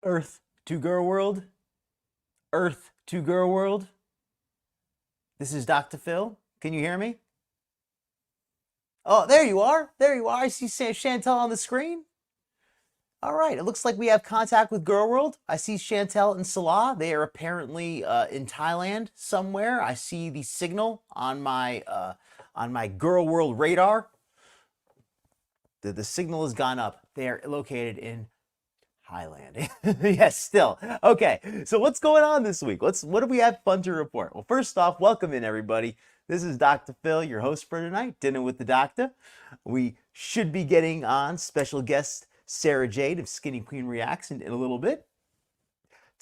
Earth to Gorlworld. Earth to Gorlworld. This is Dr. Phil. Can you hear me? Oh, there you are. There you are. I see Chantal on the screen. All right. It looks like we have contact with Gorlworld. I see Chantal and Salah. They are apparently in Thailand somewhere. I see the signal on my Gorlworld radar. The signal has gone up. They are located in Thailand. Yes, still. Okay, so what's going on this week? What do we have fun to report? Well, first off, welcome in, everybody. This is Dr. Phil, your host for tonight, Dinner with the Doctor. We should be getting on special guest Sara-Jane of Skinny Queen Reacts in a little bit.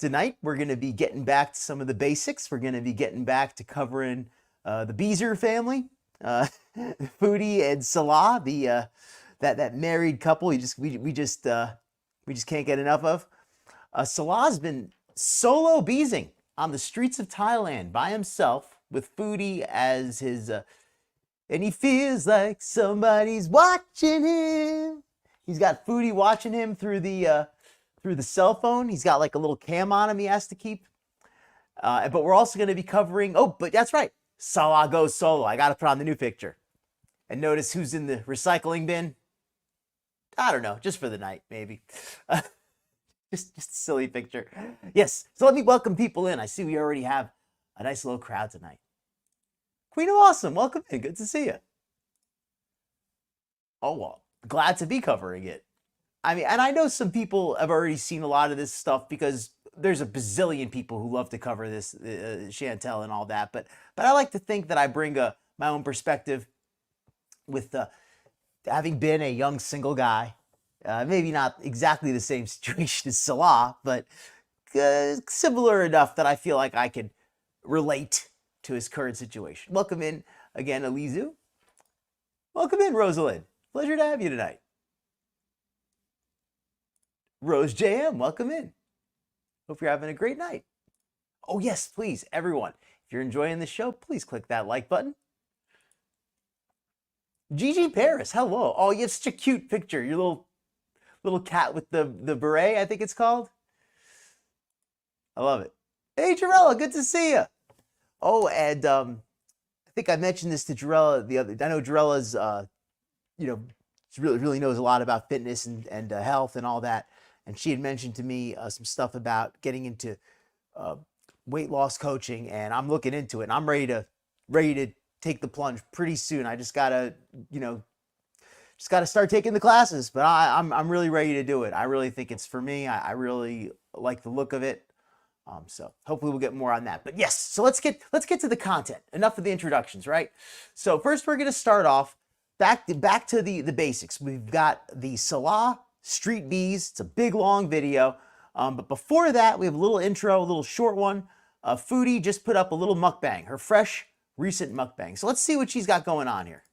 Tonight, we're going to be getting back to some of the basics. We're going to be getting back to covering the Beeze family, Foodie and Salah, that married couple. We just can't get enough of. Salah's been solo beezing on the streets of Thailand by himself with Foodie as his, and he feels like somebody's watching him. He's got Foodie watching him through the cell phone. He's got like a little cam on him he has to keep. But we're also going to be covering, but that's right, Salah goes solo. I got to put on the new picture. And notice who's in the recycling bin. I don't know, just for the night, maybe. Just a silly picture. Yes, so let me welcome people in. I see we already have a nice little crowd tonight. Queen of Awesome, welcome in. Good to see you. Oh, well, glad to be covering it. I mean, and I know some people have already seen a lot of this stuff because there's a bazillion people who love to cover this, Chantal and all that. But I like to think that I bring my own perspective with having been a young single guy, maybe not exactly the same situation as Salah, but similar enough that I feel like I can relate to his current situation. Welcome in again, Alizu. Welcome in, Rosalind. Pleasure to have you tonight. Rose JM, welcome in. Hope you're having a great night. Oh yes, please, everyone. If you're enjoying the show, please click that like button. Gigi Paris, hello. Oh, you have such a cute picture. Your little cat with the beret, I think it's called. I love it. Hey, Jarella, good to see you. Oh, and I think I mentioned this to Jarella the other. I know Jarella's, she really knows a lot about fitness and health and all that. And she had mentioned to me some stuff about getting into weight loss coaching, and I'm looking into it. And I'm ready to take the plunge pretty soon. I just gotta start taking the classes, but I'm really ready to do it. I really think it's for me. I really like the look of it. So hopefully we'll get more on that. But yes, so let's get to the content. Enough of the introductions, right? So first we're gonna start off back to the basics. We've got the Salah Street Beeze. It's a big long video. But before that, we have a little intro, a little short one. Foodie just put up a little mukbang, her fresh recent mukbang. So let's see what she's got going on here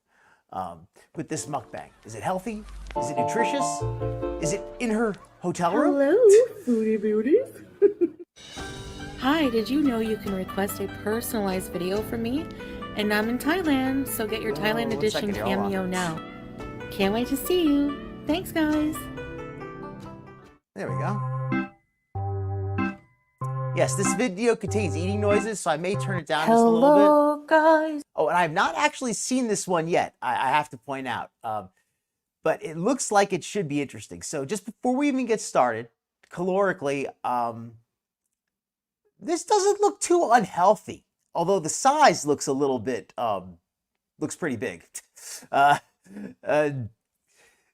with this mukbang. Is it healthy? Is it nutritious? Is it in her hotel room? Hello, foodie beauties. Hi, did you know you can request a personalized video from me? And I'm in Thailand, so get your Thailand edition cameo now. Can't wait to see you. Thanks, guys. There we go. Yes, this video contains eating noises, so I may turn it down just a little bit. Hello, guys. Oh, and I've not actually seen this one yet, I have to point out. But it looks like it should be interesting. So just before we even get started, calorically, this doesn't look too unhealthy. Although the size looks a little bit, looks pretty big. But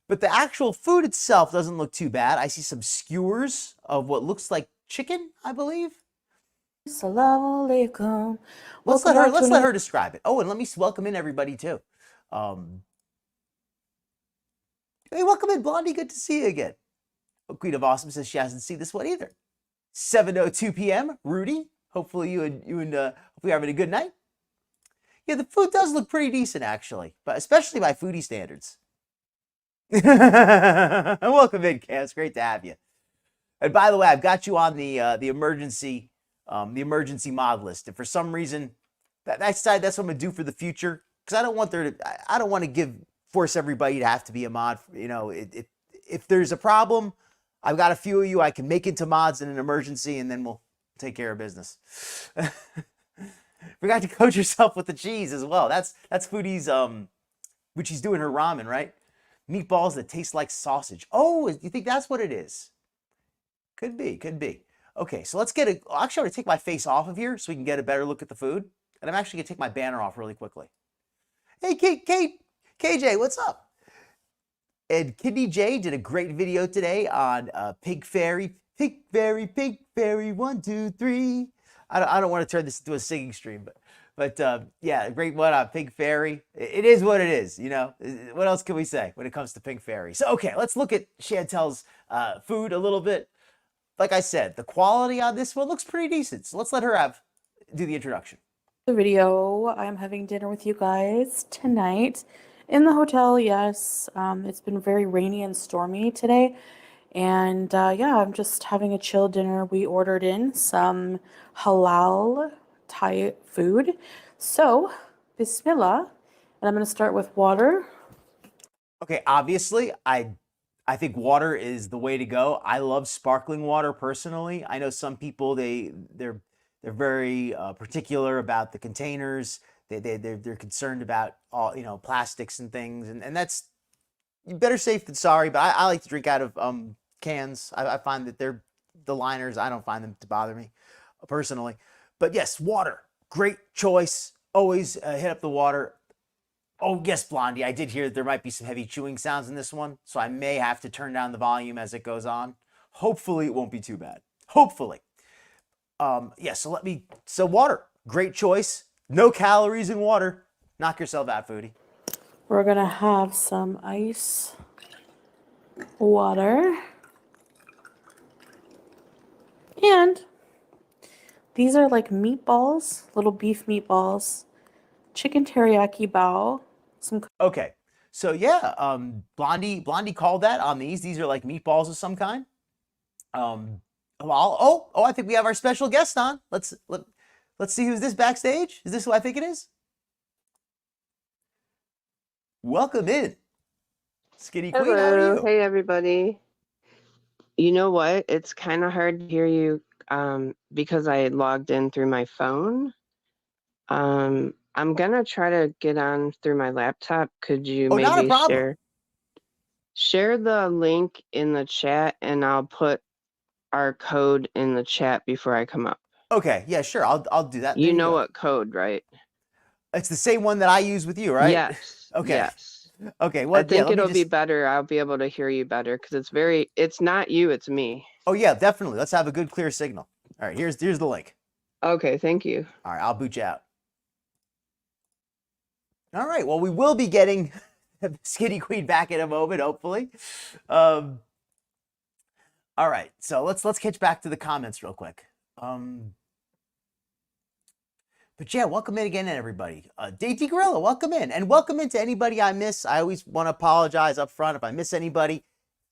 the actual food itself doesn't look too bad. I see some skewers of what looks like chicken, I believe. Assalamu alaikum. Let's let her describe it. Oh, and let me welcome in everybody too. Hey, welcome in, Blondie. Good to see you again. Queen of Awesome says she hasn't seen this one either. 7:02 p.m. Rudy. Hopefully hopefully you're having a good night. Yeah, the food does look pretty decent actually, but especially by foodie standards. Welcome in, Cass. Great to have you. And by the way, I've got you on the emergency mod list. And for some reason, that's what I'm gonna do for the future, because I don't want to force everybody to have to be a mod. You know, if there's a problem, I've got a few of you I can make into mods in an emergency, and then we'll take care of business. Forgot to coat yourself with the cheese as well. That's Foodie's, which she's doing her ramen, right? Meatballs that taste like sausage. Oh, you think that's what it is? Could be, could be. Okay, so let's get actually, I'm going to take my face off of here so we can get a better look at the food. And I'm actually going to take my banner off really quickly. Hey, KJ, what's up? And Kidney J did a great video today on Pig Fairy, 1, 2, 3. I don't want to turn this into a singing stream, but yeah, a great one on Pig Fairy. It is what it is, you know. What else can we say when it comes to Pig Fairy? So okay, let's look at Chantal's food a little bit. Like I said, the quality on this one looks pretty decent. So let's let her do the introduction. The video, I'm having dinner with you guys tonight in the hotel. Yes, it's been very rainy and stormy today. And yeah, I'm just having a chill dinner. We ordered in some halal Thai food. So, bismillah. And I'm going to start with water. Okay, obviously, I think water is the way to go. I love sparkling water personally. I know some people they're very particular about the containers. They're concerned about all plastics and things, and that's better safe than sorry. But I like to drink out of cans. I find that the liners. I don't find them to bother me personally. But yes, water, great choice. Always hit up the water. Oh, yes, Blondie, I did hear that there might be some heavy chewing sounds in this one, so I may have to turn down the volume as it goes on. Hopefully, it won't be too bad. Hopefully. Yeah, so water, great choice. No calories in water. Knock yourself out, Foodie. We're going to have some ice water. And these are like meatballs, little beef meatballs. Chicken teriyaki bao. Okay, so yeah, Blondie called that on these. These are like meatballs of some kind. I think we have our special guest on. Let's see who's this backstage. Is this who I think it is? Welcome in, Skinny Queen. Hello. How are you? Hey, everybody. You know what? It's kind of hard to hear you because I logged in through my phone. I'm gonna try to get on through my laptop. Could you maybe share the link in the chat, and I'll put our code in the chat before I come up. Okay, yeah, sure. I'll do that. You know what code, right? It's the same one that I use with you, right? Yes. Okay. Yes. Okay. Well, I think it'll be better. I'll be able to hear you better because it's not you, it's me. Oh yeah, definitely. Let's have a good, clear signal. All right, here's the link. Okay, thank you. All right, I'll boot you out. All right, well, we will be getting Skinny Queen back in a moment, hopefully. All right, so let's catch back to the comments real quick. But yeah, welcome in again, everybody. Dainty Gorilla, welcome in, and welcome in to anybody I miss. I always want to apologize up front if I miss anybody.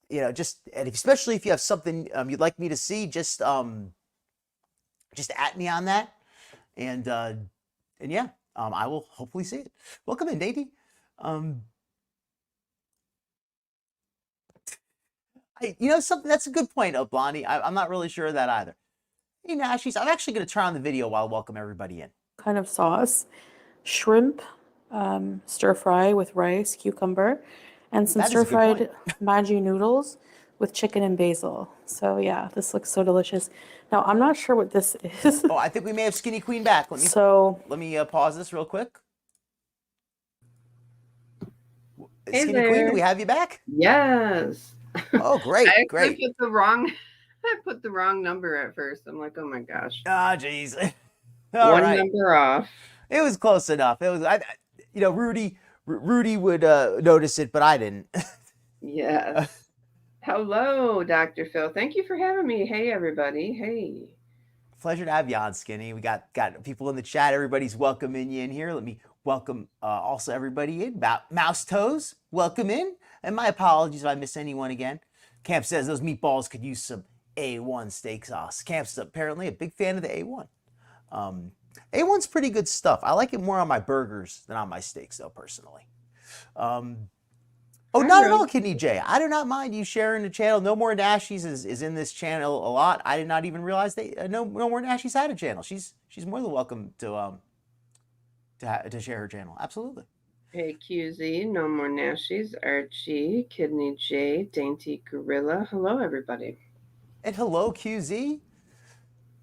And especially if you have something you'd like me to see, just at me on that, and yeah. I will hopefully see it. Welcome in, Dainty. Something that's a good point, Blondie. I'm not really sure of that either. Hey, Nashies, I'm actually going to turn on the video while I welcome everybody in. Kind of sauce, shrimp, stir fry with rice, cucumber, and some stir fried Maggi noodles with chicken and basil. So yeah, this looks so delicious. Now I'm not sure what this is. Oh, I think we may have Skinny Queen back. Let me pause this real quick. Hey Skinny there. Queen, do we have you back? Yes. Oh, great, great. I put the wrong number at first. I'm like, oh my gosh. Ah, jeez. One number off. It was close enough. It was, Rudy would notice it, but I didn't. Yes. Hello, Dr. Phil. Thank you for having me. Hey, everybody. Hey. Pleasure to have you on, Skinny. We got people in the chat. Everybody's welcoming you in here. Let me welcome also everybody in. Mouse Toes, welcome in. And my apologies if I miss anyone again. Camp says those meatballs could use some A1 steak sauce. Camp's apparently a big fan of the A1. A1's pretty good stuff. I like it more on my burgers than on my steaks, though, personally. Oh, Hi, not at Rose. all, Kidney J. I do not mind you sharing the channel. No More Nashies is in this channel a lot. I did not even realize they no More Nashies had a channel. She's more than welcome to share her channel. Absolutely. Hey, QZ, No More Nashies, Archie, Kidney J, Dainty Gorilla. Hello, everybody. And hello, QZ.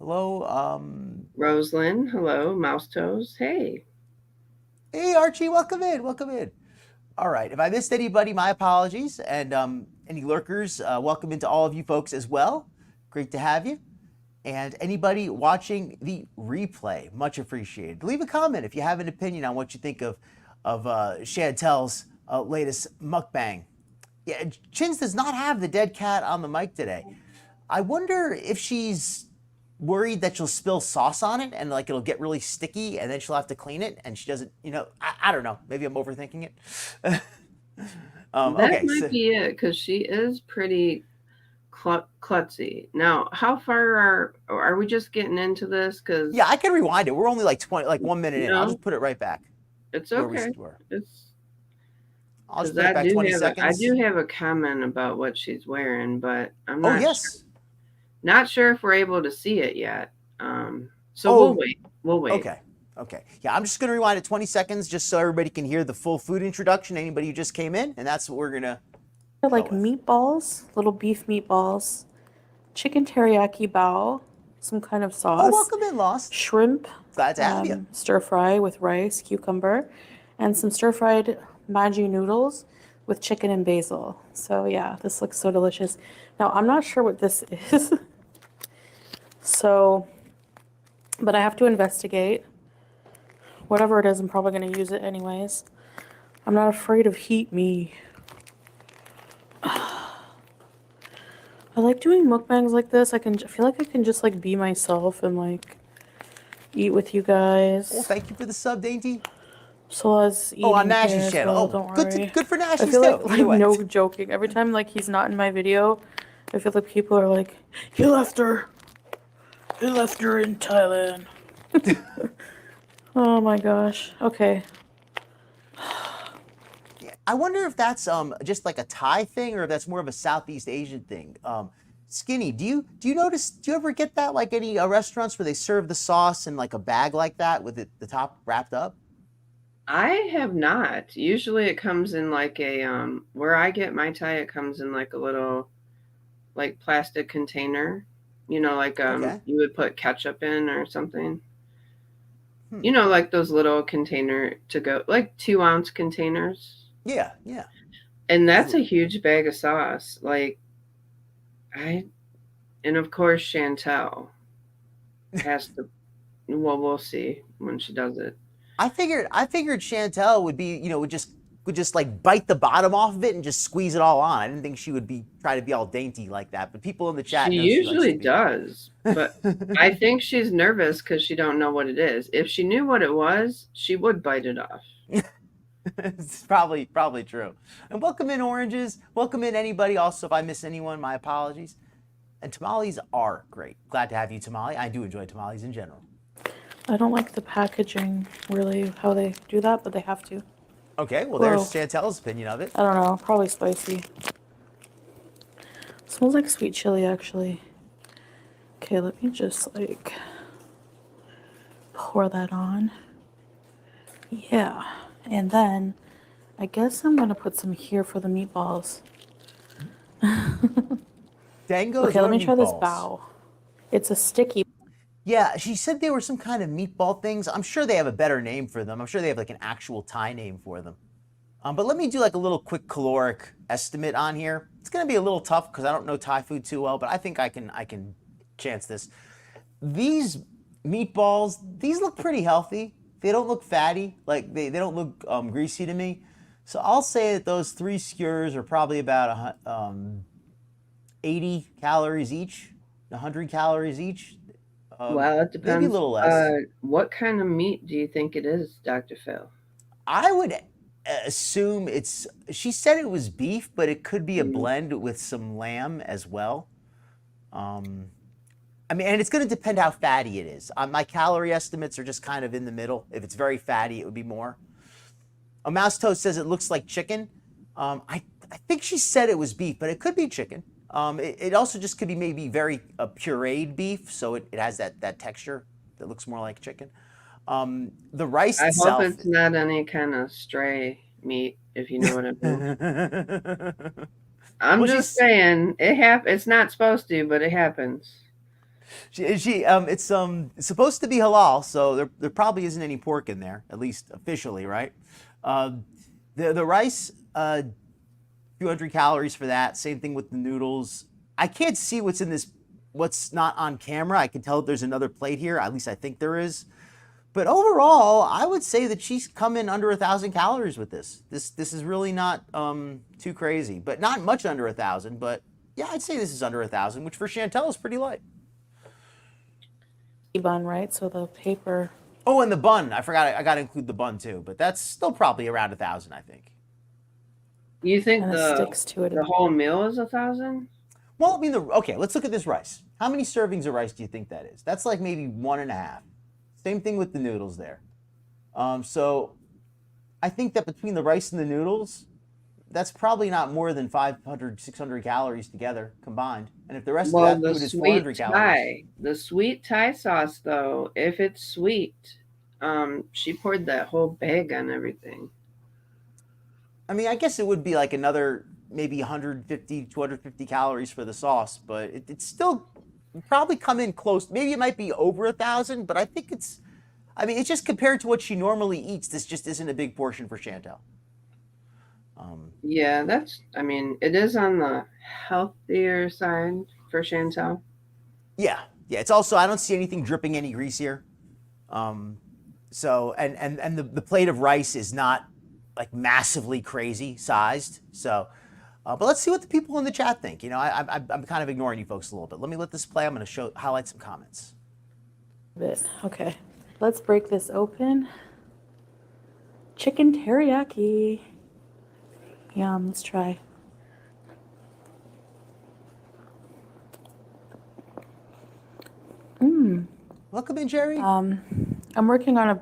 Hello, Roslyn, hello. Mouse Toes, hey. hey Archie, welcome in, welcome in. All right, if I missed anybody, my apologies. And any lurkers, welcome into all of you folks as well. Great to have you. And anybody watching the replay, much appreciated. Leave a comment if you have an opinion on what you think of Chantal's latest mukbang. Yeah, Chins does not have the dead cat on the mic today. I wonder if she's worried that she'll spill sauce on it and like it'll get really sticky and then she'll have to clean it and she doesn't, I don't know. Maybe I'm overthinking it. That Okay, might so, be it, because she is pretty klutzy. Now, how far are we just getting into this? Because yeah, I can rewind it. We're only like 1 minute in. I'll just put it right back it's where okay. we were. I'll just Because put it back 20 seconds. I do have a comment about what she's wearing, but I'm Oh, not yes. not sure if we're able to see it yet. So we'll wait. We'll wait. Okay. Yeah, I'm just going to rewind it 20 seconds just so everybody can hear the full food introduction. Anybody who just came in, and that's what we're going to. Like meatballs, little beef meatballs, chicken teriyaki bao, some kind of sauce. Oh, welcome in, Lost. Shrimp. Glad to have you. Stir fry with rice, cucumber, and some stir fried Maggi noodles with chicken and basil. So yeah, this looks so delicious. Now I'm not sure what this is. So, but I have to investigate. Whatever it is, I'm probably going to use it anyways. I'm not afraid of heat me. I like doing mukbangs like this. I feel like I can just like be myself and like eat with you guys. Well, thank you for the sub, Dainty. Sala's eating on Nash's here as channel. well, Oh, don't good worry. good for Nash's I feel too. like no joking. Every time like he's not in my video, I feel like people are like, "He left her. He left her in Thailand." Oh my gosh. Okay. I wonder if that's just like a Thai thing or if that's more of a Southeast Asian thing. Skinny, do you notice? Do you ever get that like any restaurants where they serve the sauce in like a bag like that with the top wrapped up? I have not. Usually it comes in like a where I get my Thai, it comes in like a little like plastic container. Like Okay. you would put ketchup in or something. Like those little container to go, like 2-ounce containers. Yeah. And that's a huge bag of sauce. And of course Chantal has to. Well, we'll see when she does it. I figured Chantal would be, would just like bite the bottom off of it and just squeeze it all on. I didn't think she would try to be all dainty like that. But people in the chat She know usually she likes does, but I think she's nervous because she don't know what it is. If she knew what it was, she would bite it off. It's probably true. And welcome in Oranges. Welcome in anybody. Also, if I miss anyone, my apologies. And tamales are great. Glad to have you, Tamale. I do enjoy tamales in general. I don't like the packaging, really, how they do that, but they have to. Okay, well, there's Chantal's opinion of it. I don't know, probably spicy. Smells like sweet chili, actually. Okay, let me just, like, pour that on. Yeah, and then I guess I'm gonna put some here for the meatballs. Dangos. Okay, let me try this meatballs? bao. It's a sticky. Yeah, she said they were some kind of meatball things. I'm sure they have a better name for them. I'm sure they have like an actual Thai name for them. But let me do like a little quick caloric estimate on here. It's gonna be a little tough because I don't know Thai food too well, but I think I can chance this. These meatballs, these look pretty healthy. They don't look fatty. Like they don't look greasy to me. So I'll say that those 3 skewers are probably about 80 calories each, 100 calories each. Well, it depends. Maybe a little less. What kind of meat do you think it is, Dr. Phil? I would assume she said it was beef, but it could be a blend with some lamb as well. I mean, and it's going to depend how fatty it is. My calorie estimates are just kind of in the middle. If it's very fatty, it would be more. A Mouse Toast says it looks like chicken. I I think she said it was beef, but it could be chicken. It also just could be maybe very pureed beef, so it has that texture that looks more like chicken. The rice I hope itself. it's not any kind of stray meat, if you know what I mean. I'm Well, just saying, it's not supposed to, but it happens. it's supposed to be halal, so there probably isn't any pork in there, at least officially, right? The rice, few hundred calories for that. Same thing with the noodles. I can't see what's not on camera. I can tell there's another plate here. At least I think there is. But overall, I would say that she's come in under 1,000 calories with this. This is really not too crazy, but not much under 1,000. But yeah, I'd say this is under 1,000, which for Chantal is pretty light. Bun, right? So the paper. Oh, and the bun. I forgot. I got to include the bun too, but that's still probably around 1,000, I think. You think sticks to it. The whole meal is 1,000? Well, I mean, okay, let's look at this rice. How many servings of rice do you think that is? That's like maybe 1.5. Same thing with the noodles there. So I think that between the rice and the noodles, that's probably not more than 500, 600 calories together combined. And if the rest of that food is 400 calories. The sweet Thai sauce, though, if it's sweet, she poured that whole bag on everything. I mean, I guess it would be like another maybe 150, 250 calories for the sauce, but it's still probably come in close. Maybe it might be over 1,000, but I think it's just compared to what she normally eats, this just isn't a big portion for Chantal. Yeah, it is on the healthier side for Chantal. Yeah. It's also, I don't see anything dripping any grease here. So, and the plate of rice is not like massively crazy sized. So, but let's see what the people in the chat think. You know, I'm kind of ignoring you folks a little bit. Let me let this play. I'm going to highlight some comments. Okay, let's break this open. Chicken teriyaki. Yum, let's try. Welcome in, Jerry. I'm working on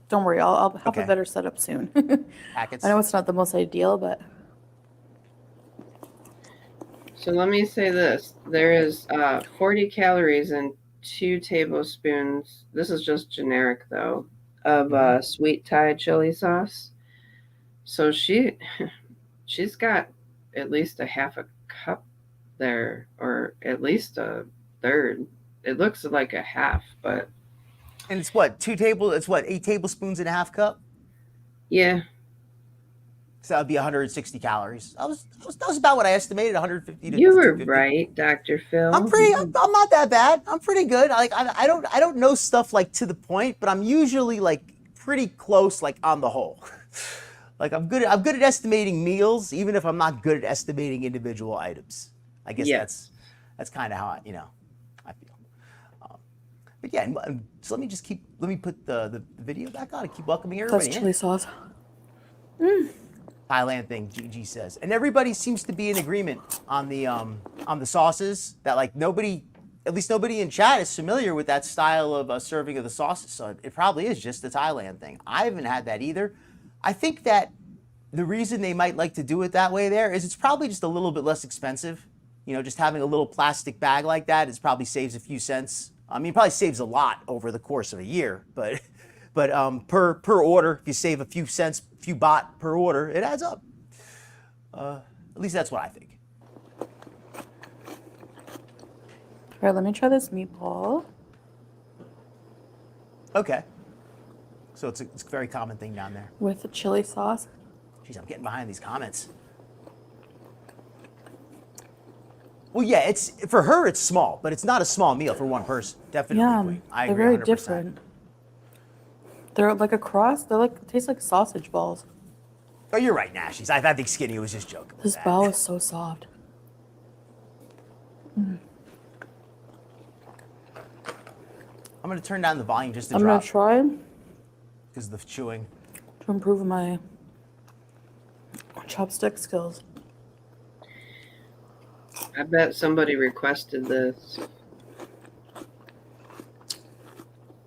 don't worry, I'll have a better setup soon. Packets. I know it's not the most ideal, but. So let me say this. There is 40 calories and 2 tablespoons. This is just generic, though, of sweet Thai chili sauce. So she's got at least a half a cup there, or at least a third. It looks like a half, but. And it's what, 8 tablespoons and a half cup? Yeah. So that would be 160 calories. That was about what I estimated, 150 to 250. You were right, Dr. Phil. I'm not that bad. I'm pretty good. I don't know stuff like to the point, but I'm usually like pretty close, like on the whole. Like I'm good at estimating meals, even if I'm not good at estimating individual items. I guess that's kind of how I feel. But yeah, so let me put the video back on and keep welcoming everybody. That's chili sauce. Thailand thing, GG says, and everybody seems to be in agreement on the sauces. That like at least nobody in chat is familiar with that style of serving of the sauces. So it probably is just the Thailand thing. I haven't had that either. I think that the reason they might like to do it that way there is it's probably just a little bit less expensive. You know, just having a little plastic bag like that probably saves a few cents. I mean, it probably saves a lot over the course of a year, but per order, if you save a few cents, few baht per order, it adds up. At least that's what I think. All right, let me try this meatball. Okay. So it's a very common thing down there. With the chili sauce. Jeez, I'm getting behind these comments. Well, yeah, for her it's small, but it's not a small meal for one person. Definitely. Yeah, I they're agree very 100%. different. They're like a cross. Taste like sausage balls. Oh, you're right, Nashies. I think Skinny was just joking. This ball is so soft. I'm going to turn down the volume just to I'm drop. going to try. Because of the chewing. To improve my chopstick skills. I bet somebody requested this.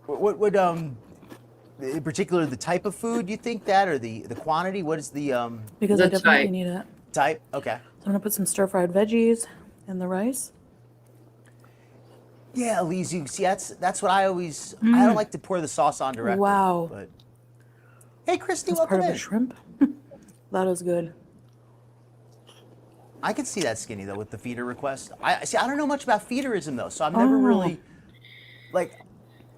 What in particular the type of food you think that, or the quantity? What is the Because the I definitely type. need it. type. Okay. So I'm gonna put some stir-fried veggies in the rice. Yeah, Elise, you see, that's what I always. I don't like to pour the sauce on directly. Wow. But hey, Christy, That's welcome part of in. a shrimp. That is good. I can see that, Skinny, though, with the feeder request. I don't know much about feederism though, so I've never really like.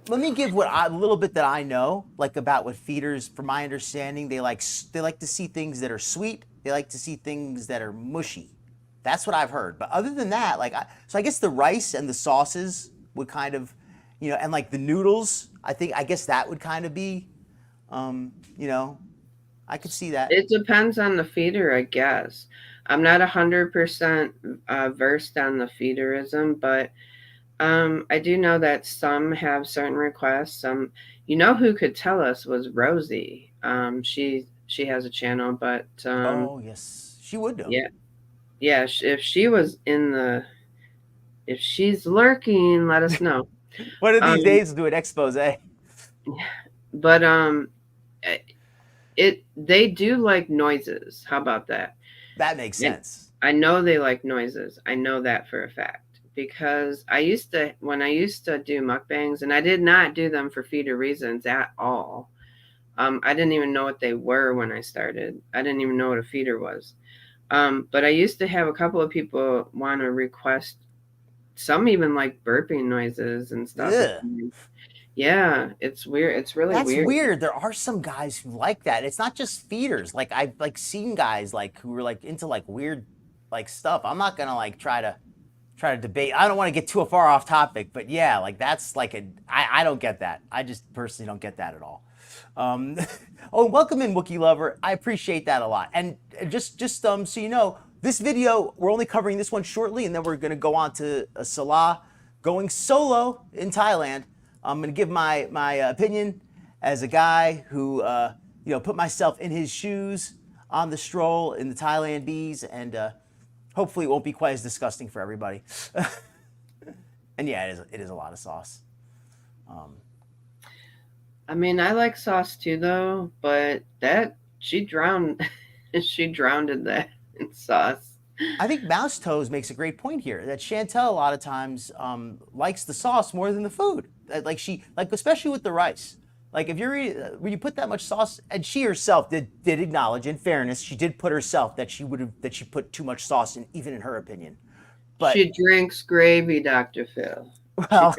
Let me give a little bit that I know, like about what feeders. From my understanding, they like to see things that are sweet. They like to see things that are mushy. That's what I've heard. But other than that, so I guess the rice and the sauces would kind of, and like the noodles. I guess that would kind of be, I could see that. It depends on the feeder, I guess. I'm not 100% versed on the feederism, but I do know that some have certain requests. Some, who could tell us was Rosie. She has a channel, but Oh yes, she would know. Yeah. If she was if she's lurking, let us know. One of these days, we'll do an expose. But they do like noises. How about that? That makes sense. I know they like noises. I know that for a fact because when I used to do mukbangs, and I did not do them for feeder reasons at all. I didn't even know what they were when I started. I didn't even know what a feeder was. But I used to have a couple of people want to request, some even like burping noises and stuff. Ugh. Yeah, it's weird. It's really weird. That's weird. There are some guys who like that. It's not just feeders. Like I've seen guys who are into weird stuff. I'm not gonna try to debate. I don't want to get too far off topic, but yeah, that's I don't get that. I just personally don't get that at all. Oh, welcome in, Wookiee Lover. I appreciate that a lot. And just so you know, this video, we're only covering this one shortly, and then we're gonna go on to Salah going solo in Thailand. I'm gonna give my opinion as a guy who put myself in his shoes on the stroll in the Thailand Beeze, and hopefully it won't be quite as disgusting for everybody. And yeah, it is a lot of sauce. I mean, I like sauce too, though, but she drowned that in sauce. I think Mouse Toes makes a great point here that Chantal a lot of times likes the sauce more than the food. Especially with the rice. If when you put that much sauce, and she herself did acknowledge, in fairness, she did put herself that she put too much sauce in, even in her opinion. But she drinks gravy, Dr. Phil. Well,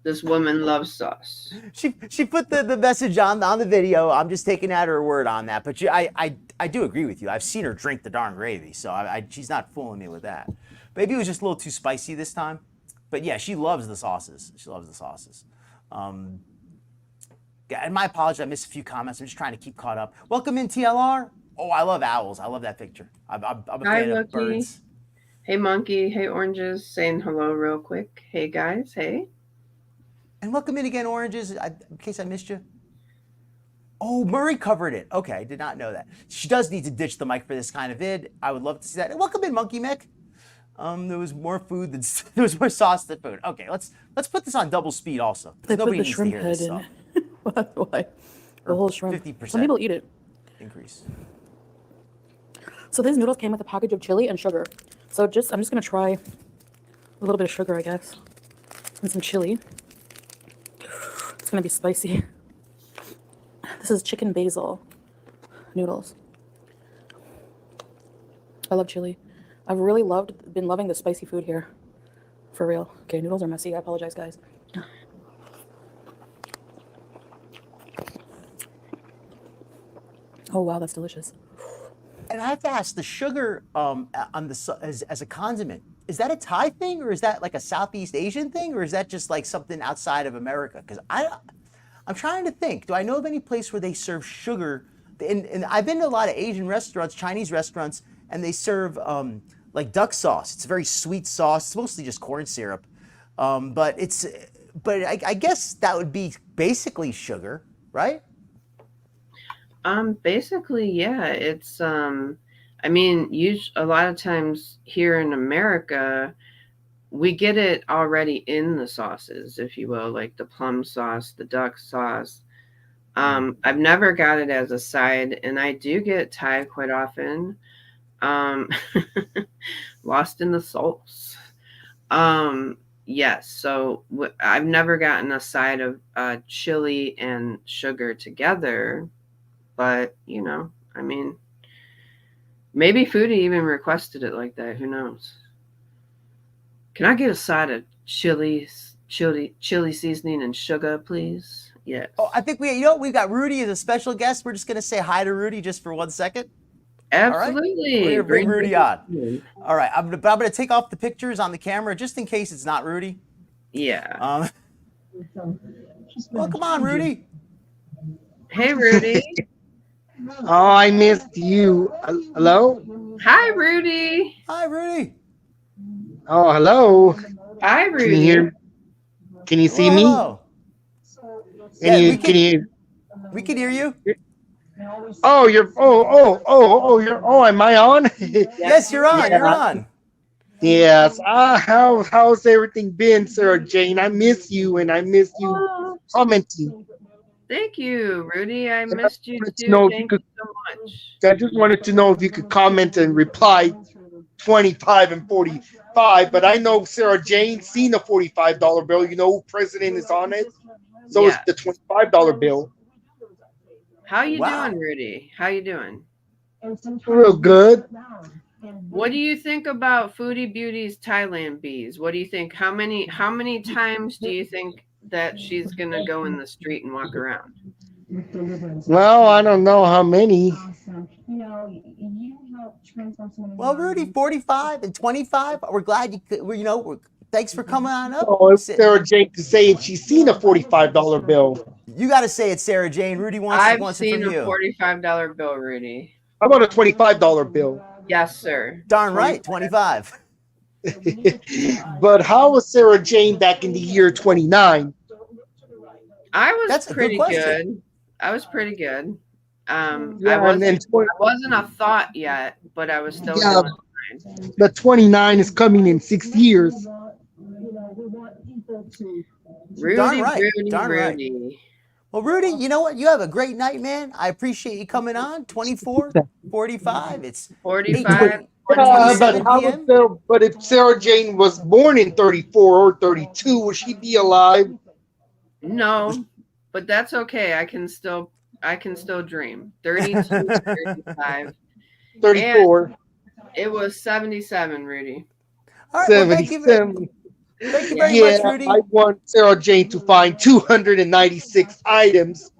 this woman loves sauce. She put the message on the video. I'm just taking out her word on that. But I do agree with you. I've seen her drink the darn gravy, so she's not fooling me with that. Maybe it was just a little too spicy this time. But yeah, she loves the sauces. She loves the sauces. And my apologies, I missed a few comments. I'm just trying to keep caught up. Welcome in, TLR. Oh, I love owls. I love that picture. I'm a fan of birds. Hey, Monkey. Hey, Oranges. Saying hello real quick. Hey, guys. Hey. And welcome in again, Oranges, in case I missed you. Oh, Murray covered it. Okay, did not know that. She does need to ditch the mic for this kind of vid. I would love to see that. And welcome in, Monkey Mick. There was more food than there was more sauce than food. Okay, let's put this on double speed also. They put the shrimp head in. Why? The whole shrimp. 50%. Some people eat it. Increase. So these noodles came with a package of chili and sugar. So I'm just gonna try a little bit of sugar, I guess, and some chili. It's gonna be spicy. This is chicken basil noodles. I love chili. I've really been loving the spicy food here. For real. Okay, noodles are messy. I apologize, guys. Oh wow, that's delicious. And I have to ask, the sugar on as a condiment, is that a Thai thing, or is that a Southeast Asian thing, or is that just something outside of America? Because I'm trying to think. Do I know of any place where they serve sugar? And I've been to a lot of Asian restaurants, Chinese restaurants, and they serve duck sauce. It's a very sweet sauce. It's mostly just corn syrup, but I guess that would be basically sugar, right? Basically, yeah. It's I mean, a lot of times here in America, we get it already in the sauces, if you will, like the plum sauce, the duck sauce. I've never got it as a side, and I do get Thai quite often. Lost in the sauce. Yes. So I've never gotten a side of chili and sugar together, but I mean, maybe Foodie even requested it like that. Who knows? Can I get a side of chili seasoning and sugar, please? Yes. Oh, I think we've got Rudy as a special guest. We're just gonna say hi to Rudy just for 1 second. Absolutely. All right? We're gonna bring Rudy on. All right, I'm gonna take off the pictures on the camera just in case it's not Rudy. Yeah. Well, come on, Rudy. Hey, Rudy. Oh, I missed you. Hello? Hi, Rudy. Hi, Rudy. Oh, hello. Hi, Can Rudy. you hear? Can you see me? Hello. Can Yeah, you? we Can you? We can hear you. Oh, you're. Oh, am I on? Yes, you're on. Yeah. You're on. Yes. How's everything been, Sara-Jane? I miss you, and I miss you commenting. Thank you, Rudy. I missed you wanted to too. know if you Thank could- you so much. I just wanted to know if you could comment and reply 25 and 45, but I know Sara-Jane seen the $45 bill. You know who president is on it? So Yeah. it's the $25 bill. How you Wow. doing, Rudy? How you doing? Real good. What do you think about Foodie Beauty's Thailand bees? What do you think? How many times do you think that she's gonna go in the street and walk around? Well, I don't know how many. Well, Rudy, 45 and 25. We're glad you could. Thanks for coming on up. Oh, it's Sara-Jane to say if she's seen a $45 bill. You got to say it, Sara-Jane. Rudy wants I've it seen from a you. $45 bill, Rudy. How about a $25 bill? Yes, sir. Darn right, 25. But how was Sara-Jane back in the year 29? I was That's a good pretty question. good. I was pretty good. Yeah, I wasn't a thought yet, but I was still Yeah. doing fine. The 29 is coming in 6 years. Rudy, Darn right, Rudy, darn right. Rudy. Well, Rudy, you know what? You have a great night, man. I appreciate you coming on. 24, 45. It's 45. 27 how p.m. but if Sara-Jane was born in 34 or 32, would she be alive? No, but that's okay. I can still dream. 32, 35. 34. It was 77, Rudy. All right, well, thank you 77. very much, Rudy. I want Sara-Jane to find 296 items.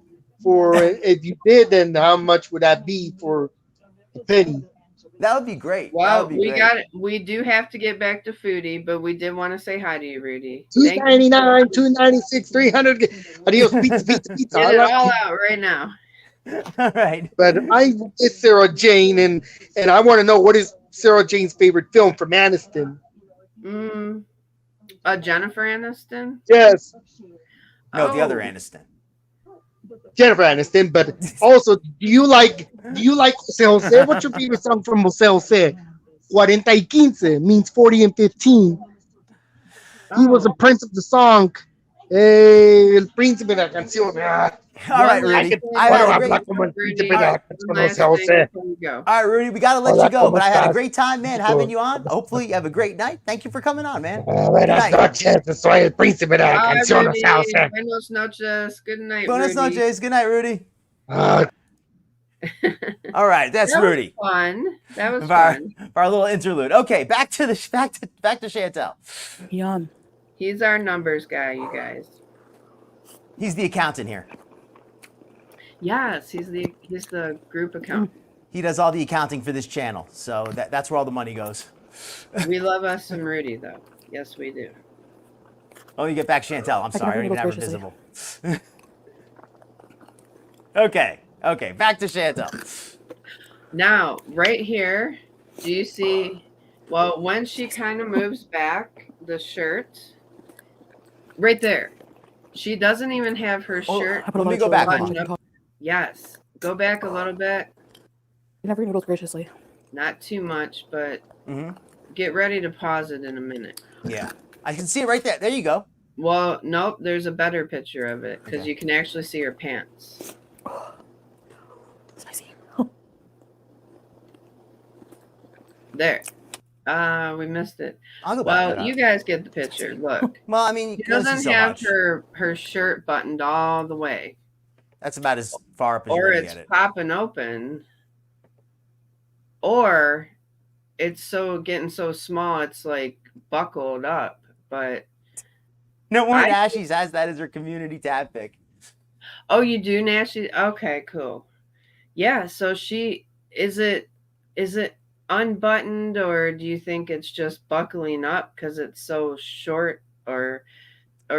If you did, then how much would that be for a penny? That would be great. Well, that would be great. we do have to get back to Foodie, but we did want to say hi to you, Rudy. 299, 296, 300. Adios, pizza, pizza, pizza. Get it all out right now. All right. But it's Sara-Jane, and I want to know, what is Sara-Jane's favorite film from Aniston? Jennifer Aniston? Yes, No, the other Oh. Aniston. Jennifer Aniston. But also, do you like Jose Jose? What's your favorite song from Jose Jose? 40 y 15 means 40 and 15. He was a prince of the song. El príncipe de la canción. All right, Rudy. I had a great. All right, Rudy, we got to let you go, but I had a great time, man, having you on. Hopefully, you have a great night. Thank you for coming on, man. Buenas noches, soy el príncipe de la Bye, canción. Rudy. Buenos noches. Good night, Buenas Rudy. noches. Good night, Rudy. All right, that's Rudy. Fun. That was For our, fun. for our little interlude. Okay, back to Chantal. Yum. He's our numbers guy, you guys. He's the accountant here. Yes, he's the group accountant. He does all the accounting for this channel, so that's where all the money goes. We love us some Rudy, though. Yes, we do. Oh, you get back Chantal. I'm sorry, I don't even have her graciously. visible. Okay, back to Chantal. Now, right here, do you see? Well, when she kind of moves back the shirt, right there, she doesn't even have her shirt. Let me go back. buttoned up. Yes, go back a little bit. Never noodles graciously. Not too much, but get ready to pause it in a minute. Yeah, I can see it right there. There you go. Well, nope, there's a better picture of it because you can actually see her pants. Spicy. There. We missed it. I'll go back. Well, you guys get the picture. Look. Well, I mean, you She can only see doesn't so have much. her shirt buttoned all the way. That's about as far up as you're Or gonna it's get it. popping open. Or it's getting so small it's like buckled up. But No more Nashies has that as her community tab pick. oh, you do, Nashi? Okay, cool. Yeah, so is it unbuttoned, or do you think it's just buckling up because it's so short, or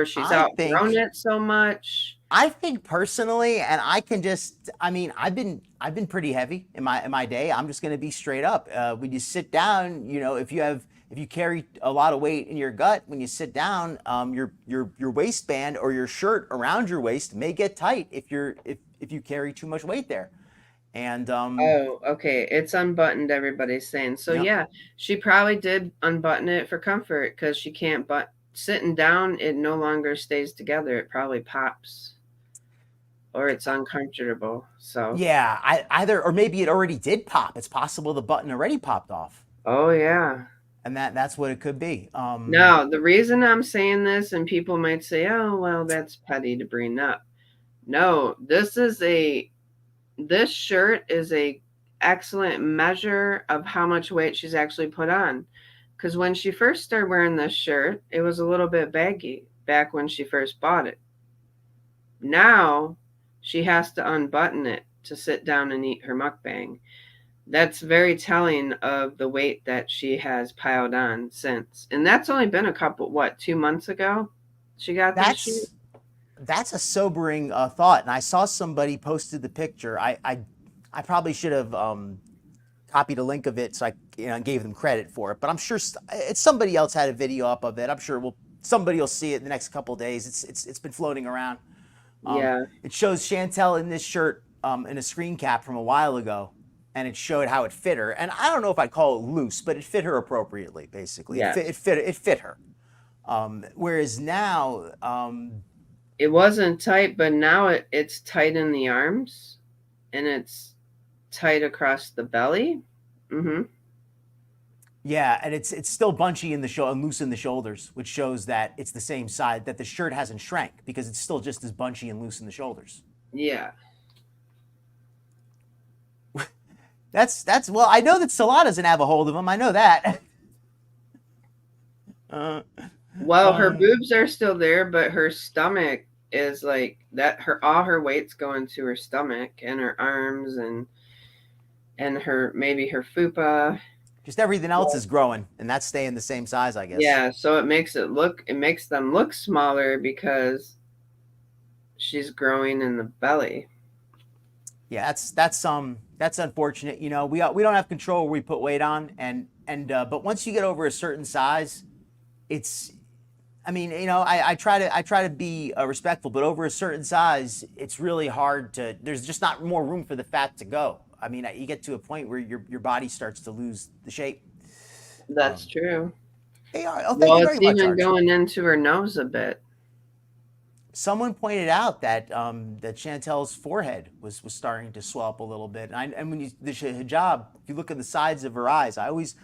she's outgrown it so much? I think personally, and I can just, I mean, I've been pretty heavy in my day. I'm just gonna be straight up. When you sit down, you know, if you carry a lot of weight in your gut, when you sit down, your waistband or your shirt around your waist may get tight if you carry too much weight there. And oh, okay, it's unbuttoned, everybody's saying. So yeah, she probably did unbutton it for comfort because she can't, but sitting down, it no longer stays together. It probably pops. Or it's uncomfortable. So yeah, either or maybe it already did pop. It's possible the button already popped off. Oh yeah. And that's what it could be. No, the reason I'm saying this, and people might say, "Oh, well, that's petty to bring up." No, this shirt is a excellent measure of how much weight she's actually put on. Because when she first started wearing this shirt, it was a little bit baggy back when she first bought it. Now she has to unbutton it to sit down and eat her mukbang. That's very telling of the weight that she has piled on since. And that's only been a couple, 2 months ago she got this shoe? That's a sobering thought. And I saw somebody posted the picture. I probably should have copied a link of it so I gave them credit for it. But I'm sure it's somebody else had a video up of it. I'm sure somebody will see it in the next couple of days. It's been floating around. Yeah. It shows Chantal in this shirt in a screen cap from a while ago, and it showed how it fit her. And I don't know if I'd call it loose, but it fit her appropriately, basically. Yeah. It fit her. Whereas now, it wasn't tight, but now it's tight in the arms, and it's tight across the belly. Mm-hmm. Yeah, and it's still bunchy in the shoulder and loose in the shoulders, which shows that it's the same side, that the shirt hasn't shrank because it's still just as bunchy and loose in the shoulders. Yeah. That's well, I know that Salah doesn't have a hold of him. I know that. Well, her boobs are still there, but her stomach is like that. All her weight's going to her stomach and her arms and maybe her fupa. Just everything else is growing, and that's staying the same size, I guess. Yeah, so it makes them look smaller because she's growing in the belly. Yeah, that's unfortunate. You know, we don't have control where we put weight on, but once you get over a certain size, I mean, you know, I try to be respectful, but over a certain size, it's really hard to. There's just not more room for the fat to go. I mean, you get to a point where your body starts to lose the shape. That's true. Hey, thank well, you very it's much, even Archie. going into her nose a bit. Someone pointed out that that Chantal's forehead was starting to swell up a little bit, and when the hijab, if you look at the sides of her eyes, I always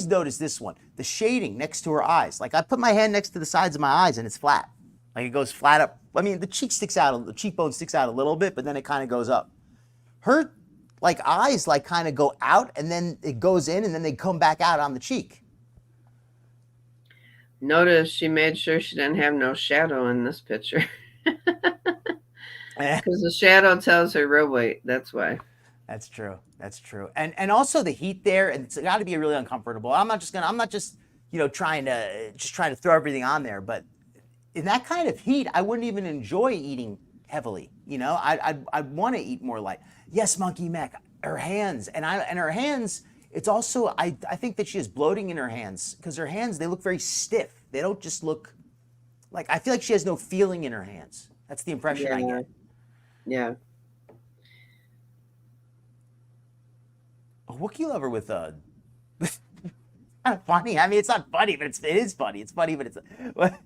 notice this one, the shading next to her eyes. Like I put my hand next to the sides of my eyes and it's flat, like it goes flat up. I mean, the cheekbone sticks out a little bit, but then it kind of goes up. Her eyes kind of go out and then it goes in and then they come back out on the cheek. Notice she made sure she didn't have no shadow in this picture. Because the shadow tells her real weight. That's why. That's true. And also the heat there, and it's got to be really uncomfortable. I'm not just trying to throw everything on there, but in that kind of heat, I wouldn't even enjoy eating heavily. You know, I'd want to eat more light. Yes, Monkey Mac, her hands, and her hands. It's also, I think that she has bloating in her hands because her hands, they look very stiff. They don't just look like, I feel like she has no feeling in her hands. That's the impression I get. Yeah. A Wookiee lover with a, kind of funny. I mean, it's not funny, but it is funny. It's funny, but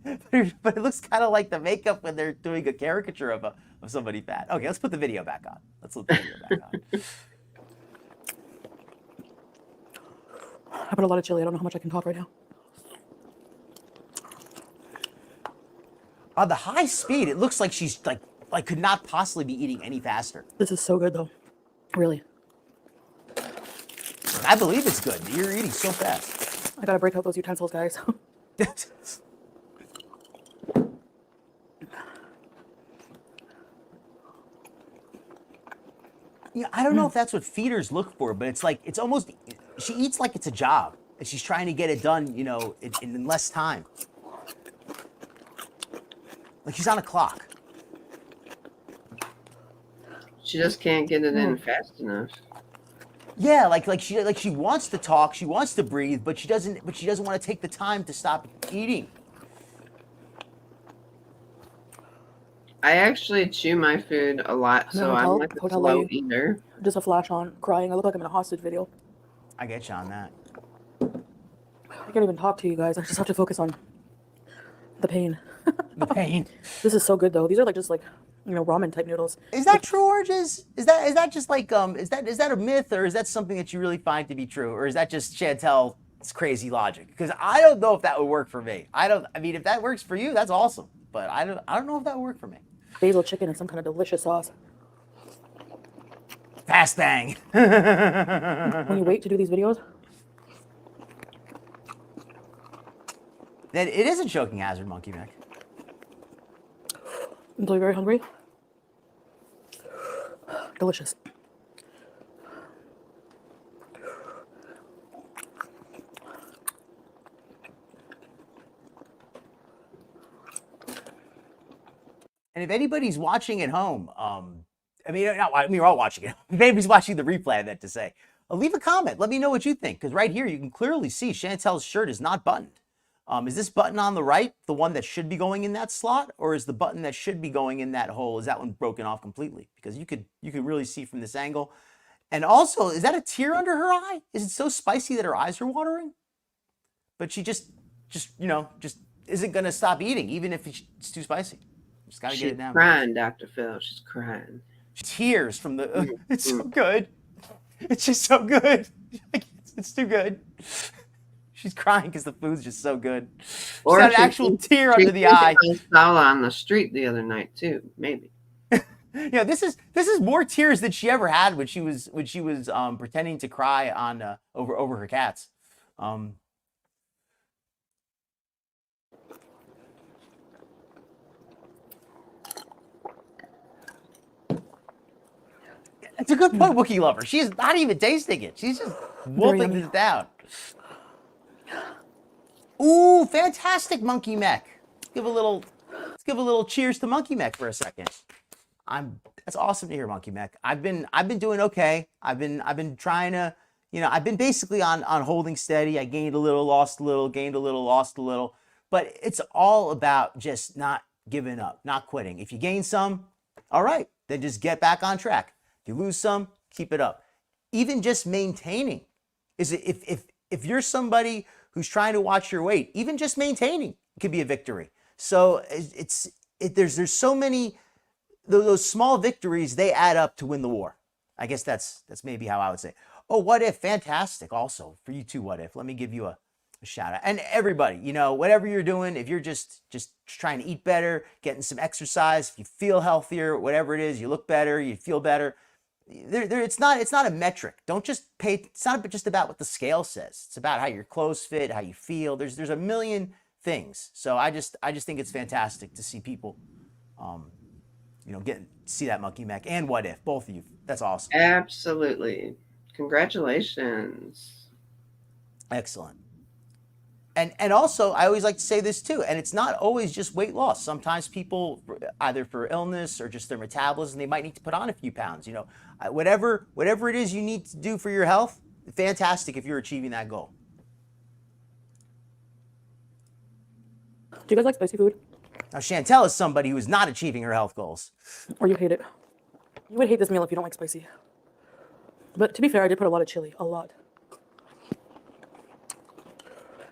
it looks kind of like the makeup when they're doing a caricature of somebody fat. Okay, let's put the video back on. I put a lot of chili. I don't know how much I can talk right now. On the high speed, it looks like she's like could not possibly be eating any faster. This is so good though. Really. I believe it's good. You're eating so fast. I gotta break out those utensils, guys. Yeah, I don't know if that's what feeders look for, but it's like it's almost she eats like it's a job, and she's trying to get it done, you know, in less time. Like she's on a clock. She just can't get it in fast enough. Yeah, like she wants to talk, she wants to breathe, but she doesn't want to take the time to stop eating. I actually chew my food a lot, so I'm like a slow eater. Just a flash on, crying. I look like I'm in a hostage video. I get you on that. I can't even talk to you guys. I just have to focus on the pain. The pain. This is so good though. These are like just like, you know, ramen type noodles. Is that true, Oranges? Is that just like is that a myth, or is that something that you really find to be true, or is that just Chantal's crazy logic? Because I don't know if that would work for me. I mean, if that works for you, that's awesome. But I don't know if that would work for me. Basil chicken and some kind of delicious sauce. Fast bang. When you wait to do these videos. Then it is a choking hazard, Monkey Mac. Until you're very hungry. Delicious. And if anybody's watching at home, I mean, we're all watching it. If anybody's watching the replay, I meant to say, leave a comment. Let me know what you think, because right here you can clearly see Chantal's shirt is not buttoned. Is this button on the right the one that should be going in that slot, or is the button that should be going in that hole, is that one broken off completely? Because you could really see from this angle. And also, is that a tear under her eye? Is it so spicy that her eyes are watering? But she just isn't gonna stop eating, even if it's too spicy. Just gotta get it down. She's crying, Dr. Phil. She's crying. Tears from the. It's so good. It's just so good. It's too good. She's crying because the food's just so good. She's got an actual tear under the eye. Salah on the street the other night too, maybe. Yeah, this is more tears than she ever had when she was pretending to cry on over her cats. It's a good point, Wookiee Lover. She is not even tasting it. She's just wolfing this down. Ooh, fantastic, Monkey Mech. Let's give a little cheers to Monkey Mech for a second. That's awesome to hear, Monkey Mech. I've been doing okay. I've been trying to, I've been basically on holding steady. I gained a little, lost a little, gained a little, lost a little. But it's all about just not giving up, not quitting. If you gain some, all right, then just get back on track. If you lose some, keep it up. Even just maintaining if you're somebody who's trying to watch your weight, even just maintaining could be a victory. So there's so many those small victories, they add up to win the war. I guess that's maybe how I would say. Oh, What If, fantastic. Also for you too, What If. Let me give you a shout out. And everybody, whatever you're doing, if you're just trying to eat better, getting some exercise, if you feel healthier, whatever it is, you look better, you feel better. It's not a metric. Don't just pay. It's not just about what the scale says. It's about how your clothes fit, how you feel. There's a million things. So I just think it's fantastic to see people, see that Monkey Mech and What If, both of you. That's awesome. Absolutely. Congratulations. Excellent. And also, I always like to say this too, and it's not always just weight loss. Sometimes people, either for illness or just their metabolism, they might need to put on a few pounds. Whatever it is you need to do for your health, fantastic if you're achieving that goal. Do you guys like spicy food? Now, Chantal is somebody who is not achieving her health goals. Or you hate it? You would hate this meal if you don't like spicy. But to be fair, I did put a lot of chili, a lot.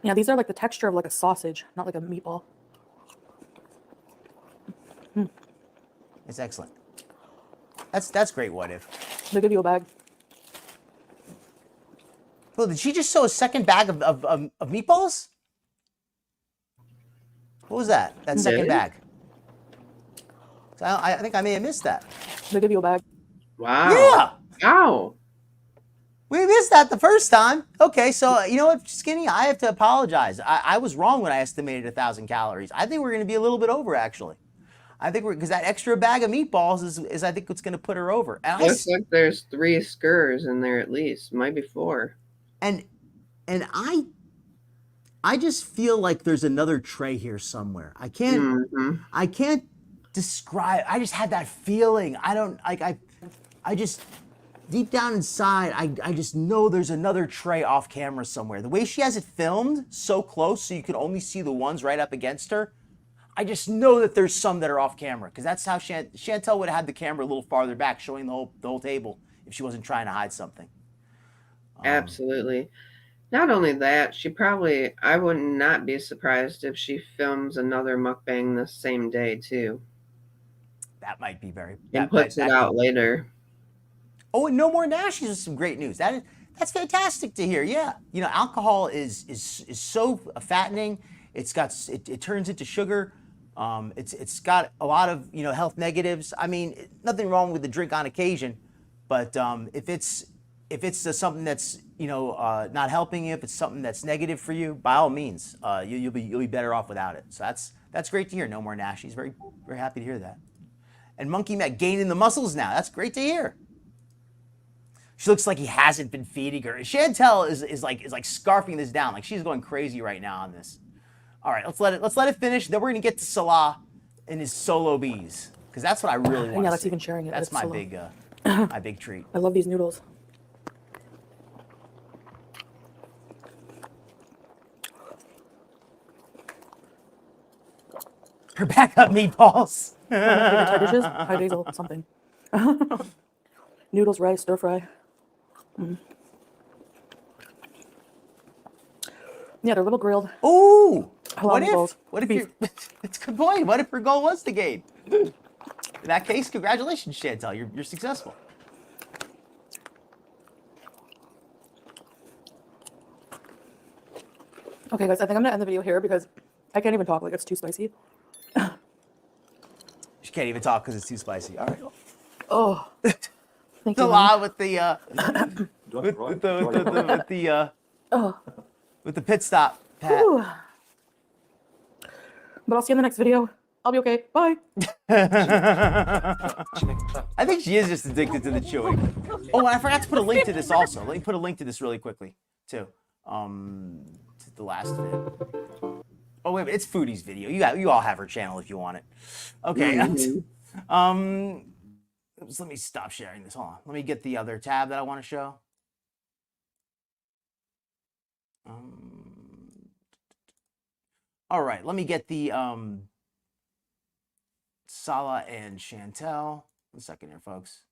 Yeah, these are like the texture of like a sausage, not like a meatball. It's excellent. That's great, What If. They give you a bag. Well, did she just sew a second bag of meatballs? What was that? That second Really? bag? So I think I may have missed that. They give you a bag. Wow. Yeah. Wow. We missed that the first time. Okay, so you know what, Skinny? I have to apologize. I was wrong when I estimated 1,000 calories. I think we're going to be a little bit over, actually. I think because that extra bag of meatballs is I think what's going to put her over. And Looks like there's 3 skers in there at least. Might be 4. And I just feel like there's another tray here somewhere. I can't describe. I just had that feeling. I don't like. I just deep down inside, I just know there's another tray off camera somewhere. The way she has it filmed so close, so you can only see the ones right up against her. I just know that there's some that are off camera, because that's how Chantal would have had the camera a little farther back, showing the whole table if she wasn't trying to hide something. Absolutely. Not only that, I would not be surprised if she films another mukbang the same day too. That might be and puts it out later. Oh, and no more Nashies is some great news. That's fantastic to hear. Yeah, you know, alcohol is so fattening. It turns into sugar. It's got a lot of health negatives. I mean, nothing wrong with the drink on occasion, but if it's something that's not helping you, if it's something that's negative for you, by all means, you'll be better off without it. So that's great to hear. No more Nashies. Very very happy to hear that. And Monkey Matt gaining the muscles now. That's great to hear. She looks like he hasn't been feeding her. Chantal is like scarfing this down. Like, she's going crazy right now on this. All right, let's let it finish. Then we're gonna get to Salah and his solo Beeze, because that's what I really want. Yeah, that's even sharing it. That's my Salah. my big treat. I love these noodles. Her backup meatballs. Thai dishes, high diesel, something. Noodles, rice, stir fry. Yeah, they're a little grilled. Ooh. What if you? It's a good point. What if her goal was to gain? In that case, congratulations, Chantal. You're successful. Okay, guys, I think I'm gonna end the video here because I can't even talk. Like, it's too spicy. She can't even talk because it's too spicy. All right. Oh, thank you. Salah with the with the pit stop. Pat. Ooh. But I'll see you in the next video. I'll be okay. Bye. I think she is just addicted to the chewing. Oh, and I forgot to put a link to this also. Let me put a link to this really quickly too. To the last vid. Oh wait, it's Foodie's video. You all have her channel if you want it. Okay. Let me stop sharing this. Hold on. Let me get the other tab that I want to show. All right, let me get the Salah and Chantal. 1 second here, folks.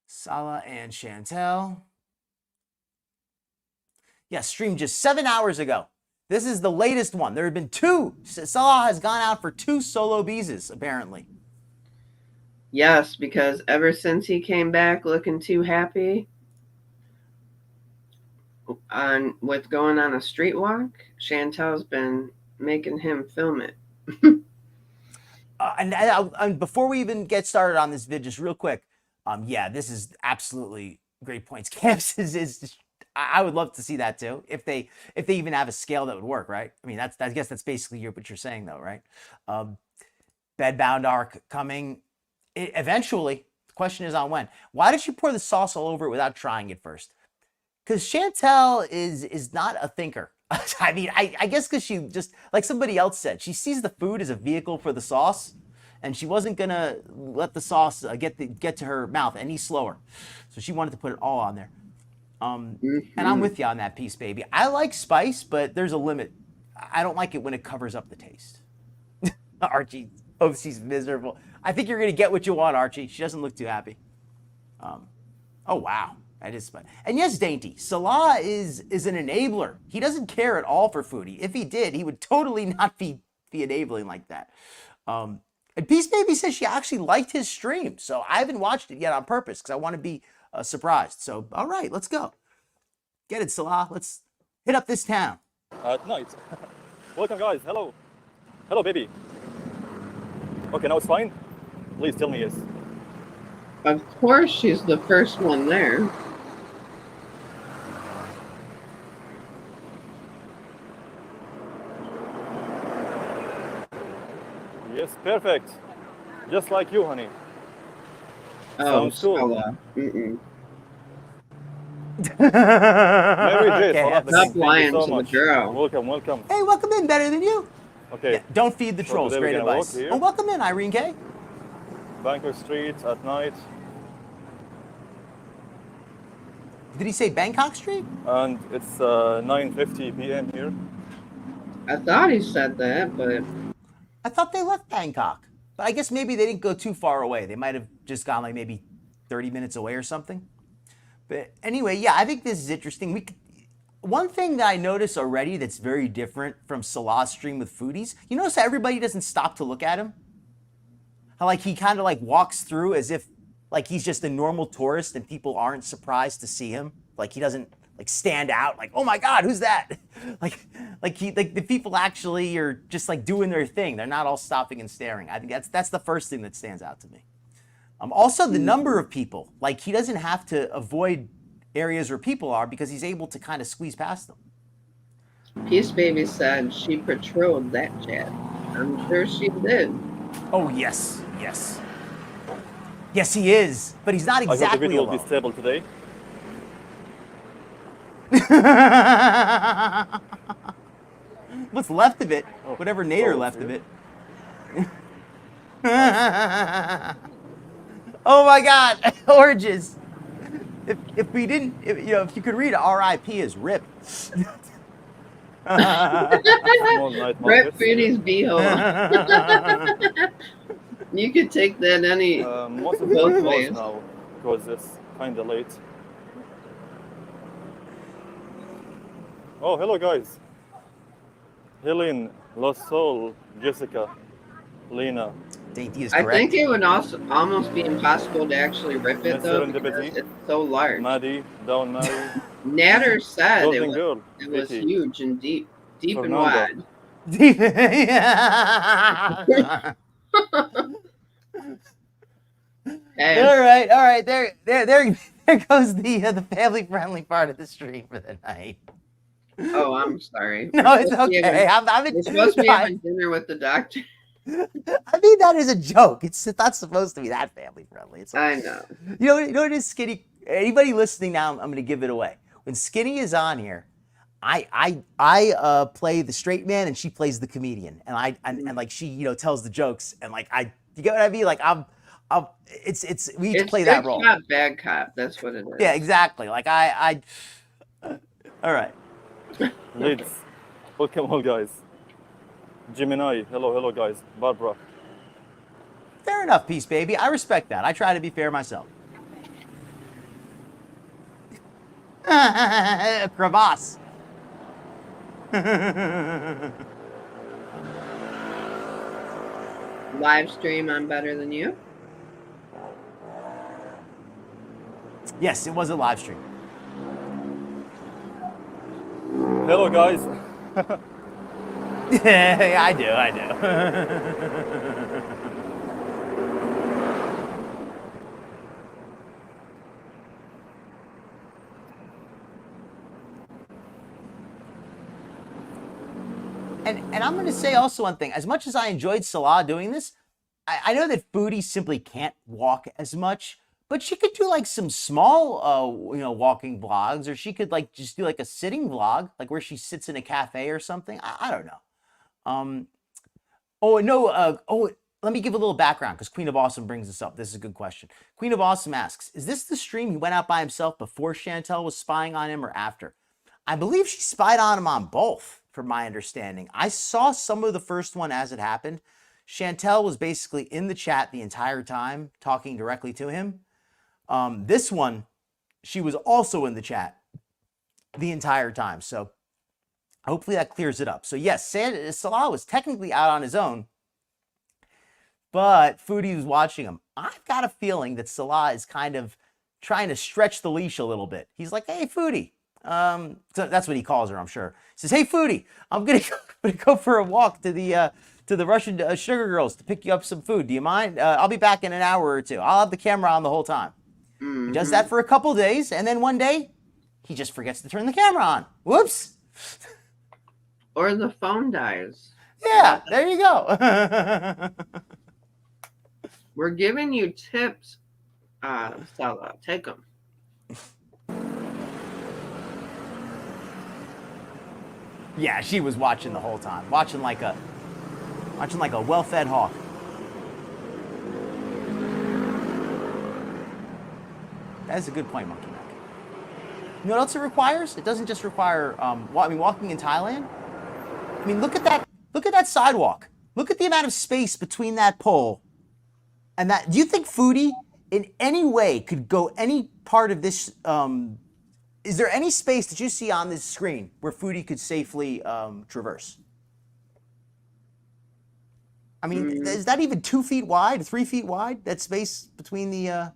Salah and Chantal. Yeah, streamed just 7 hours ago. This is the latest one. There have been 2. Salah has gone out for 2 solo Beezes, apparently. Yes, because ever since he came back looking too happy with going on a street walk, Chantal's been making him film it. And before we even get started on this vid, just real quick, yeah, this is absolutely great points. Camps is I would love to see that too, if they even have a scale that would work, right? I mean, I guess that's basically what you're saying though, right? Bedbound arc coming eventually. The question is on when. Why did she pour the sauce all over it without trying it first? Because Chantal is not a thinker. I mean, I guess because she just, like somebody else said, she sees the food as a vehicle for the sauce, and she wasn't gonna let the sauce get to her mouth any slower. So she wanted to put it all on there. And I'm with you on that piece, baby. I like spice, but there's a limit. I don't like it when it covers up the taste. Archie, oh, she's miserable. I think you're gonna get what you want, Archie. She doesn't look too happy. Oh wow, that is spicy. And yes, Dainty, Salah is an enabler. He doesn't care at all for foodie. If he did, he would totally not be enabling like that. And Peace Baby says she actually liked his stream. So I haven't watched it yet on purpose because I want to be surprised. So, all right, let's go. Get it, Salah. Let's hit up this town. At night. Welcome, guys. Hello. Hello, baby. Okay, now it's fine? Please tell me yes. Of course, she's the first one there. Yes, perfect. Just like you, honey. Oh, Sounds cool. Salah. Mm-mm. Mary J, Okay, Salah, that's- thank Stop you lying so to the much. girl. Welcome, welcome. Hey, welcome in. Better than you. Okay, Yeah, don't feed the So trolls. today we're Great gonna walk advice. here. Oh, welcome in, Irene K. Bangkok Street at night. Did he say Bangkok Street? And it's 9:50 p.m. here. I thought he said that, but I thought they left Bangkok. But I guess maybe they didn't go too far away. They might have just gone like maybe 30 minutes away or something. But anyway, yeah, I think this is interesting. One thing that I notice already that's very different from Salah's stream with foodies, you notice how everybody doesn't stop to look at him? How like he kind of like walks through as if like he's just a normal tourist and people aren't surprised to see him. Like he doesn't like stand out like, oh my God, who's that? like the people actually are just like doing their thing. They're not all stopping and staring. I think that's the first thing that stands out to me. Also the number of people, like he doesn't have to avoid areas where people are because he's able to kind of squeeze past them. Peace Baby said she patrolled that chat. I'm sure she did. Oh yes, yes. Yes, he is, but he's not I hope the exactly video will be alone. stable today. What's left of it, Oh, whatever Nader oh, left of really? it. Oh my God, oranges. If we didn't, if you could read R.I.P. as RIP. Small night Brett markets. Fruity's beehole. You could take that any. Most of Both them are ways. closed now because it's kind of late. Oh, hello guys. Helene, La Sol, Jessica, Lena. Dainty is I correct. think it would also almost be impossible to actually rip it Miss though Serendipity. because it's so large. Maddie, Down Mary, Natter said Golden Girl, it was Vicky, huge and deep and Fernando. wide. Hey, All right. There goes the family friendly part of the stream for the night. oh, I'm sorry. No, We're it's supposed to be okay. having- We're supposed to be having dinner with the doctor. I mean, that is a joke. It's not supposed to be that family friendly. It's I know. you know what it is, Skinny. Anybody listening now, I'm going to give it away. When Skinny is on here, I play the straight man and she plays the comedian, and and like she tells the jokes, and like you get what I mean? Like it's we each play that good role. cop, bad cop. That's what it is. Yeah, exactly. Like all right. Lids, welcome all guys. Gemini, hello guys. Barbara, Fair enough, Peace Baby. I respect that. I try to be fair myself. Crevasse. Live stream, I'm better than you. Yes, it was a live stream. hello guys. Yeah, I do. And I'm going to say also one thing. As much as I enjoyed Salah doing this, I know that foodies simply can't walk as much, but she could do like some small, walking vlogs, or she could like just do like a sitting vlog, like where she sits in a cafe or something. I don't know. Let me give a little background because Queen of Awesome brings this up. This is a good question. Queen of Awesome asks, is this the stream he went out by himself before Chantal was spying on him or after? I believe she spied on him on both, from my understanding. I saw some of the first one as it happened. Chantal was basically in the chat the entire time, talking directly to him. This one, she was also in the chat the entire time. So hopefully that clears it up. So yes, Salah was technically out on his own. but Foodie was watching him. I've got a feeling that Salah is kind of trying to stretch the leash a little bit. He's like, hey, Foodie. So that's what he calls her, I'm sure. He says, hey, Foodie, I'm gonna go for a walk to the Russian Sugar Girls to pick you up some food. Do you mind? I'll be back in an hour or two. I'll have the camera on the whole time. He does that for a couple days, and then one day, he just forgets to turn the camera on. Whoops. Or the phone dies. Yeah, there you go. We're giving you tips, Salah. Take them. Yeah, she was watching the whole time, watching like a well-fed hawk. That is a good point, Monkey Mac. You know what else it requires? It doesn't just require, walking in Thailand. I mean, look at that sidewalk. Look at the amount of space between that pole and that. Do you think Foodie in any way could go any part of this? Is there any space that you see on this screen where Foodie could safely traverse? I mean, is that even 2 feet wide, 3 feet wide? That space between the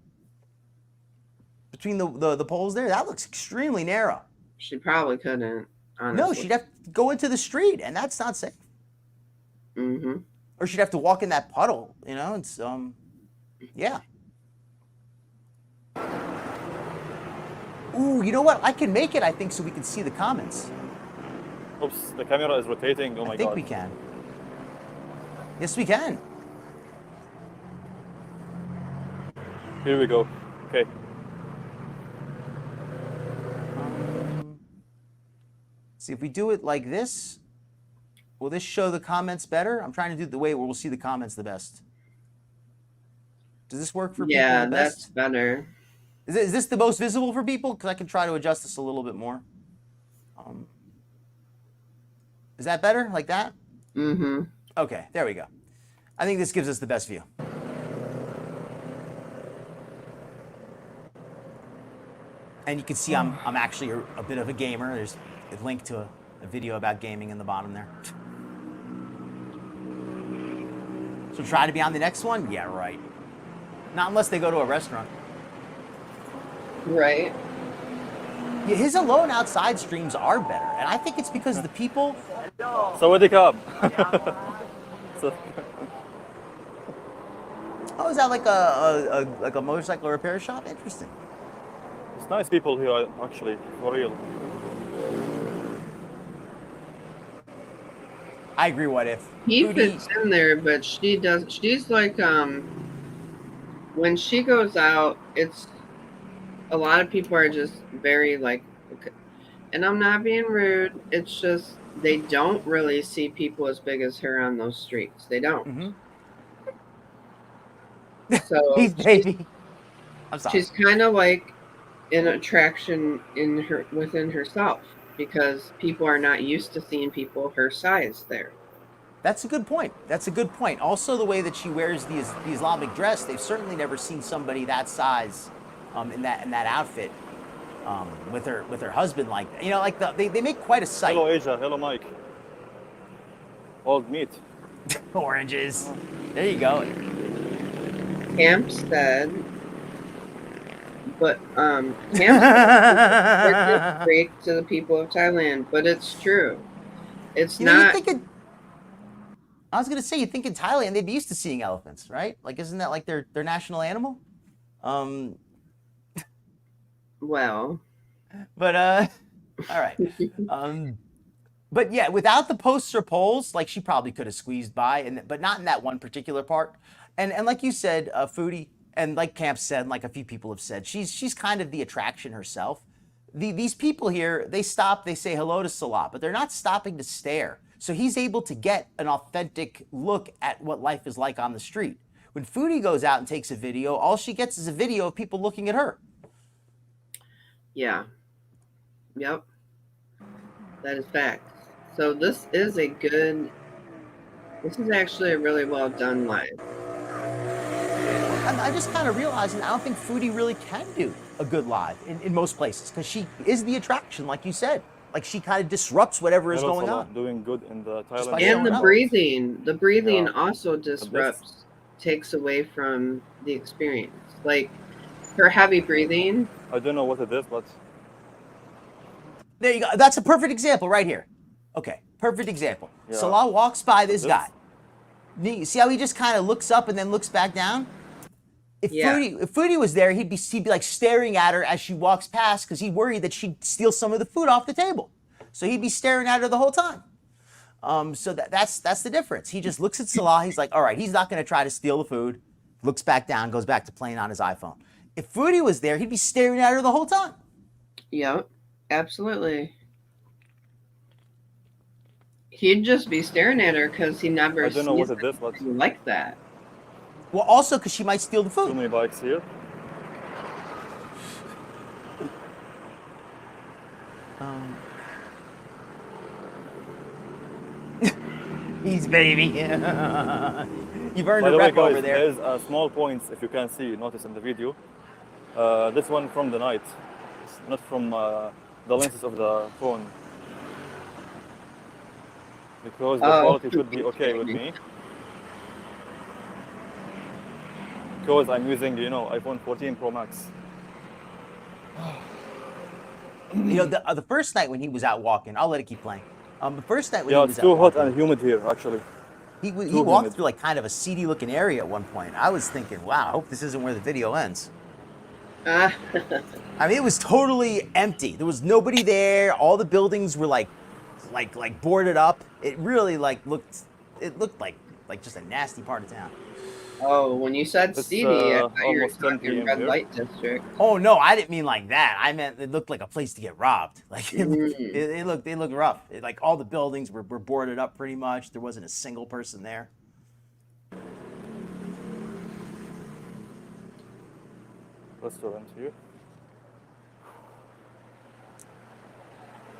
poles there? That looks extremely narrow. She probably couldn't. Honestly. No, she'd have to go into the street, and that's not safe. Mm-hmm. Or she'd have to walk in that puddle. You know, it's yeah. Ooh, you know what? I can make it, I think, so we can see the comments. Oops, the camera is rotating. Oh my god. I think we can. Yes, we can. Here we go. Okay. See, if we do it like this, will this show the comments better? I'm trying to do it the way where we'll see the comments the best. Does this work for people? Yeah, the best? that's better. Is this the most visible for people? Because I can try to adjust this a little bit more. Is that better? Like that? Mm-hmm. Okay, there we go. I think this gives us the best view. And you can see I'm actually a bit of a gamer. There's a link to a video about gaming in the bottom there. So try to be on the next one? Yeah, right. Not unless they go to a restaurant. Right. Yeah, his alone outside streams are better. And I think it's because the people... Sawadee Krab. Oh, is that like a motorcycle repair shop? Interesting. It's nice people here, actually, for real. I agree. What if He Rudy- fits in there, but she does. She's like, when she goes out, it's a lot of people are just very like, okay. And I'm not being rude. It's just they don't really see people as big as her on those streets. They don't. Mm-hmm. So He's baby. I'm sorry. she's kind of like an attraction within herself because people are not used to seeing people her size there. That's a good point. That's a good point. Also, the way that she wears the Islamic dress, they've certainly never seen somebody that size in that outfit with her husband like that. You know, like they make quite a sight. Hello, Asia. Hello, Mike. Old meat. Oranges. There you go. Camp said, but Camp said break to the people of Thailand, but it's true. It's You know, not. I was gonna say, you think in Thailand they'd be used to seeing elephants, right? Like, isn't that like their national animal? Well, But all right. But yeah, without the posts or poles, like she probably could have squeezed by, but not in that one particular part. And like you said, Foodie, and like Camp said, and like a few people have said, she's kind of the attraction herself. These people here, they stop, they say hello to Salah, but they're not stopping to stare. So he's able to get an authentic look at what life is like on the street. When Foodie goes out and takes a video, all she gets is a video of people looking at her. yeah. Yep. That is fact. So this is actually a really well done live. I just kind of realized, and I don't think Foodie really can do a good live in most places because she is the attraction, like you said. Like she kind of disrupts whatever is Hello, going Salah. on. Doing good in the Thailand. by And showing the up. breathing. The breathing Yeah. also disrupts takes away from the experience. Like her heavy breathing. I don't know what it is, but There you go. That's a perfect example right here. Okay, perfect example. Yeah. Salah walks by this This- guy. See how he just kind of looks up and then looks back down? If Foodie was there, he'd be like staring at her as she walks past because he'd worry that she'd steal some of the food off the table. So he'd be staring at her the whole time. So that's the difference. He just looks at Salah. He's like, all right, he's not going to try to steal the food. Looks back down, goes back to playing on his iPhone. If Foodie was there, he'd be staring at her the whole time. Yep, absolutely. He'd just be staring at her because he never I don't know what sees it is, but anything like that. Well, also because she might steal the too food. many bikes here. He's baby. You've earned By a the way, rep over guys, there. there's small points, if you can see, notice in the video. This one from the night, it's not from the lenses of the phone. Because the quality should be okay with me. Because I'm using, iPhone 14 Pro Max. The first night when he was out walking, I'll let it keep playing. The first night when Yeah, he it's was too out hot walking, and humid here, actually. he too walked humid. through like kind of a seedy looking area at one point. I was thinking, wow, I hope this isn't where the video ends. I mean, it was totally empty. There was nobody there. All the buildings were like boarded up. It really looked like just a nasty part of town. Oh, when you said It's, seedy, I thought you were almost 10 talking PM red here. light district. Oh no, I didn't mean like that. I meant it looked like a place to get robbed. Like it looked rough. Like all the buildings were boarded up pretty much. There wasn't a single person there. Restaurant here.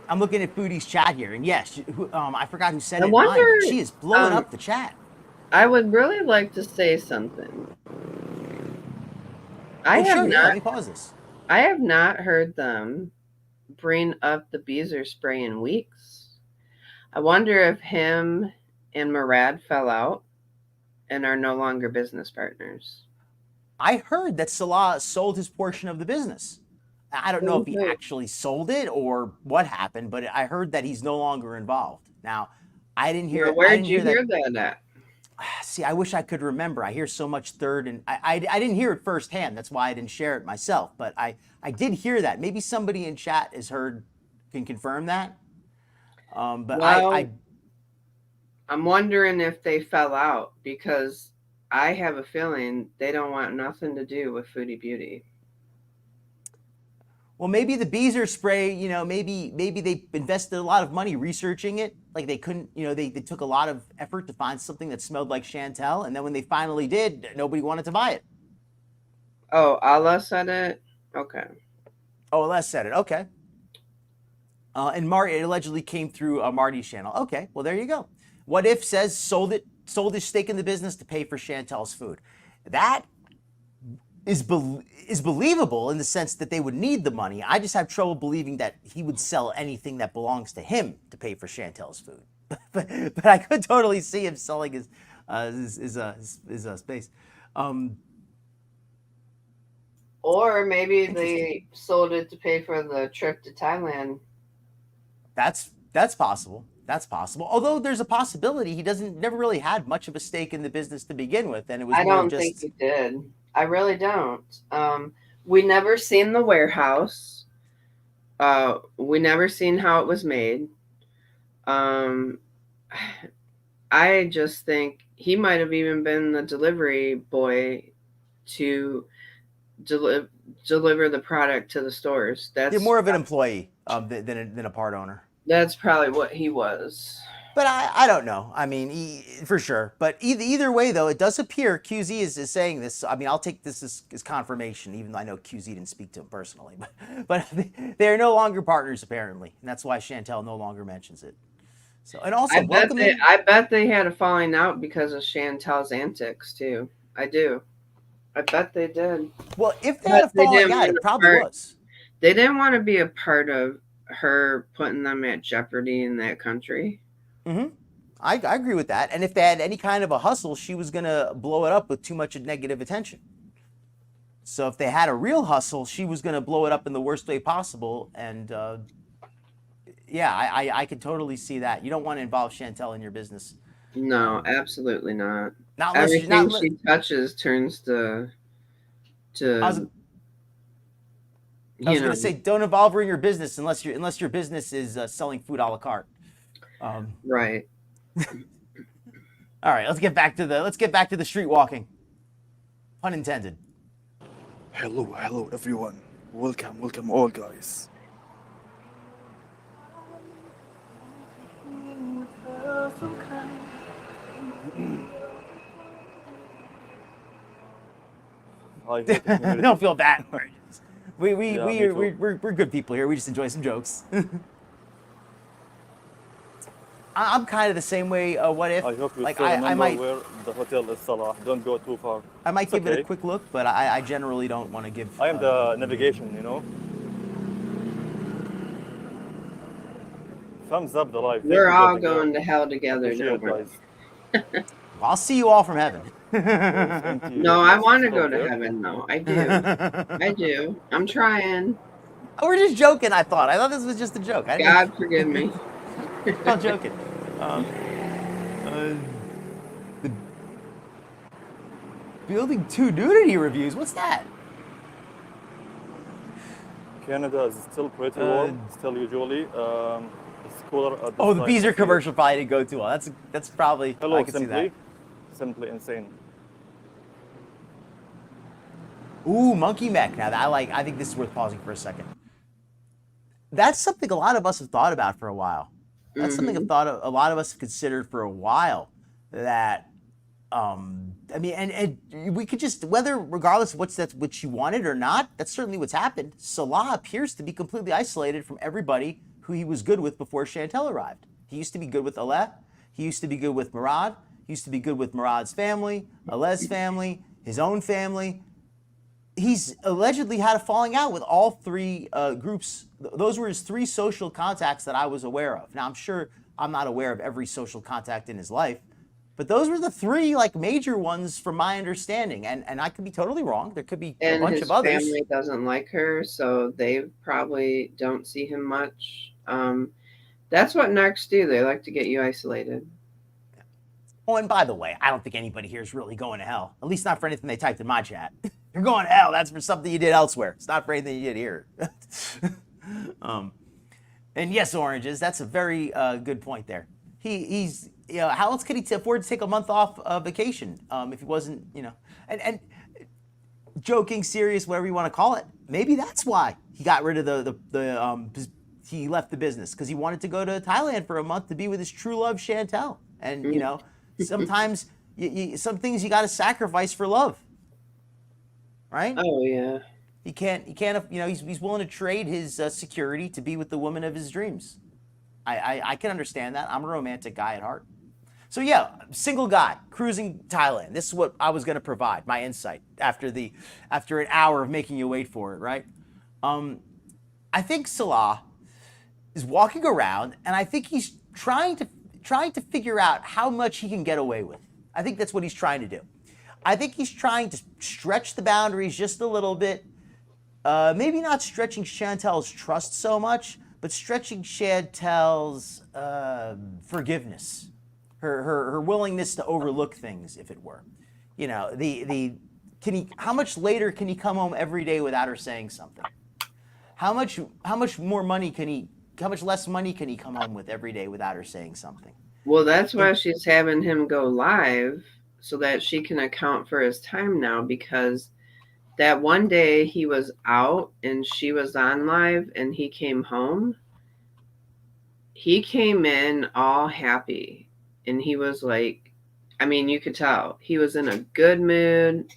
I'm looking at Foodie's chat here, and yes, I forgot who said I it. wonder, She is blowing up the chat. I would really like to say something. I Oh, have sure, yeah, not. let me pause this. I have not heard them bring up the Beeze spray in weeks. I wonder if him and Murad fell out and are no longer business partners. I heard that Salah sold his portion of the business. I don't know if he actually sold it or what happened, but I heard that he's no longer involved. Now, I didn't hear. Where I did didn't you hear hear that at? See, I wish I could remember. I hear so much third, and I didn't hear it firsthand. That's why I didn't share it myself. But I did hear that. Maybe somebody in chat has heard, can confirm that. But Well, I'm wondering if they fell out because I have a feeling they don't want nothing to do with Foodie Beauty. Well, maybe the Beeze spray, maybe they invested a lot of money researching it. Like they couldn't, they took a lot of effort to find something that smelled like Chantal. And then when they finally did, nobody wanted to buy it. Oh, Allah said it? Okay. Oh, Les said it. Okay. And Marty, it allegedly came through Marty's channel. Okay, well, there you go. What If says sold his stake in the business to pay for Chantal's food. That is believable in the sense that they would need the money. I just have trouble believing that he would sell anything that belongs to him to pay for Chantal's food. but I could totally see him selling his space. Or maybe they sold it to pay for the trip to Thailand. That's possible. That's possible. Although there's a possibility he never really had much of a stake in the business to begin with, and it was I more don't just. think he did. I really don't. We never seen the warehouse. We never seen how it was made. I just think he might have even been the delivery boy to deliver the product to the stores. You're more of an employee than a part owner. That's probably what he was. But I don't know. I mean, for sure. But either way, though, it does appear QZ is saying this. I mean, I'll take this as confirmation, even though I know QZ didn't speak to him personally. But they are no longer partners, apparently. And that's why Chantal no longer mentions it. So, and also, I bet they had a falling out because of Chantal's antics, too. I do. I bet they did. Well, if they had a falling out, it probably was. They didn't want to be a part of her putting them at jeopardy in that country. Mm-hmm. I agree with that. And if they had any kind of a hustle, she was going to blow it up with too much negative attention. So if they had a real hustle, she was going to blow it up in the worst way possible. And yeah, I could totally see that. You don't want to involve Chantal in your business. No, absolutely not. Not unless Everything she touches turns to I was going to say, don't involve her in your business unless your business is selling food a la carte. Right. All right, let's get back to the street walking. Pun intended. Hello everyone. Welcome all guys. Don't feel bad. We're good people here. We just enjoy some jokes. I'm kind of the same way. What if? I hope you like still remember I might where the hotel is, Salah. Don't go too far. I might It's give it okay. a quick look, but I generally don't want to give. I am the navigation, you know. Thumbs up the live. We're all going to hell together, Appreciate don't it, we? guys. I'll see you all from heaven. Thank you. No, I want to Still go to there? heaven, though. I do. I do. I'm trying. We're just joking. I thought this was just a joke. I didn't- God forgive me. I'm joking. The building 2 nudity reviews. What's that? Canada is still pretty warm. Still usually. It's cooler at this Oh, the time Beeze of year. commercial probably didn't go too well. That's probably. Hello, I can see that. Simply insane. Ooh, monkey mech. Now that I think this is worth pausing for a second. That's something a lot of us have thought about for a while. That's something a lot of us have considered for a while. That, I mean, and we could just, regardless of what you wanted or not, that's certainly what's happened. Salah appears to be completely isolated from everybody who he was good with before Chantal arrived. He used to be good with Aleh. He used to be good with Murad. He used to be good with Murad's family, Aleh's family, his own family. He's allegedly had a falling out with all 3 groups. Those were his 3 social contacts that I was aware of. Now, I'm sure I'm not aware of every social contact in his life, but those were the 3 major ones from my understanding. And I could be totally wrong. There could be a bunch his of others. family doesn't like her, so they probably don't see him much. That's what narcs do. They like to get you isolated. Oh, and by the way, I don't think anybody here is really going to hell. At least not for anything they typed in my chat. You're going to hell. That's for something you did elsewhere. It's not for anything you did here. And yes, oranges. That's a very good point there. He's how else could he afford to take a month off vacation if he wasn't and joking, serious, whatever you want to call it. Maybe that's why he got rid of he left the business, because he wanted to go to Thailand for a month to be with his true love Chantal. And sometimes some things you got to sacrifice for love. Right? Oh yeah. He can't. He's willing to trade his security to be with the woman of his dreams. I can understand that. I'm a romantic guy at heart. So yeah, single guy cruising Thailand. This is what I was going to provide, my insight after an hour of making you wait for it. Right? I think Salah is walking around, and I think he's trying to figure out how much he can get away with. I think that's what he's trying to do. I think he's trying to stretch the boundaries just a little bit. Maybe not stretching Chantal's trust so much, but stretching Chantal's forgiveness, her willingness to overlook things, if it were. How much later can he come home every day without her saying something? How much less money can he come home with every day without her saying something? Well, that's why she's having him go live, so that she can account for his time now, because that one day he was out and she was on live and he came home. He came in all happy and he was like, I mean, you could tell he was in a good mood,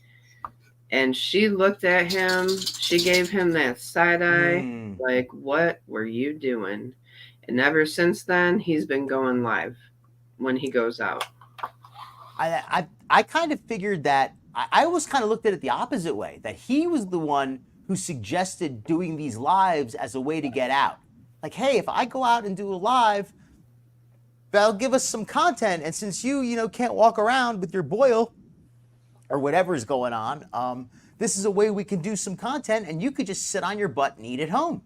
and she looked at him. She gave him that side eye, like, what were you doing? And ever since then, he's been going live when he goes out. I kind of figured that. I always kind of looked at it the opposite way, that he was the one who suggested doing these lives as a way to get out. Like, hey, if I go out and do a live, that'll give us some content. And since you can't walk around with your boil or whatever is going on, this is a way we can do some content, and you could just sit on your butt and eat at home.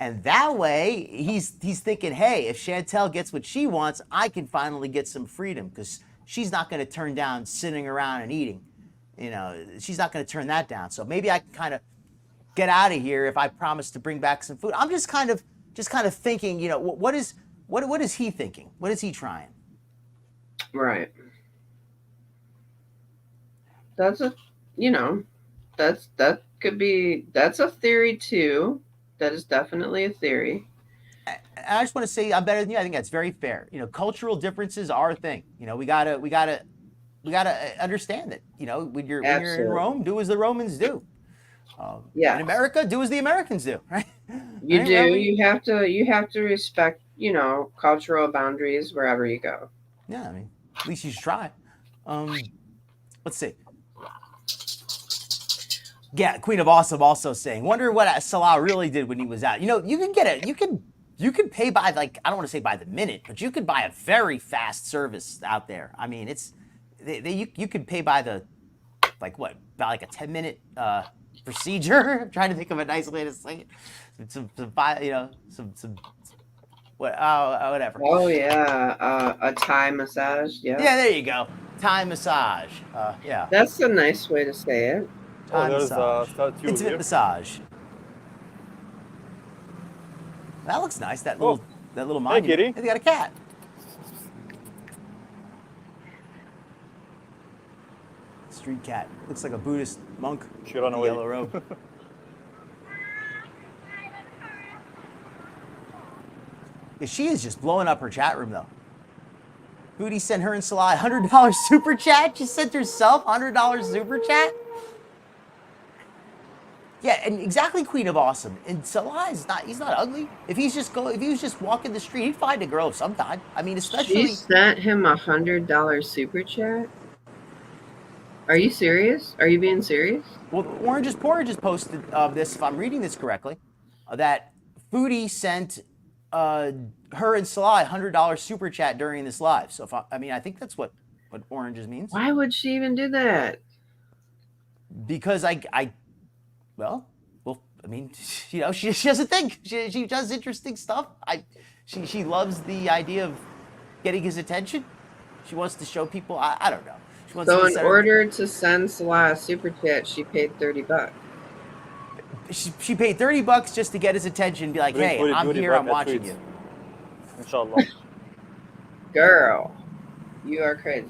And that way, he's thinking, hey, if Chantal gets what she wants, I can finally get some freedom, because she's not going to turn down sitting around and eating. She's not going to turn that down. So maybe I can kind of get out of here if I promise to bring back some food. I'm just kind of thinking, what is he thinking? What is he trying? Right. That's that's a theory too. That is definitely a theory. I just want to say I'm better than you. I think that's very fair. Cultural differences are a thing. We gotta understand that. When you're in Rome, do as the Romans do. In America, do as the Americans do. Right? You do. You have to respect cultural boundaries wherever you go. Yeah, I mean, at least you should try. Let's see. Yeah, Queen of Awesome also saying, wonder what Salah really did when he was out. You can get it. You can pay by, like, I don't want to say by the minute, but you could buy a very fast service out there. I mean, you could pay by the, like, what, about like a 10-minute procedure. I'm trying to think of a nice way to say it. Some whatever. Oh yeah, a Thai massage. Yeah. Yeah, there you go. Thai massage. Yeah. That's a nice way to say it. There's a statue Intimate here. massage. That looks nice. That little monument. Hey, kitty. Hey, they got a cat. Street cat. Looks like a Buddhist monk. She ran in a away. Yellow robe. Yeah, she is just blowing up her chat room, though. Booty sent her and Salah $100 super chat. She sent herself $100 super chat. Yeah, and exactly, Queen of Awesome. And Salah he's not ugly. If he was just walking the street, he'd find a girl sometime. I mean, especially. She sent him $100 super chat. Are you serious? Are you being serious? Well, Orange just posted this, if I'm reading this correctly, that Foodie sent her and Salah $100 super chat during this live. So I think that's what Orange means. Why would she even do that? Because I mean, she doesn't think. She does interesting stuff. She loves the idea of getting his attention. She wants to show people. I don't know. She wants So to in order to send Salah a super chat, she paid $30. She paid $30 just to get his attention. Be like, hey, I'm here. I'm watching you. Inshallah. Girl, you are crazy.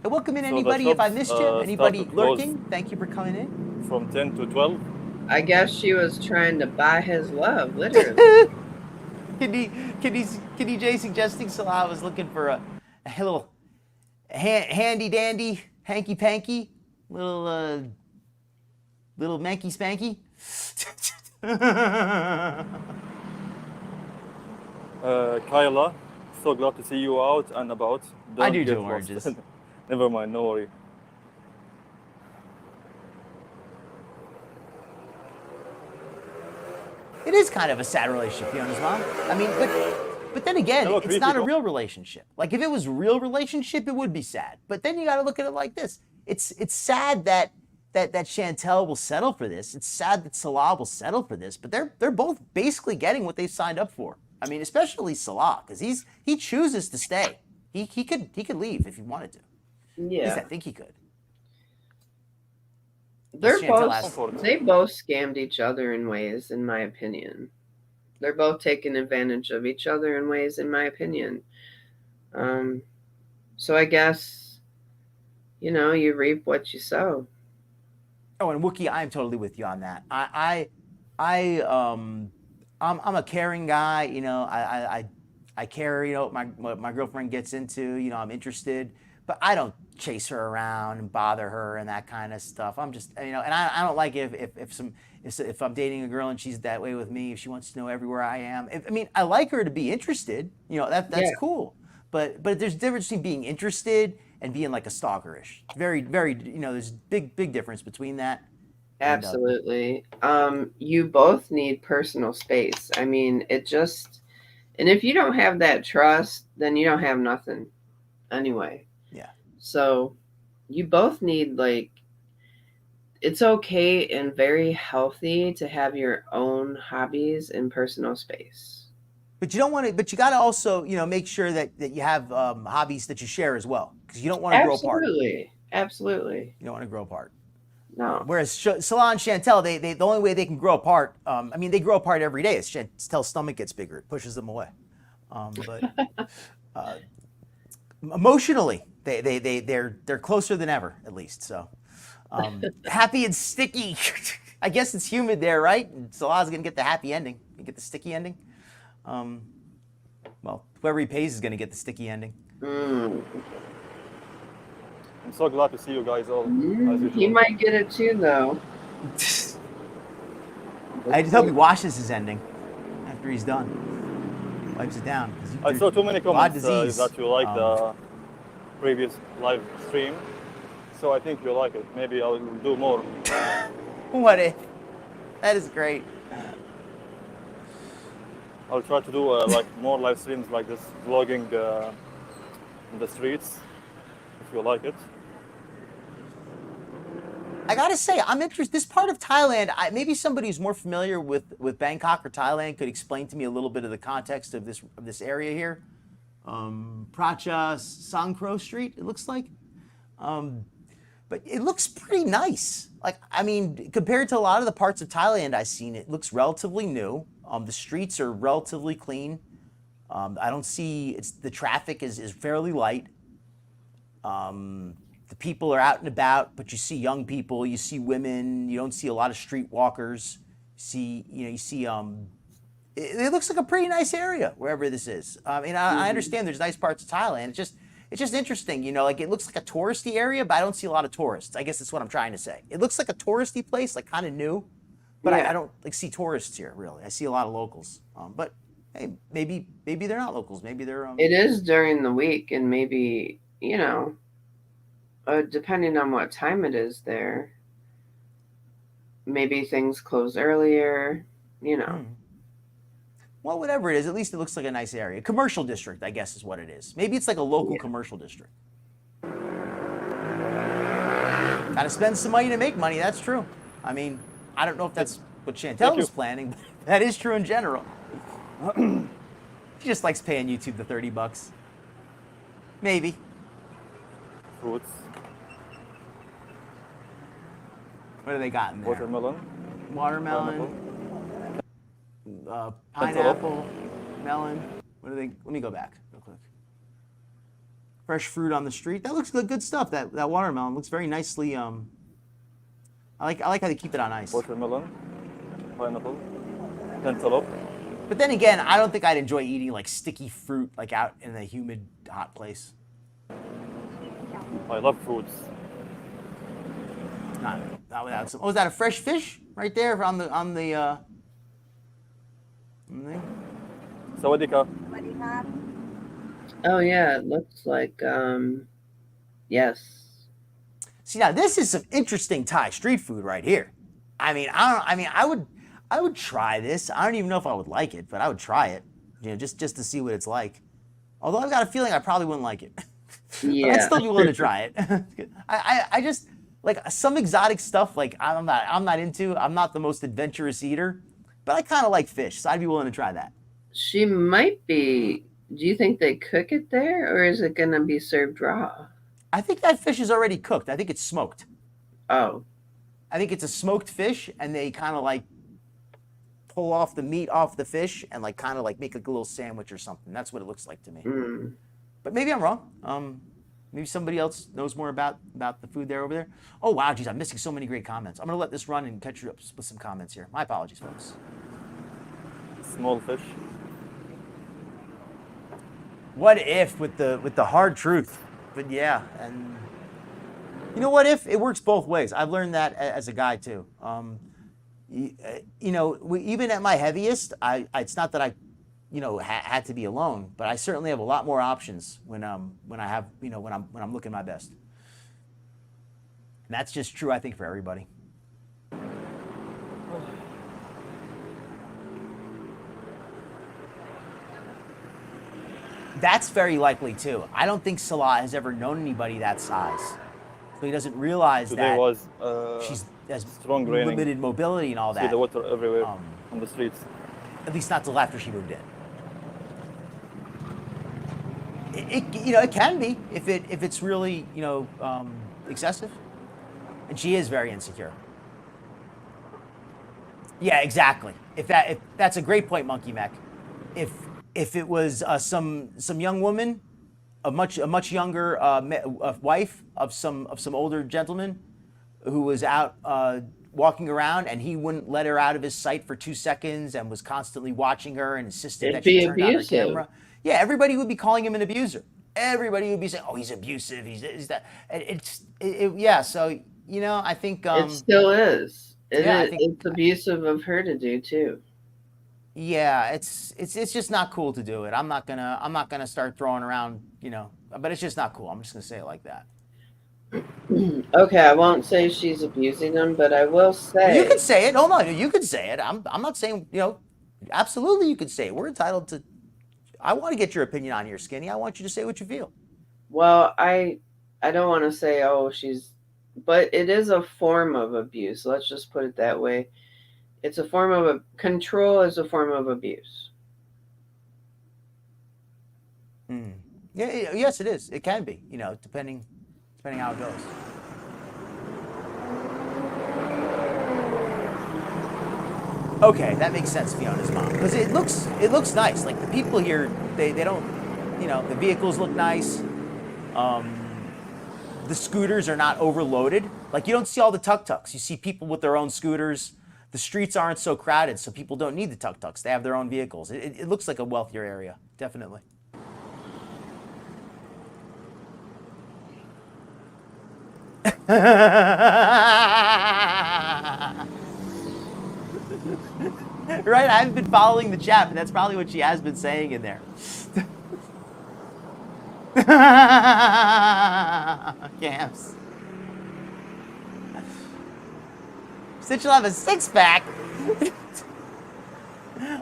And welcome in So the anybody. If I shops, missed you, anybody started close. lurking, thank you for coming in. From 10 to 12. I guess she was trying to buy his love, literally. Kitty J suggesting Salah was looking for a little handy dandy, hanky panky, little manky spanky. Kyla, so glad to see you out and about. I do get too, lost. Oranges. Never mind, no worry. It is kind of a sad relationship, Fiona's mom. I mean, but then again, Hello, it's not a people. real relationship. Like, if it was a real relationship, it would be sad. But then you got to look at it like this. It's sad that Chantal will settle for this. It's sad that Salah will settle for this. But they're both basically getting what they've signed up for. I mean, especially Salah, because he chooses to stay. He could leave if he wanted to. At least Yeah. I think he could. They Chantal both scammed each other in ways, in my opinion. They're both taking advantage of each other in ways, in my opinion. So I guess, you reap what you sow. Oh, and Wookie, I am totally with you on that. I'm a caring guy. I care. What my girlfriend gets into. I'm interested, but I don't chase her around and bother her and that kind of stuff. I'm just, and I don't like if I'm dating a girl and she's that way with me. If she wants to know everywhere I am. I like her to be interested. That's cool. But there's a difference between being interested and being like a stalkerish. Very, very, there's big difference between that. Absolutely. You both need personal space. I mean, it And if you don't have that trust, then you don't have nothing anyway. Yeah. So you both need, like, it's okay and very healthy to have your own hobbies and personal space. But you don't want to. But you got to also, make sure that you have hobbies that you share as well, because you don't want to grow apart. Absolutely. You don't want to grow apart. No. Whereas Salah and Chantal, they the only way they can grow apart. They grow apart every day. As Chantal's stomach gets bigger, it pushes them away. But emotionally, they're closer than ever, at least. So happy and sticky. I guess it's humid there, right? And Salah's gonna get the happy ending. You get the sticky ending. Well, whoever he pays is gonna get the sticky ending. I'm so glad to see you guys all. He might get it too, though. I just hope he washes his ending after he's done. Wipes it down. I saw too many comments disease. that you like the previous live stream, so I think you'll like it. Maybe I'll do more. What if? That is great. I'll try to do like more live streams like this, vlogging in the streets, if you like it. I gotta say, I'm interested. This part of Thailand, maybe somebody who's more familiar with Bangkok or Thailand could explain to me a little bit of the context of this area here. Pracha Sangkro Street, it looks like. But it looks pretty nice. Compared to a lot of the parts of Thailand I've seen, it looks relatively new. The streets are relatively clean. I don't see the traffic is fairly light. The people are out and about, but you see young people, you see women, you don't see a lot of street walkers. It looks like a pretty nice area wherever this is. I understand there's nice parts of Thailand. It's just interesting, it looks like a touristy area, but I don't see a lot of tourists. I guess that's what I'm trying to say. It looks like a touristy place, like kind of new, but I don't see tourists here really. I see a lot of locals. But hey, maybe they're not locals. Maybe they're. It is during the week, and maybe depending on what time it is there, maybe things close earlier. Well, whatever it is, at least it looks like a nice area. Commercial district, I guess, is what it is. Maybe it's like a local commercial district. Gotta spend some money to make money, that's true. I don't know if that's what Chantal was planning, but that is true in general. She just likes paying YouTube the $30. Maybe. Fruits. What do they got in there? Watermelon. Pineapple, melon. Let me go back real quick. Fresh fruit on the street. That looks good stuff. That watermelon looks very nicely. I like how they keep it on ice. Watermelon, pineapple, cantaloupe. But then again, I don't think I'd enjoy eating like sticky fruit like out in a humid, hot place. I love fruits. Not without some. Oh, is that a fresh fish right there on the Sawadika. Oh yeah, it looks like yes. See, now this is some interesting Thai street food right here. I would try this. I don't even know if I would like it, but I would try it. Just to see what it's like. Although I've got a feeling I probably wouldn't like it. Yeah. But I'd still be willing to try it. I just like some exotic stuff. Like I'm not into. I'm not the most adventurous eater, but I kind of like fish, so I'd be willing to try that. She might be. Do you think they cook it there, or is it gonna be served raw? I think that fish is already cooked. I think it's smoked. Oh. I think it's a smoked fish, and they kind of like pull off the meat off the fish and like kind of like make like a little sandwich or something. That's what it looks like to me. But maybe I'm wrong. Maybe somebody else knows more about the food there over there. Oh wow, geez, I'm missing so many great comments. I'm gonna let this run and catch you up with some comments here. My apologies, folks. Small fish. What if with the hard truth? But yeah, and what if it works both ways? I've learned that as a guy too. Even at my heaviest, it's not that I, had to be alone, but I certainly have a lot more options when I'm looking my best. And that's just true, I think, for everybody. That's very likely too. I don't think Salah has ever known anybody that size, so he doesn't realize Today that was she's has strong raining. limited mobility and all See that. the water everywhere on the streets. At least not till after she moved in. It can be if it's really excessive, and she is very insecure. Yeah, exactly. If that's a great point, Monkey Mech. If it was some young woman, a much younger wife of some older gentleman who was out walking around, and he wouldn't let her out of his sight for 2 seconds and was constantly watching her and insisted that she turned on her camera. Yeah, everybody would be calling him an abuser. Everybody would be saying, "Oh, he's abusive. He's that." Yeah. So I think it still is. I think it's abusive of her to do too. Yeah, it's just not cool to do it. I'm not gonna start throwing around, but it's just not cool. I'm just gonna say it like that. Okay, I won't say she's abusing them, but I will say You could say it. Hold on, you could say it. I'm not saying absolutely you could say it. We're entitled to. I want to get your opinion on here, Skinny. I want you to say what you feel. Well, I don't want to say but it is a form of abuse. Let's just put it that way. It's a form of control is a form of abuse. Yeah, yes, it is. It can be, depending how it goes. Okay, that makes sense, Fiona's mom, because it looks nice. Like the people here, they don't, the vehicles look nice. The scooters are not overloaded. Like you don't see all the tuk-tuks. You see people with their own scooters. The streets aren't so crowded, so people don't need the tuk-tuks. They have their own vehicles. It looks like a wealthier area, definitely. Right? I haven't been following the chat, but that's probably what she has been saying in there. Camps. Said she'll have a six-pack.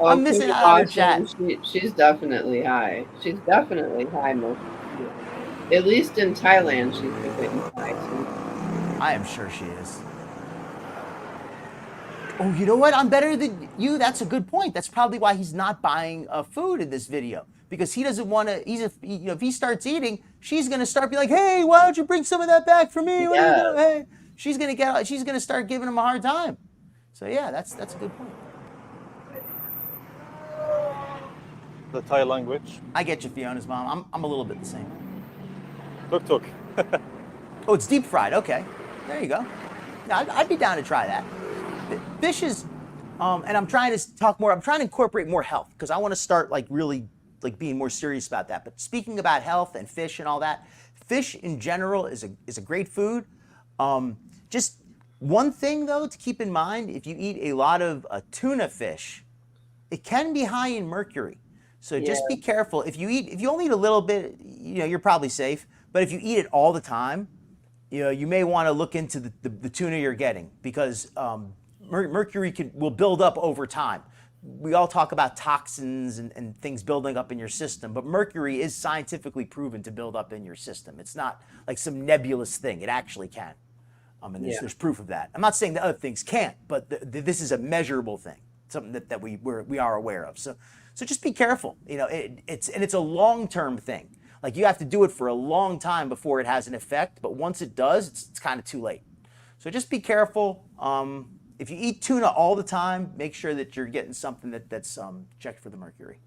I'm missing out on her chat. She's definitely high. She's definitely high most of the time. At least in Thailand, she's getting high. I am sure she is. Oh, you know what? I'm better than you. That's a good point. That's probably why he's not buying food in this video, because he doesn't want to. If he starts eating, she's gonna start be like, "Hey, why don't you bring some of that back for me? What are you doing? Hey." She's gonna start giving him a hard time. So yeah, that's a good point. The Thai language. I get you, Fiona's mom. I'm a little bit the same. Tuk-tuk. Oh, it's deep fried. Okay, there you go. Now, I'd be down to try that. Fish is, and I'm trying to talk more. I'm trying to incorporate more health because I want to start really being more serious about that. But speaking about health and fish and all that, fish in general is a great food. Just one thing though to keep in mind: if you eat a lot of tuna fish, it can be high in mercury. So just be careful. If you only eat a little bit, you're probably safe. But if you eat it all the time, you may want to look into the tuna you're getting, because mercury will build up over time. We all talk about toxins and things building up in your system, but mercury is scientifically proven to build up in your system. It's not like some nebulous thing. It actually can. And there's proof of that. I'm not saying that other things can't, but this is a measurable thing, something that we are aware of. So just be careful. It's a long-term thing. Like you have to do it for a long time before it has an effect, but once it does, it's kind of too late. So just be careful. If you eat tuna all the time, make sure that you're getting something that's checked for the mercury.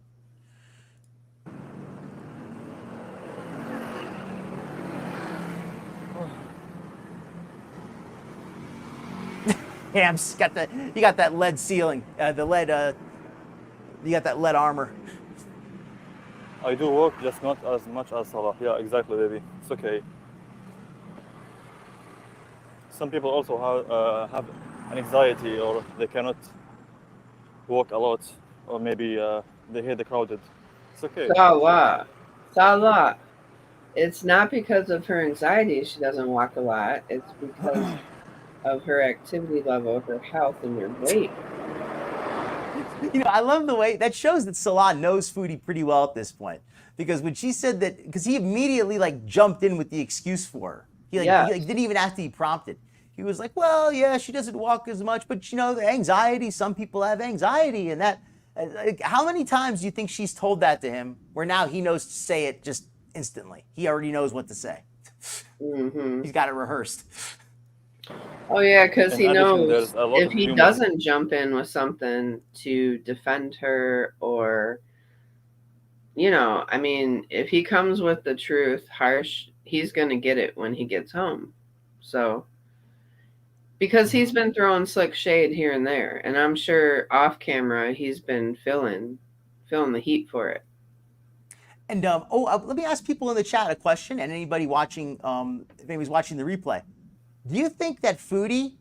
Camps you got that lead ceiling, you got that lead armor. I do work, just not as much as Salah. Yeah, exactly, baby. It's okay. Some people also have an anxiety, or they cannot walk a lot, or maybe they hate the crowded. It's okay. Salah. It's not because of her anxiety she doesn't walk a lot. It's because of her activity level, her health, and her weight. I love the way that shows that Salah knows Foodie pretty well at this point. Because when she said that, because he immediately like jumped in with the excuse for her. He didn't even have to be prompted. He was like, well, yeah, she doesn't walk as much, but the anxiety, some people have anxiety, and that, how many times do you think she's told that to him where now he knows to say it just instantly? He already knows what to say. He's got it rehearsed. Oh yeah, because he knows if he humor. doesn't jump in with something to defend her, or I mean, if he comes with the truth harsh, he's gonna get it when he gets home. So because he's been throwing slick shade here and there, and I'm sure off camera he's been feeling the heat for it. And let me ask people in the chat a question, and anybody watching, if anybody's watching the replay. Do you think that Foodie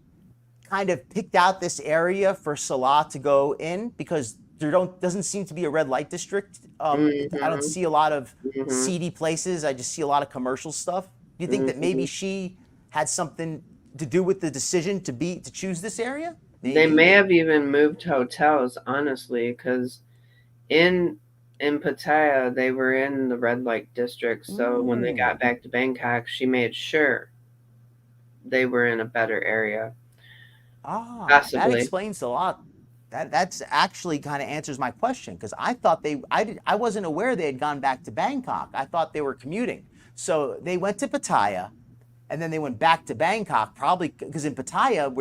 kind of picked out this area for Salah to go in because there doesn't seem to be a red light district? I don't see a lot of seedy places. I just see a lot of commercial stuff. Do you think that maybe she had something to do with the decision to choose this area? Maybe. They may have even moved hotels, honestly, because in Pattaya they were in the red light district. So when they got back to Bangkok, she made sure they were in a better area. Possibly. That explains a lot. That's actually kind of answers my question, because I thought I wasn't aware they had gone back to Bangkok. I thought they were commuting. So they went to Pattaya, and then they went back to Bangkok, probably because in Pattaya,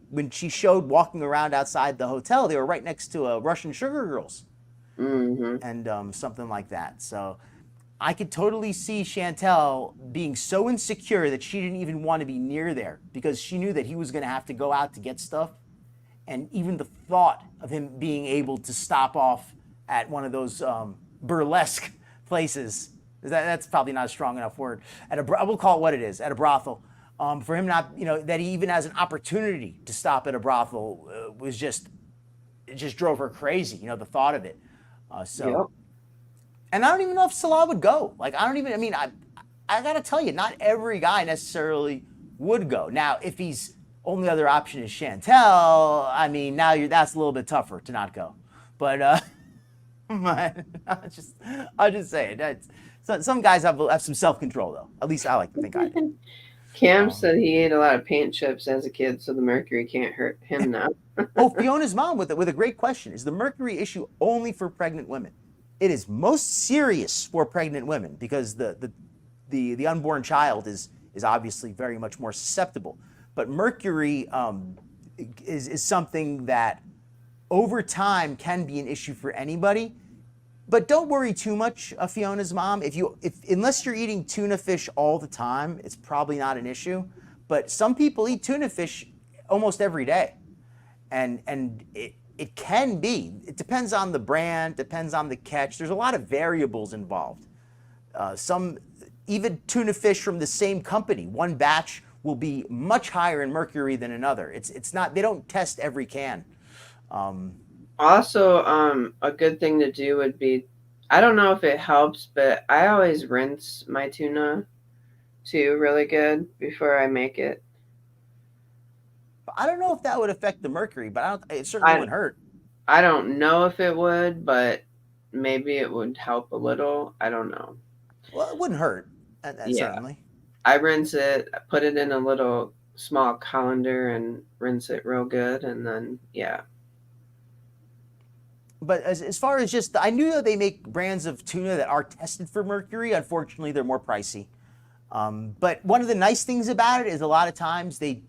when she showed walking around outside the hotel, they were right next to a Russian Sugar Girls, and something like that. So I could totally see Chantal being so insecure that she didn't even want to be near there, because she knew that he was going to have to go out to get stuff. And even the thought of him being able to stop off at one of those burlesque places, that's probably not a strong enough word. I will call it what it is, at a brothel. For him not, that he even has an opportunity to stop at a brothel it just drove her crazy, the thought of it. Yep. And I don't even know if Salah would go. I got to tell you, not every guy necessarily would go. Now, if he's only other option is Chantal, I mean, that's a little bit tougher to not go. But I'll just say it. Some guys have some self-control, though. At least I like to think I do. Cam said he ate a lot of paint chips as a kid, so the mercury can't hurt him now. Fiona's mom with a great question. Is the mercury issue only for pregnant women? It is most serious for pregnant women, because the unborn child is obviously very much more susceptible. But mercury is something that over time can be an issue for anybody. But don't worry too much, Fiona's mom. Unless you're eating tuna fish all the time, it's probably not an issue. But some people eat tuna fish almost every day, and it can be. It depends on the brand, depends on the catch. There's a lot of variables involved. Even tuna fish from the same company, one batch will be much higher in mercury than another. It's not. They don't test every can. Also, a good thing to do would be, I don't know if it helps, but I always rinse my tuna too really good before I make it. I don't know if that would affect the mercury, but it certainly wouldn't hurt. I don't know if it would, but maybe it would help a little. I don't know. Well, it wouldn't hurt, certainly. I rinse it, put it in a little small colander and rinse it real good, and then, But as far as just, I knew that they make brands of tuna that are tested for mercury. Unfortunately, they're more pricey. But one of the nice things about it is a lot of times they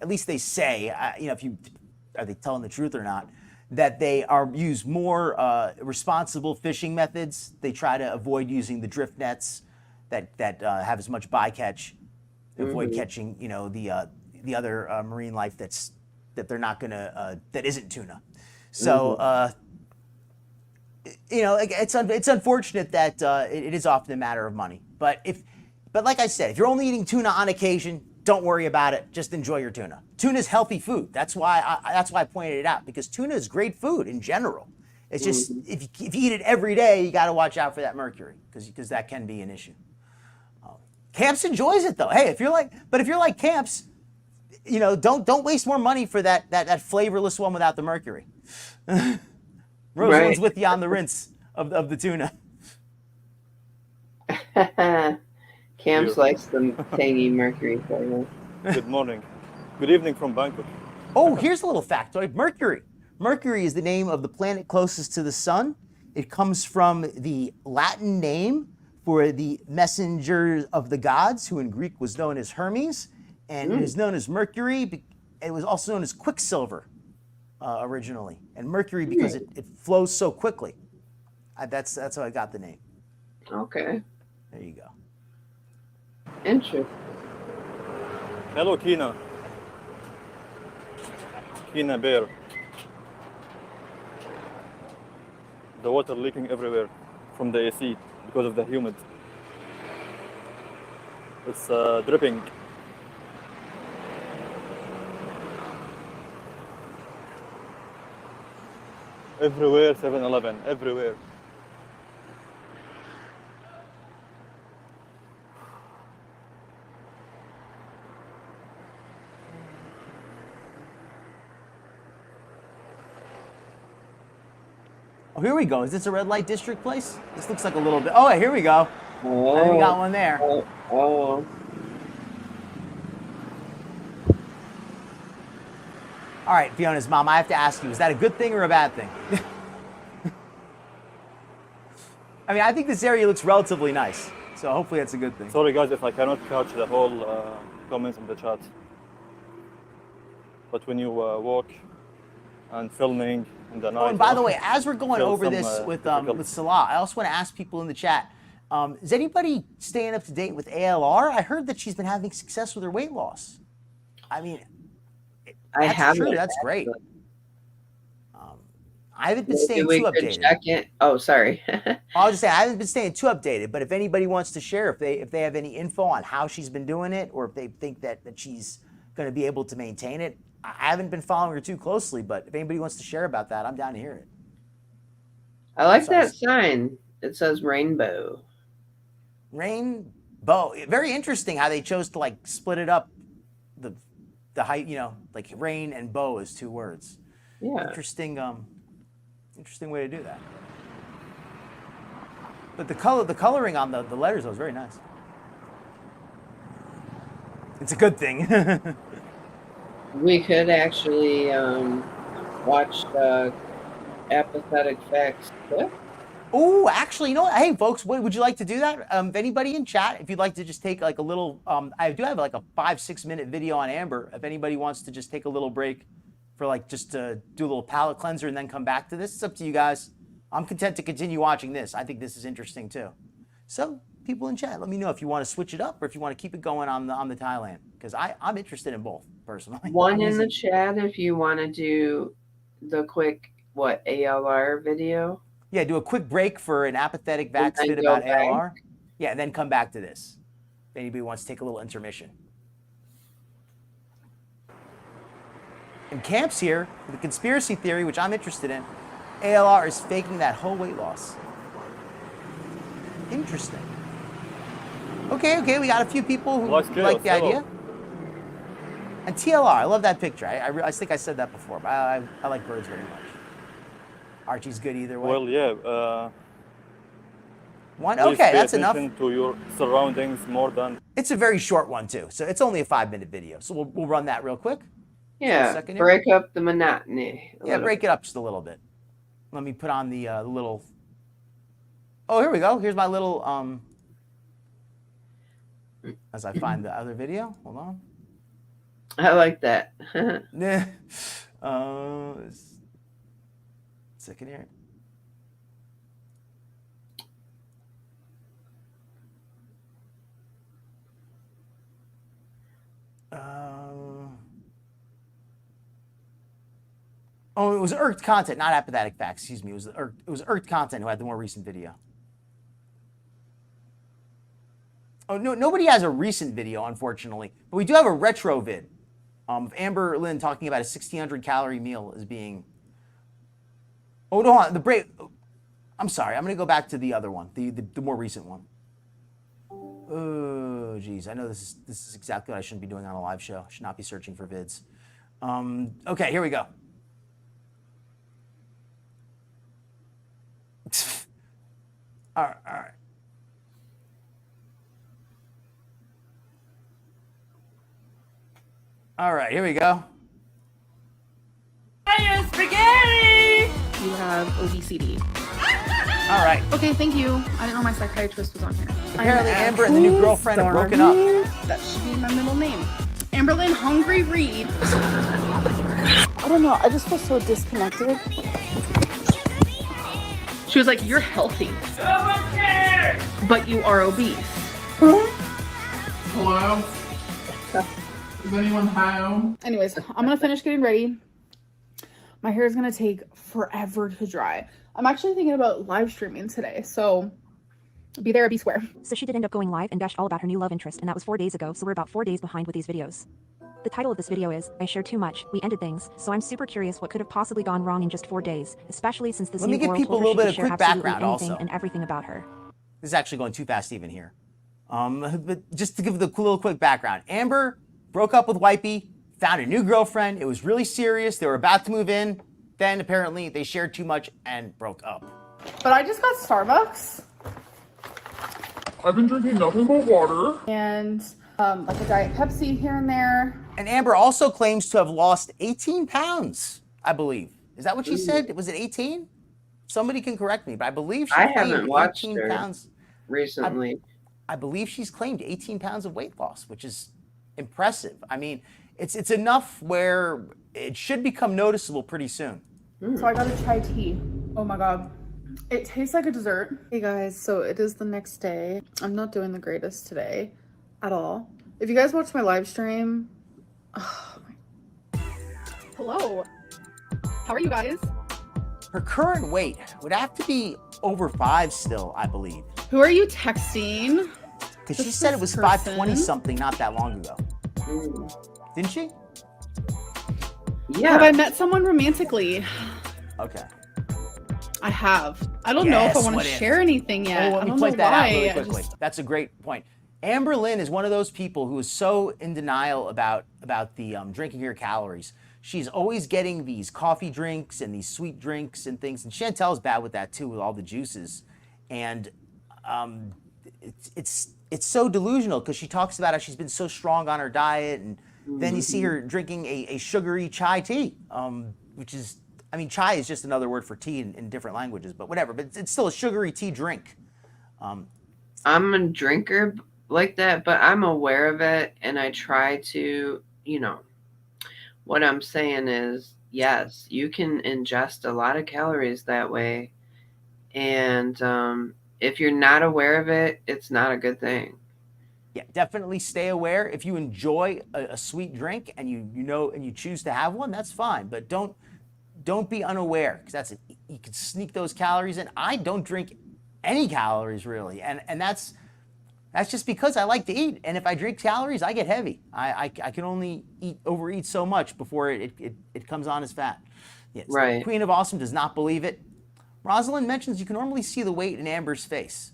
at least they say, are they telling the truth or not, that they use more responsible fishing methods. They try to avoid using the drift nets that have as much bycatch, avoid catching, the other marine life that they're not gonna that isn't tuna. So it's unfortunate that it is often a matter of money. But like I said, if you're only eating tuna on occasion, don't worry about it. Just enjoy your tuna. Tuna is healthy food. That's why I pointed it out, because tuna is great food in general. It's just if you eat it every day, you got to watch out for that mercury, because that can be an issue. Camps enjoys it though. Hey, if you're like Camps, don't waste more money for that flavorless one without the mercury. Rosalind's with you on the rinse of the tuna. Camps Beautiful. likes the tangy mercury flavor. Good morning. Good evening from Bangkok. Oh, here's a little factoid. Mercury. Mercury is the name of the planet closest to the sun. It comes from the Latin name for the messenger of the gods, who in Greek was known as Hermes, and it is known as Mercury. It was also known as Quicksilver originally, and Mercury because it flows so quickly. That's how I got the name. Okay. There you go. Interesting. Hello, Kina. Kina bear. The water leaking everywhere from the AC because of the humid. It's dripping. Everywhere 7-Eleven, everywhere. Oh, here we go. Is this a red light district place? This looks like a little bit. Oh, here we go. Oh. I think we got one there. Oh. All right, Fiona's mom, I have to ask you, is that a good thing or a bad thing? I mean, I think this area looks relatively nice, so hopefully that's a good thing. Sorry guys if I cannot catch the whole comments in the chat. But when you walk and filming in the night. Oh, and by the way, as we're going over some, this with difficult- Salah, I also want to ask people in the chat, is anybody staying up to date with ALR? I heard that she's been having success with her weight loss. I mean, I that's haven't. true. That's great. I haven't been Maybe staying we too could updated. check it. Oh, sorry. I'll just say I haven't been staying too updated, but if anybody wants to share, if they have any info on how she's been doing it, or if they think that she's going to be able to maintain it, I haven't been following her too closely. But if anybody wants to share about that, I'm down to hear it. I like that sign. It says rainbow. Rainbow. Very interesting how they chose to like split it up. The height, like rain and bow is two words. Yeah. Interesting way to do that. But the coloring on the letters was very nice. It's a good thing. We could actually watch the apathetic facts clip. Oh, actually, you know what? Hey, folks, would you like to do that? If anybody in chat, if you'd like to just take like a little, I do have like a 5-6 minute video on Amber. If anybody wants to just take a little break for like just to do a little palate cleanser and then come back to this, it's up to you guys. I'm content to continue watching this. I think this is interesting too. So people in chat, let me know if you want to switch it up or if you want to keep it going on the Thailand, because I'm interested in both personally. One in the chat if you want to do the quick ALR video. Yeah, do a quick break for an apathetic vax fit about ALR. Yeah, and then come back to this. If anybody wants to take a little intermission. And Camp's here with a conspiracy theory, which I'm interested in. ALR is faking that whole weight loss. Interesting. Okay, we got a few people who like the idea. And TLR, I love that picture. I think I said that before, but I like birds very much. Archie's good either way. Well, yeah. One. Okay, that's enough. Pay attention to your surroundings more than. It's a very short one too, so it's only a 5-minute video. So we'll run that real quick. Yeah, break up the monotony. Yeah, break it up just a little bit. Let me put on the little. Oh, here we go. Here's my little. As I find the other video, hold on. I like that. Second here. Oh, it was Earth content, not apathetic facts. Excuse me. It was Earth content who had the more recent video. Oh no, nobody has a recent video, unfortunately, but we do have a retro vid of Amberlynn talking about a 1,600 calorie meal as being. Oh no, the break. I'm sorry. I'm gonna go back to the other one, the more recent one. Oh geez, I know this is exactly what I shouldn't be doing on a live show. I should not be searching for vids. Okay, here we go. All right, all right. All right, here we go. Hiya, spaghetti! You have obesity. All right. Okay, thank you. I didn't know my psychiatrist was on here. Apparently Amber and the new girlfriend have broken up. That should be my middle name. Amberlynn Hungry Reid. I don't know. I just feel so disconnected. She was like, you're healthy. But you are obese. Hello? Is anyone home? Anyways, I'm gonna finish getting ready. My hair is gonna take forever to dry. I'm actually thinking about live streaming today, so be there or be square. So she did end up going live and dashed all about her new love interest, and that was 4 days ago, so we're about 4 days behind with these videos. The title of this video is, I Share Too Much, We Ended Things, so I'm super curious what could have possibly gone wrong in just 4 days, especially since this Let me new give girl people told a her little she bit could of share quick absolutely background anything also. and everything about her. This is actually going too fast even here. But just to give the little quick background. Amber broke up with Wipey, found a new girlfriend. It was really serious. They were about to move in. Then apparently they shared too much and broke up. But I just got Starbucks I've been drinking nothing but water. and like a Diet Pepsi here and there. And Amber also claims to have lost 18 pounds, I believe. Is that what she said? Was it 18? Somebody can correct me, but I believe she I claimed haven't watched 18 her pounds. recently. I believe she's claimed 18 pounds of weight loss, which is impressive. I mean, it's enough where it should become noticeable pretty soon. So I got a chai tea. Oh my god. It tastes like a dessert. Hey guys, so it is the next day. I'm not doing the greatest today at all. If you guys watched my live stream, hello. How are you guys? Her current weight would have to be over 5 still, I believe. Who are you texting? Because she This said it was person? 520 something not that long ago. Didn't she? Yeah. Have I met someone romantically? Okay. I have. I don't know if I Yes, want what to if? share anything yet. Oh, let I me don't point know that why. out really I quickly. just- That's a great point. Amberlynn is one of those people who is so in denial about the drinking her calories. She's always getting these coffee drinks and these sweet drinks and things. And Chantal's bad with that too, with all the juices. And it's so delusional because she talks about how she's been so strong on her diet, and then you see her drinking a sugary chai tea, which is, I mean, chai is just another word for tea in different languages, but whatever. But it's still a sugary tea drink. I'm a drinker like that, but I'm aware of it and I try to, what I'm saying is, yes, you can ingest a lot of calories that way. And if you're not aware of it, it's not a good thing. Yeah, definitely stay aware. If you enjoy a sweet drink and you know and you choose to have one, that's fine. But don't be unaware, because you can sneak those calories in. I don't drink any calories really, and that's just because I like to eat. And if I drink calories, I get heavy. I can only overeat so much before it comes on as fat. Yes. Right. Queen of Awesome does not believe it. Rosalind mentions you can normally see the weight in Amber's face.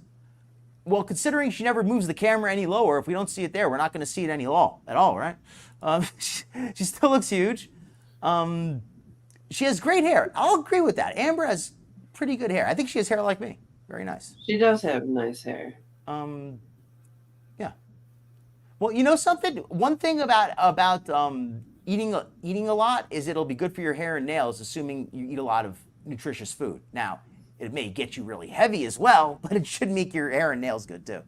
Well, considering she never moves the camera any lower, if we don't see it there, we're not going to see it at all, right? She still looks huge. She has great hair. I'll agree with that. Amber has pretty good hair. I think she has hair like me. Very nice. She does have nice hair. Yeah. Well, you know something? One thing about eating a lot is it'll be good for your hair and nails, assuming you eat a lot of nutritious food. Now, it may get you really heavy as well, but it should make your hair and nails good too.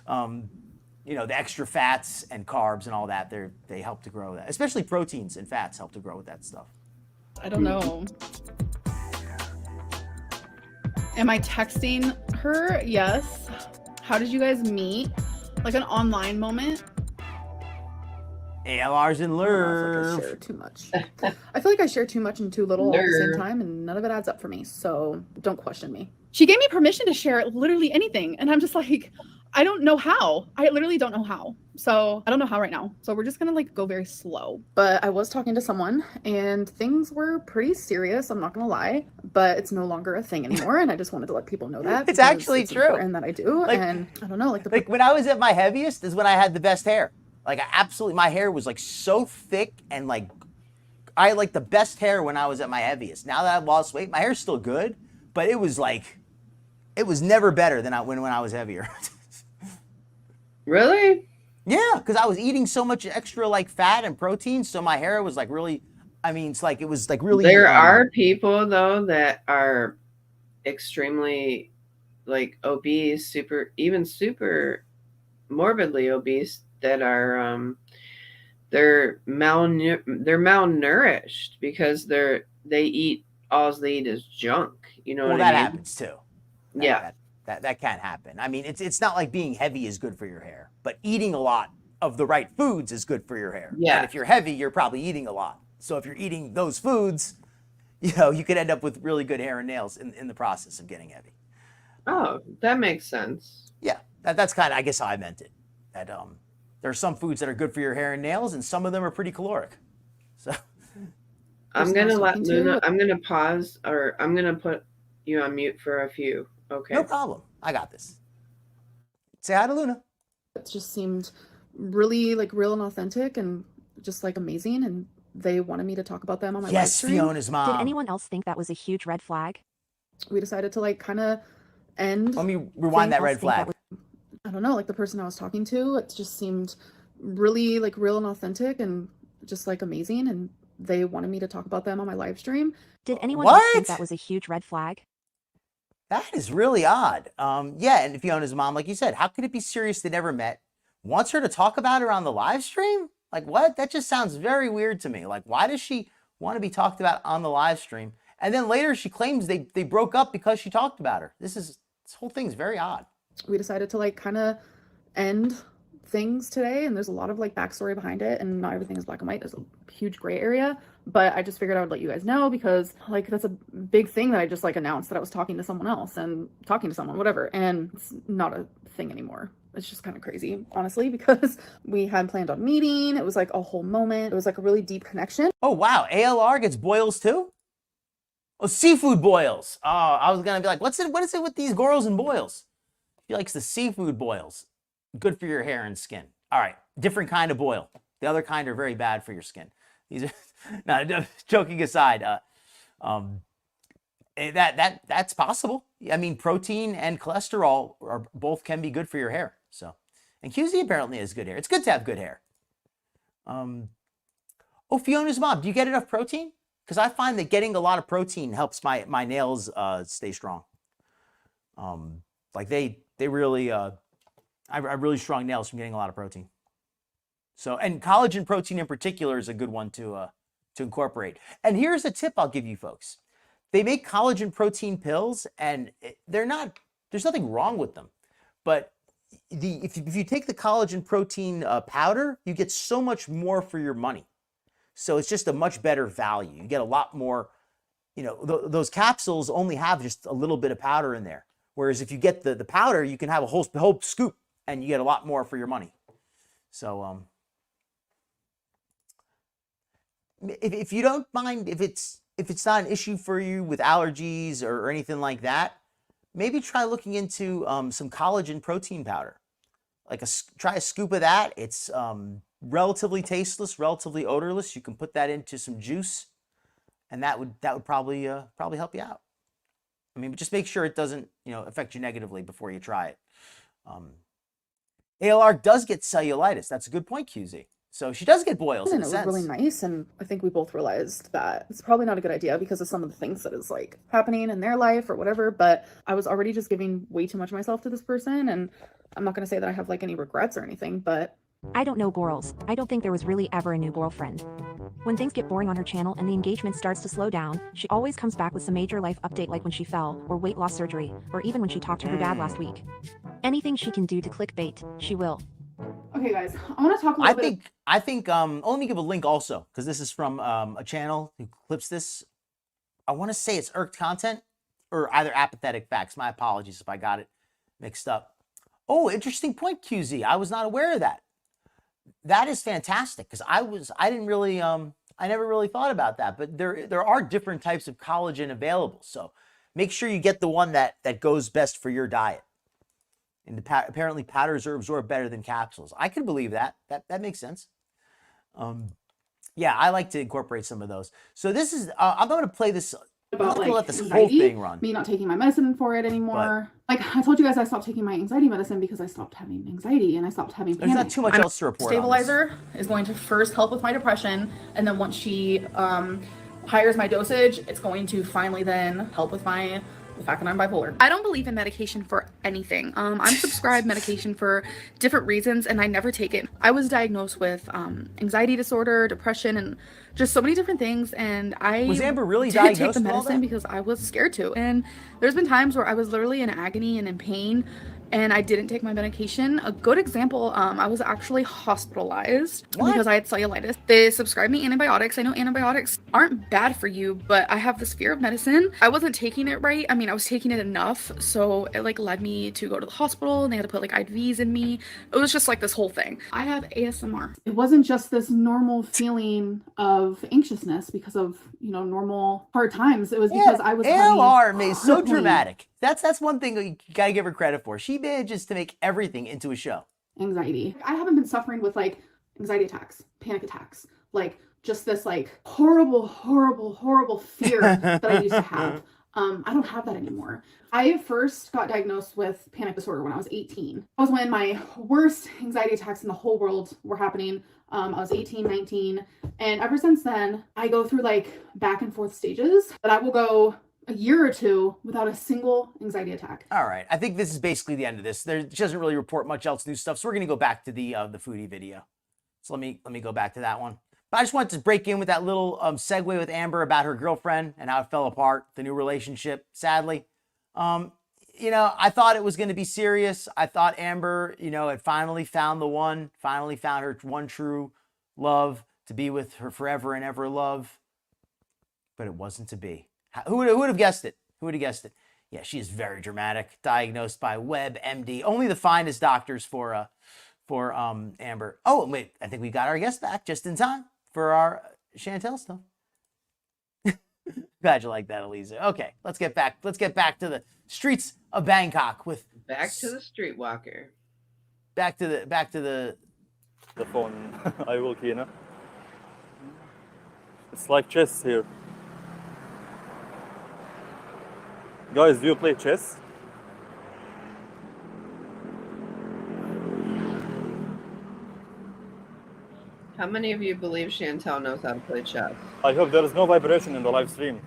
The extra fats and carbs and all that, they help to grow that. Especially proteins and fats help to grow with that stuff. I don't know. Am I texting her? Yes. How did you guys meet? Like an online moment? ALRs and I Lurv. share too much. I feel like I share too much and too little all at the same Nerd. time, and none of it adds up for me. So don't question me. She gave me permission to share literally anything, and I'm just like, I don't know how. I literally don't know how. So I don't know how right now. So we're just gonna go very slow. But I was talking to someone, and things were pretty serious. I'm not gonna lie, but it's no longer a thing anymore, and I just wanted to let people know that. It's because actually it's true. important that I do, and I don't know, Like when I was at my heaviest is when I had the best hair. Like my hair was so thick and I had the best hair when I was at my heaviest. Now that I've lost weight, my hair's still good, but it was It was never better than when I was heavier. Really? Yeah, because I was eating so much extra like fat and protein, so my hair was like really. I mean, it's like it was like really. There are people though that are extremely like obese, super morbidly obese that are they're malnourished because they eat all they eat is junk. You know Well, what that I mean? happens too. Yeah. That can happen. I mean, it's not like being heavy is good for your hair, but eating a lot of the right foods is good for your hair. Yeah. And if you're heavy, you're probably eating a lot. So if you're eating those foods, you know, you could end up with really good hair and nails in the process of getting heavy. Oh, that makes sense. Yeah, that's kind of, I guess, how I meant it. That there are some foods that are good for your hair and nails, and some of them are pretty caloric. So I'm gonna let Luna. I'm gonna pause, or I'm gonna put you on mute for a few. Okay. No problem. I got this. Say hi to Luna. It just seemed really like real and authentic and just like amazing, and they wanted me to talk about them on my live Yes, stream. Fiona's mom. Did anyone else think that was a huge red flag? We decided to like kind of end. Let me rewind that red flag. I don't know, like the person I was talking to, it just seemed really like real and authentic and just like amazing, and they wanted me to talk about them on my live stream. Did anyone else think that was a huge red flag? That is really odd. Yeah, and Fiona's mom, like you said, how could it be serious they never met? Wants her to talk about her on the live stream? Like what? That just sounds very weird to me. Like why does she want to be talked about on the live stream? And then later she claims they broke up because she talked about her. This whole thing's very odd. We decided to like kind of end things today, and there's a lot of like backstory behind it, and not everything is black and white. There's a huge gray area, but I just figured I would let you guys know because like that's a big thing that I just like announced that I was talking to someone else and talking to someone, whatever, and it's not a thing anymore. It's just kind of crazy, honestly, because we had planned on meeting. It was like a whole moment. It was like a really deep connection. Oh wow, ALR gets boils too? Oh, seafood boils. Oh, I was gonna be like, what is it with these girls and boils? She likes the seafood boils. Good for your hair and skin. All right, different kind of boil. The other kind are very bad for your skin. These are, no, joking aside, that's possible. I mean, protein and cholesterol both can be good for your hair. So, and QZ apparently has good hair. It's good to have good hair. Oh, Fiona's mom, do you get enough protein? Because I find that getting a lot of protein helps my nails stay strong. Like they really, I have really strong nails from getting a lot of protein. So, and collagen protein in particular is a good one to incorporate. And here's a tip I'll give you folks. They make collagen protein pills, and there's nothing wrong with them. But if you take the collagen protein powder, you get so much more for your money. So it's just a much better value. You get a lot more, you know, those capsules only have just a little bit of powder in there. Whereas if you get the powder, you can have a whole scoop and you get a lot more for your money. So if you don't mind, if it's not an issue for you with allergies or anything like that, maybe try looking into some collagen protein powder. Like try a scoop of that. It's relatively tasteless, relatively odorless. You can put that into some juice, and that would probably help you out. I mean, but just make sure it doesn't, you know, affect you negatively before you try it. ALR does get cellulitis. That's a good point, QZ. So she does get boils. And it was really nice, and I think we both realized that it's probably not a good idea because of some of the things that is like happening in their life or whatever, but I was already just giving way too much of myself to this person, and I'm not going to say that I have like any regrets or anything, but I don't know girls. I don't think there was really ever a new girlfriend. When things get boring on her channel and the engagement starts to slow down, she always comes back with some major life update, like when she fell, or weight loss surgery, or even when she talked to her dad last week. Anything she can do to clickbait, she will. okay guys, I want to talk a little bit. I think let me give a link also, because this is from a channel who clips this. I want to say it's irked content or either apathetic facts. My apologies if I got it mixed up. Oh, interesting point, QZ. I was not aware of that. That is fantastic, because I never really thought about that, but there are different types of collagen available. So make sure you get the one that goes best for your diet. And apparently powders are absorbed better than capsules. I can believe that. That makes sense. Yeah, I like to incorporate some of those. So this is, I'm going to play this about not gonna like let this whole anxiety, thing run. me not taking my medicine for it anymore. Like I told you guys, I stopped taking my anxiety medicine because I stopped having anxiety and I stopped having panic. There's not too much else to report on this. Stabilizer is going to first help with my depression, and then once she higher my dosage, it's going to finally then help with the fact that I'm bipolar. I don't believe in medication for anything. I'm prescribed medication for different reasons, and I never take it. I was diagnosed with anxiety disorder, depression, and just so many different things. And I Was Amber really didn't take diagnosed the with all medicine that? because I was scared to. And there's been times where I was literally in agony and in pain, and I didn't take my medication. A good example, I was actually hospitalized because I had cellulitis. They prescribed me antibiotics. I know antibiotics aren't bad for you, but I have this fear of medicine. I wasn't taking it right. I mean, I was taking it enough, so it like led me to go to the hospital, and they had to put like IVs in me. It was just like this whole thing. I have ASMR. It wasn't just this normal feeling of anxiousness because of, normal hard times. It was because I was ALR made so crippling dramatic. That's one thing you gotta give her credit for. She manages to make everything into a show. anxiety. I haven't been suffering with like anxiety attacks, panic attacks, like just this like horrible fear that I used to have. I don't have that anymore. I first got diagnosed with panic disorder when I was 18. That was when my worst anxiety attacks in the whole world were happening. I was 18, 19. And ever since then, I go through like back and forth stages, but I will go a year or two without a single anxiety attack. All right, I think this is basically the end of this. She doesn't really report much else new stuff, so we're gonna go back to the foodie video. So let me go back to that one. But I just wanted to break in with that little segue with Amber about her girlfriend and how it fell apart, the new relationship, sadly. I thought it was going to be serious. I thought Amber, had finally found the one, finally found her one true love to be with her forever and ever love. But it wasn't to be. Who would have guessed it? Who would have guessed it? Yeah, she is very dramatic. Diagnosed by WebMD. Only the finest doctors for Amber. Oh, wait, I think we got our guest back just in time for our Chantal stuff. Glad you like that, Eliza. Okay, let's get back to the streets of Bangkok with Back to the streetwalker. back to the The phone I will Kina. It's like chess here. Guys, do you play chess? How many of you believe Chantal knows how to play chess? I hope there is no vibration in the live stream.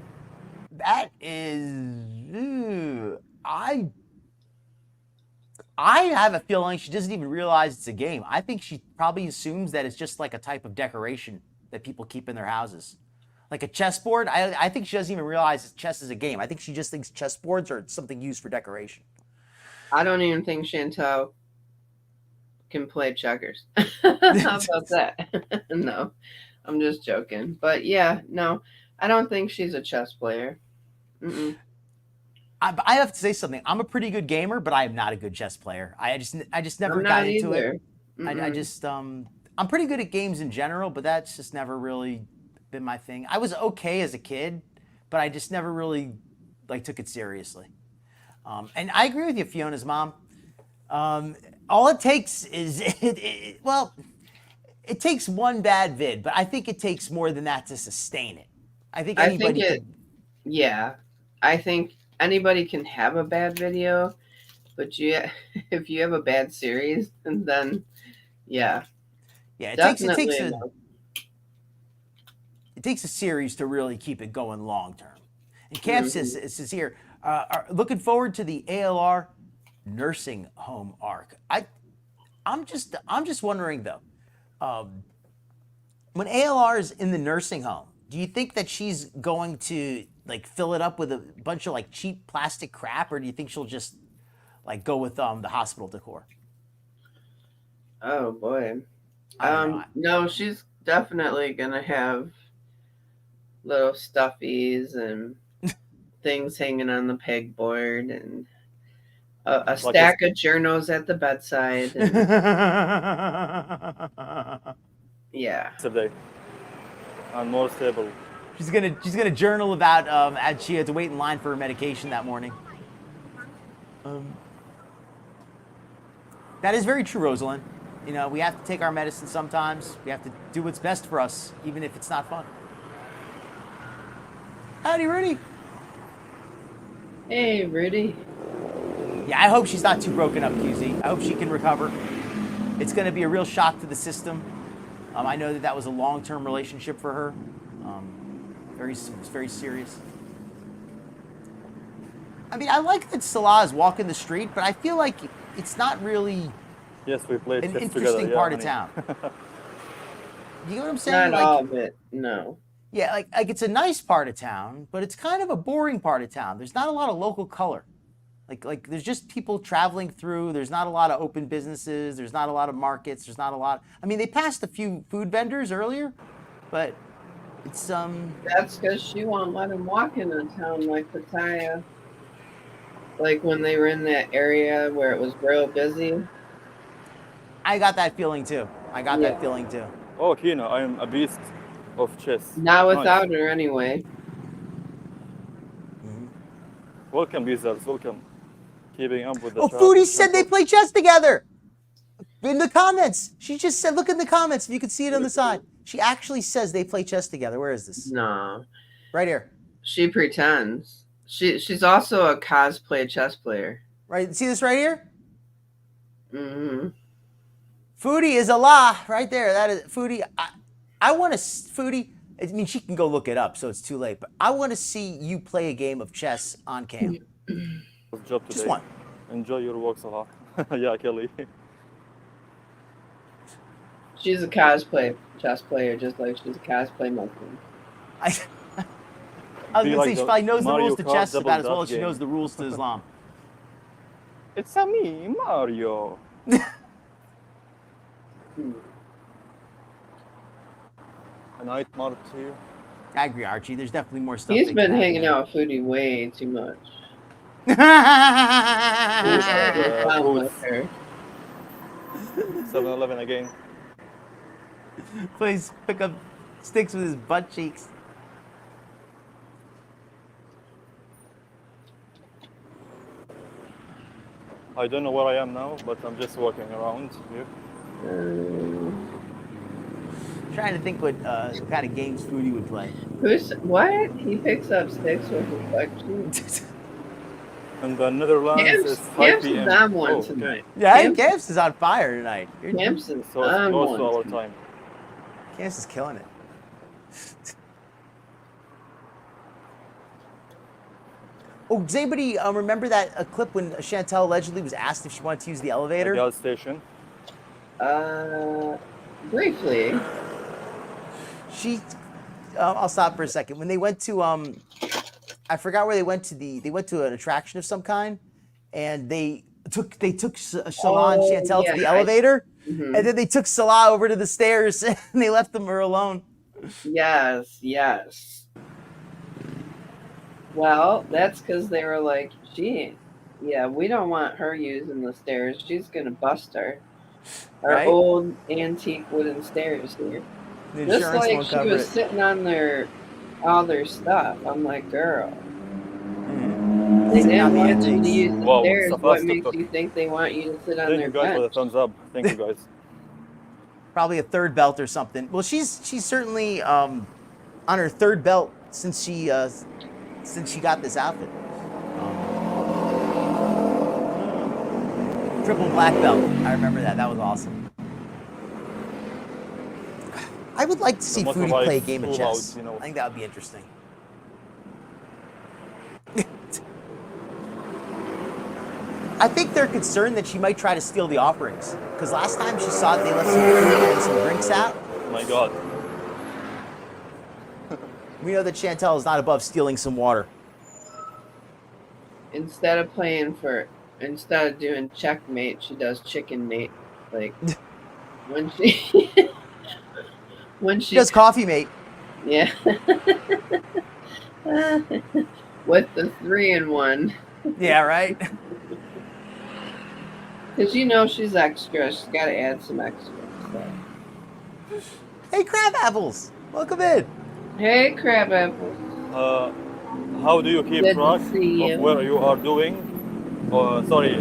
That is I have a feeling she doesn't even realize it's a game. I think she probably assumes that it's just like a type of decoration that people keep in their houses. Like a chessboard. I think she doesn't even realize that chess is a game. I think she just thinks chessboards are something used for decoration. I don't even think Chantal can play checkers. How about that? No, I'm just joking. But yeah, no, I don't think she's a chess player. Mm-mm. I have to say something. I'm a pretty good gamer, but I am not a good chess player. I just never got into it. I'm pretty good at games in general, but that's just never really been my thing. I was okay as a kid, but I just never really took it seriously. And I agree with you, Fiona's mom. All it takes is it takes one bad vid, but I think it takes more than that to sustain it. I think anybody could. Yeah, I think anybody can have a bad video, but if you have a bad series, then yeah. Yeah, it takes a series to really keep it going long term. And Camp says here, looking forward to the ALR nursing home arc. I'm just wondering though, when ALR is in the nursing home, do you think that she's going to fill it up with a bunch of cheap plastic crap, or do you think she'll just go with the hospital decor? Oh boy. I don't know. No, she's definitely gonna have little stuffies and things hanging on the pegboard and a stack of journals at the bedside. And yeah. Today. I'm more stable. She's gonna journal about as she had to wait in line for her medication that morning. That is very true, Rosalind. We have to take our medicine sometimes. We have to do what's best for us, even if it's not fun. Howdy, Rudy. Hey, Rudy. Yeah, I hope she's not too broken up, QZ. I hope she can recover. It's going to be a real shock to the system. I know that was a long-term relationship for her. It's very serious. I mean, I like that Salah is walking the street, but I feel like it's not really Yes, we played an chess interesting together. part Yeah, of honey. town. You know what I'm saying? Not all of it, no. Yeah, like it's a nice part of town, but it's kind of a boring part of town. There's not a lot of local color. Like there's just people traveling through. There's not a lot of open businesses. There's not a lot of markets. There's not a lot. I mean, they passed a few food vendors earlier, but it's That's because she won't let him walk in a town like Pattaya. Like when they were in that area where it was real busy. I got that feeling too. That feeling too. Oh, Kina, I am a beast of chess. Not Nice. without her anyway. Welcome, Beezers. Welcome. Keeping up with the Oh, chat. Foodie said they play chess together. In the comments, she just said, look in the comments if you can see it on the side. She actually says they play chess together. Where is this? No. Right here. She pretends. She's also a cosplay chess player. Right. See this right here? Mm-hmm. Foodie is Allah right there. That is Foodie. I want to Foodie. I mean, she can go look it up, so it's too late. But I want to see you play a game of chess on cam. Job today. Just one. Enjoy your work, Salah. Yeah, Kelly. She's a cosplay chess player, just like she's a cosplay Muslim. I was going to say, she probably knows the Mario rules to Kart chess double about as well dutch as she game. knows the rules to Islam. It's a me, Mario. A night mark to you. I agree, Archie. There's definitely more stuff. He's they been can hanging out with Foodie way too much. add. Fun with her. 7-Eleven again. Please pick up sticks with his butt cheeks. I don't know where I am now, but I'm just walking around here. Trying to think what kind of games Foodie would play. What? He picks up sticks with his butt cheeks. In the Netherlands, it's 5 Camps p.m. is on one Oh, okay. tonight. Yeah, Camps- Camps is on fire tonight. Camps is So it's on close one to our tonight. time. Camps is killing it. Oh, does anybody remember that clip when Chantal allegedly was asked if she wanted to use the The elevator? gas station. Briefly. She, I'll stop for a second. When they went to, I forgot where they went to. They went to an attraction of some kind, and they took Salah and Chantal to the yeah, elevator, Mhm. and then they took Salah over to the stairs, and they left her alone. Yes, yes. Well, that's because they were like, yeah, we don't want her using the stairs. She's going to bust her. Our Right? old antique wooden stairs here. The Just insurance like won't she cover was it. sitting on all their stuff. I'm like, girl, Mhm. they Sitting on didn't the want you antiques. to use the Wow, stairs. it's a What fast makes tuk-tuk. you think they want you to sit on Thank their you guys for the bench? thumbs up. Thank you guys. Probably a third belt or something. Well, she's certainly on her third belt since she got this outfit. Triple black belt. I remember that. That was awesome. I would like to see Foodie motorbike play a game of full chess. out, you know. I think that would be interesting. I think they're concerned that she might try to steal the offerings. Because last time she saw it, they left some food and some drinks out. Oh my God. We know that Chantal is not above stealing some water. Instead of doing checkmate, she does chicken mate. Like when she when She does coffee, mate. yeah. With the 3-in-1. Yeah, right? Because she's extra. She's got to add some extra stuff. Hey, Crab Apples! Welcome in. Hey, crab apple. How do you keep Good to track see you. of where you are doing? Sorry,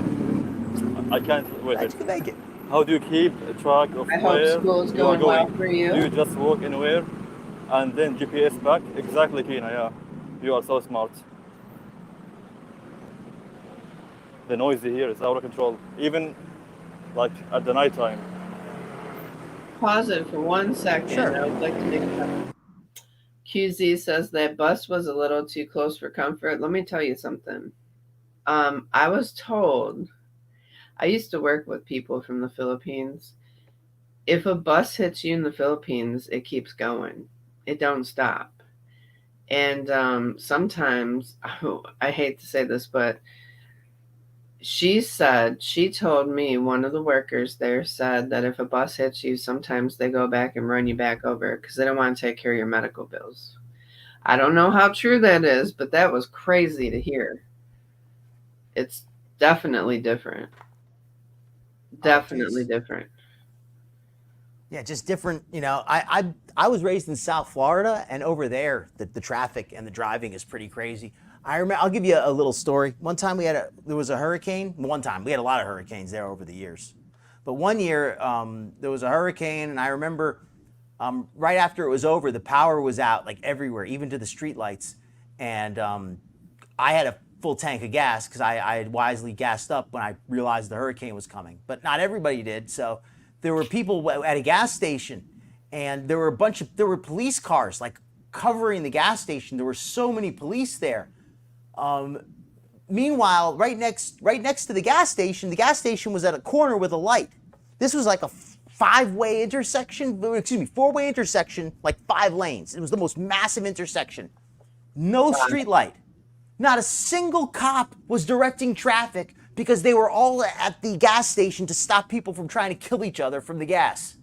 I can't wait. Glad you could make it. How do you keep track of I hope where school's you are going well going? for Do you you. just walk anywhere and then GPS back? Exactly, Kina. Yeah, you are so smart. The noise here is out of control. Even like at the nighttime. Pause it for 1 second. Sure. I would like to make a comment. QZ says that bus was a little too close for comfort. Let me tell you something. I was told, I used to work with people from the Philippines. If a bus hits you in the Philippines, it keeps going. It don't stop. And sometimes, I hate to say this, but she told me, one of the workers there said that if a bus hits you, sometimes they go back and run you back over because they don't want to take care of your medical bills. I don't know how true that is, but that was crazy to hear. It's definitely different. Definitely different. Yeah, just different. You know, I was raised in South Florida, and over there, the traffic and the driving is pretty crazy. I remember. I'll give you a little story. One time there was a hurricane. One time we had a lot of hurricanes there over the years, but one year there was a hurricane, and I remember right after it was over, the power was out like everywhere, even to the street lights, and I had a full tank of gas because I had wisely gassed up when I realized the hurricane was coming, but not everybody did. So there were people at a gas station, and there were police cars like covering the gas station. There were so many police there. Meanwhile, right next to the gas station was at a corner with a light. This was like a four-way intersection, like 5 lanes. It was the most massive intersection. No street light. Not a single cop was directing traffic because they were all at the gas station to stop people from trying to kill each other from the gas.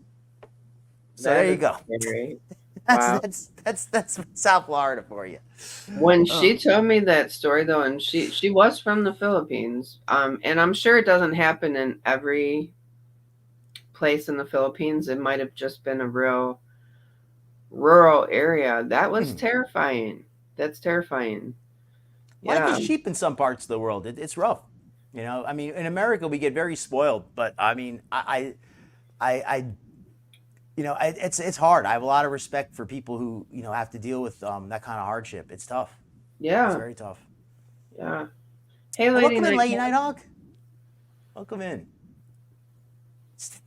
So there you go. Wow. That's South Florida for you. When she told me that story, though, and she was from the Philippines, and I'm sure it doesn't happen in every place in the Philippines. It might have just been a real rural area. That was terrifying. That's terrifying. Life is cheap in some parts of the world. It's rough. You know, I mean, in America we get very spoiled, but I mean, you know, it's hard. I have a lot of respect for people who, you know, have to deal with that kind of hardship. It's tough. Yeah. It's very tough. Yeah. Hey, lady. Welcome in, Lady Nighthawk. Welcome in.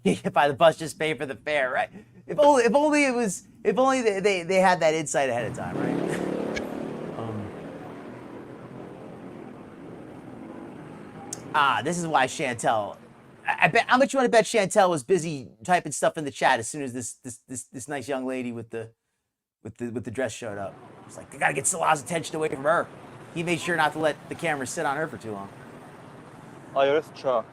Get by the bus, just pay for the fare, right? If only they had that insight ahead of time, right? This is why Chantal. I bet. How much you want to bet Chantal was busy typing stuff in the chat as soon as this nice young lady with the dress showed up? It's like, I gotta get Salah's attention away from her. He made sure not to let the camera sit on her for too long. Iris Cha.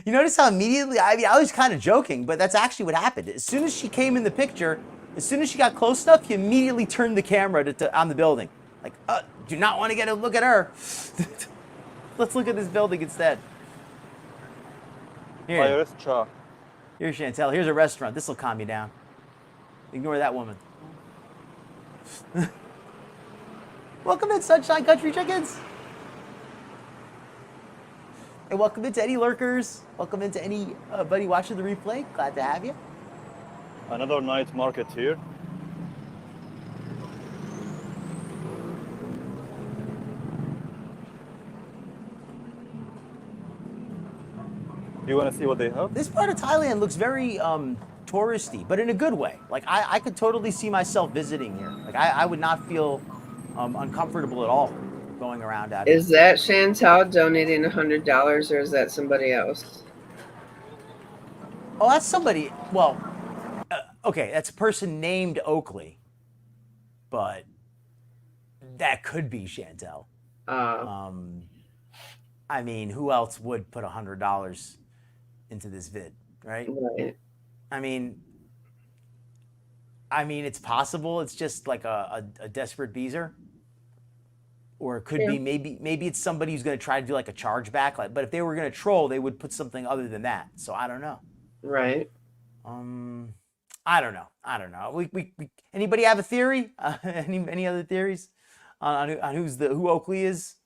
You notice how immediately? I mean, I was kind of joking, but that's actually what happened. As soon as she came in the picture, as soon as she got close enough, he immediately turned the camera on the building. Like, do not want to get a look at her. Let's look at this building instead. Here. Iris Cha. Here's Chantal. Here's a restaurant. This will calm you down. Ignore that woman. Welcome in, Sunshine Country Chickens. And welcome into any lurkers. Welcome into anybody watching the replay. Glad to have you. Another night market here. You want to see what they have? This part of Thailand looks very touristy, but in a good way. Like I could totally see myself visiting here. Like I would not feel uncomfortable at all going around out here. Is that Chantal donating $100, or is that somebody else? Oh, that's somebody. Well, okay, that's a person named Oakley, but that could be Chantal. I mean, who else would put $100 into this vid, right? Right. I mean, it's possible. It's just like a desperate Beezer, or it could be maybe it's somebody who's going to try to do like a chargeback. Like, but if they were going to troll, they would put something other than that. So I don't know. Right. I don't know. We anybody have a theory? Any other theories on who Oakley is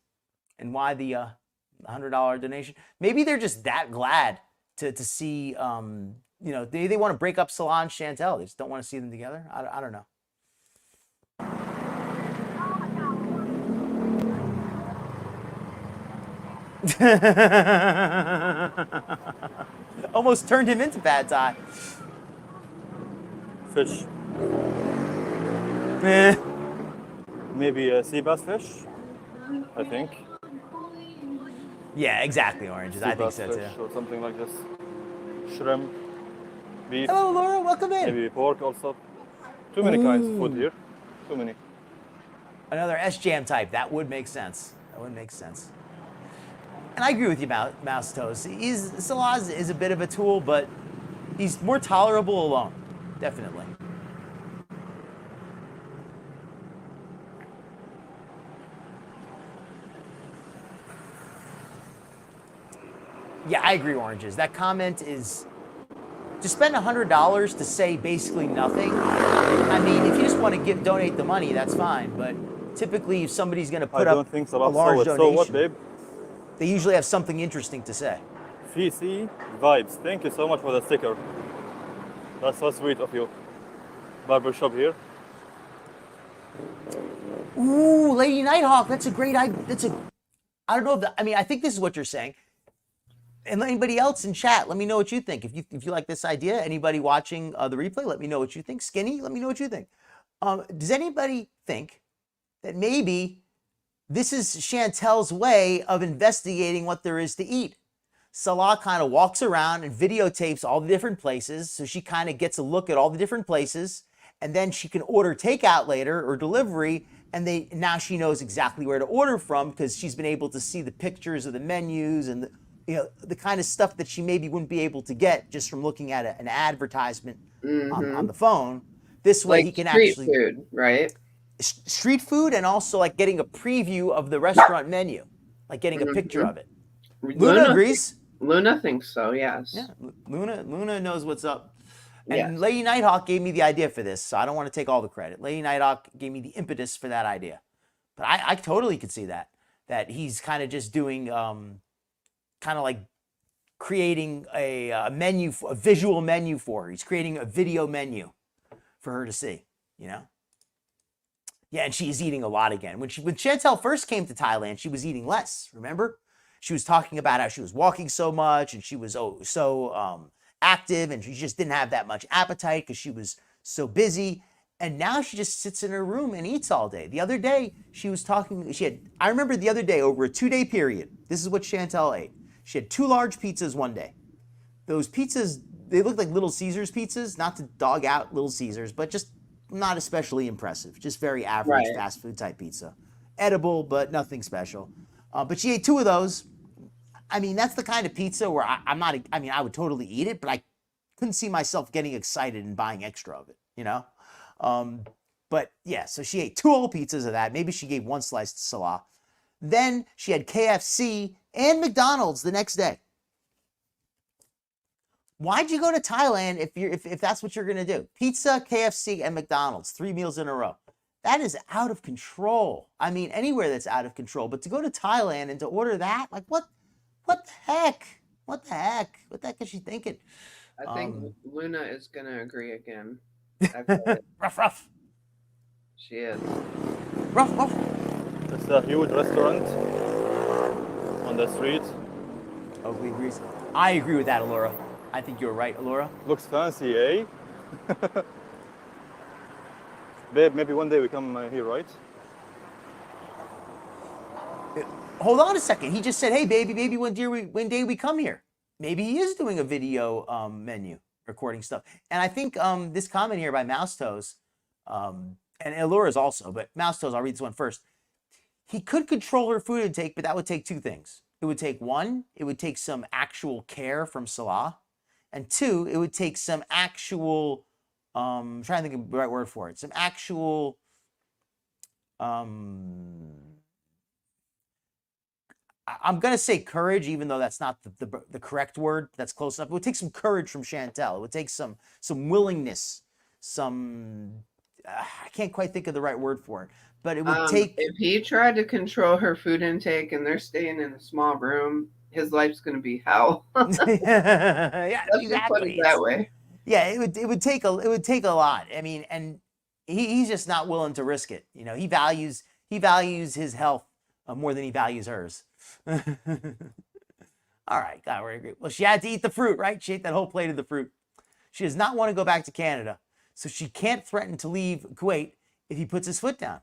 and why the $100 donation? Maybe they're just that glad to see. You know, they want to break up Salah and Chantal. They just don't want to see them together. I don't know. Almost turned him into Pad Thai. Fish. Eh. Maybe a sea bass fish, I think. Yeah, exactly, oranges. I Sea think bass so fish too. or something like this. Shrimp, beef, Hello, Laura. Welcome in. maybe pork also. Too many kinds of food Ooh. here. Too many. Another S-Jam type. That would make sense. That would make sense. And I agree with you about Mouse Toast. Salah is a bit of a tool, but he's more tolerable alone. Definitely. Yeah, I agree, oranges. That comment is to spend $100 to say basically nothing. I mean, if you just want to donate the money, that's fine. But typically, if somebody's going to put I up don't think a Salah large saw it. donation, So what, babe? they usually have something interesting to say. VC vibes. Thank you so much for the sticker. That's so sweet of you. Barbershop here. Ooh, Lady Nighthawk. That's a great idea. I don't know if I mean, I think this is what you're saying. And anybody else in chat, let me know what you think. If you like this idea, anybody watching the replay, let me know what you think. Skinny, let me know what you think. Does anybody think that maybe this is Chantal's way of investigating what there is to eat? Salah kind of walks around and videotapes all the different places, so she kind of gets a look at all the different places, and then she can order takeout later or delivery, and now she knows exactly where to order from because she's been able to see the pictures of the menus and the kind of stuff that she maybe wouldn't be able to get just from looking at an advertisement on the phone. This way, Like he can street actually food, right? street food, and also like getting a preview of the restaurant menu, like getting a picture of it. Luna agrees. Luna thinks so, yes. Yeah, Luna knows what's up. And Yes. Lady Nighthawk gave me the idea for this, so I don't want to take all the credit. Lady Nighthawk gave me the impetus for that idea. But I totally could see that he's kind of just doing kind of like creating a menu, a visual menu for her. He's creating a video menu for her to see, you know? Yeah, and she's eating a lot again. When Chantal first came to Thailand, she was eating less, remember? She was talking about how she was walking so much and she was so active, and she just didn't have that much appetite because she was so busy. And now she just sits in her room and eats all day. The other day, she was talking, I remember the other day, over a 2-day period, this is what Chantal ate. She had 2 large pizzas one day. Those pizzas, they looked like Little Caesars pizzas, not to dog out Little Caesars, but just not especially impressive. Just very average fast food type pizza. Edible, but nothing special. But she ate 2 of those. I mean, that's the kind of pizza where I would totally eat it, but I couldn't see myself getting excited and buying extra of it, you know? But yeah, so she ate 2 whole pizzas of that. Maybe she gave 1 slice to Salah. Then she had KFC and McDonald's the next day. Why'd you go to Thailand if that's what you're gonna do? Pizza, KFC, and McDonald's, 3 meals in a row. That is out of control. I mean, anywhere that's out of control. But to go to Thailand and to order that, like what the heck? What the heck? What the heck is she thinking? I think Luna is gonna agree again. Rough. She is. Rough. It's a huge restaurant on the street. Oakley agrees. I agree with that, Alora. I think you're right, Alora. Looks fancy, eh? Babe, maybe one day we come here, right? Hold on a second. He just said, "Hey, baby, one day we come here." Maybe he is doing a video menu, recording stuff. And I think this comment here by Mouse Toes, and Alora's also, but Mouse Toes, I'll read this one first. He could control her food intake, but that would take 2 things. It would take 1, it would take some actual care from Salah, and 2, it would take some actual, I'm trying to think of the right word for it, some actual, I'm going to say courage, even though that's not the correct word. That's close enough. It would take some courage from Chantal. It would take some willingness, I can't quite think of the right word for it, but it would take. If he tried to control her food intake and they're staying in a small room, his life's going to be hell. Yeah, Let's exactly. put it that way. Yeah, it would take a lot. I mean, and he's just not willing to risk it. You know, he values his health more than he values hers. All right, God, we're agree. Well, she had to eat the fruit, right? She ate that whole plate of the fruit. She does not want to go back to Canada, so she can't threaten to leave Kuwait if he puts his foot down.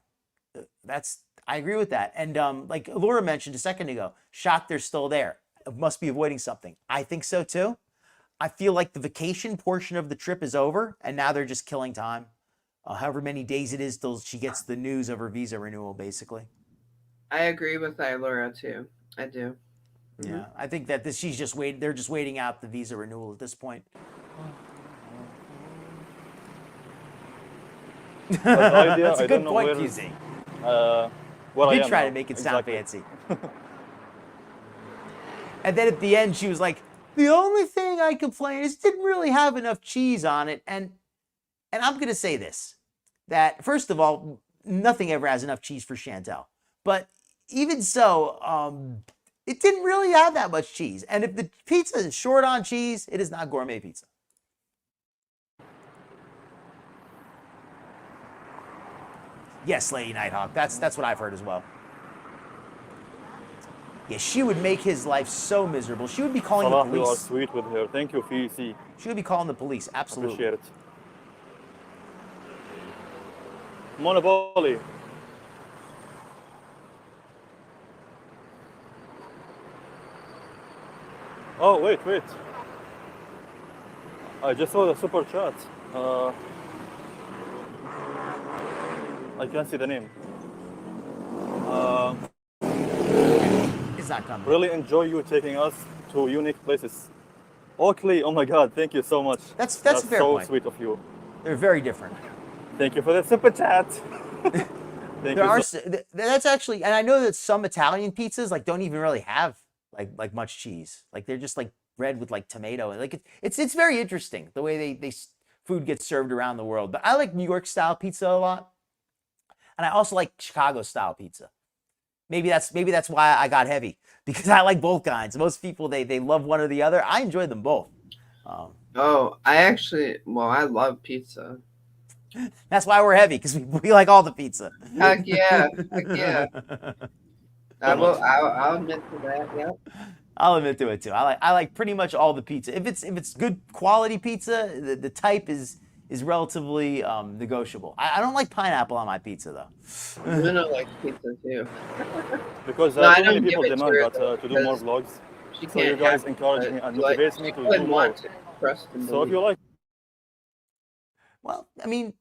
I agree with that. And like Laura mentioned a second ago, shocked they're still there. Must be avoiding something. I think so too. I feel like the vacation portion of the trip is over, and now they're just killing time. However many days it is till she gets the news of her visa renewal, basically. I agree with Laura too. I do. Yeah, I think that she's just waiting. They're just waiting out the visa renewal at this point. That's a good point, QZ. Well, did try to make it sound fancy. And then at the end, she was like, "The only thing I complain is it didn't really have enough cheese on it." And I'm gonna say this: that first of all, nothing ever has enough cheese for Chantal. But even so, it didn't really have that much cheese. And if the pizza is short on cheese, it is not gourmet pizza. Yes, Lady Nighthawk. That's what I've heard as well. Yeah, she would make his life so miserable. She would be calling the Salah, you are police. sweet with her. Thank you, FEC. She would be calling the police. Absolutely. Appreciate it. Monopoly. Oh, wait. I just saw the super chat. I can't see the name. It's not coming. Really enjoy you taking us to unique places. Oakley, oh my God, thank you so much. That's a fair so point. sweet of you. They're very different. Thank you for the super chat. That's actually, and I know that some Italian pizzas like don't even really have like much cheese. Like they're just like bread with like tomato, and like it's very interesting the way they food gets served around the world. But I like New York style pizza a lot, and I also like Chicago style pizza. Maybe that's why I got heavy, because I like both kinds. Most people they love one or the other. I enjoy them both. I love pizza. That's why we're heavy, because we like all the pizza. Heck yeah. I'll admit to that. Yep. I'll admit to it too. I like pretty much all the pizza. If it's good quality pizza, the type is relatively negotiable. I don't like pineapple on my pizza though. I don't like pizza too. Because No, I too many don't people give it demand to her, that to do more vlogs. She So you can't guys have encourage it, me and but motivate me she to wouldn't do more. want to, trust and So if you believe. like, Well, I mean,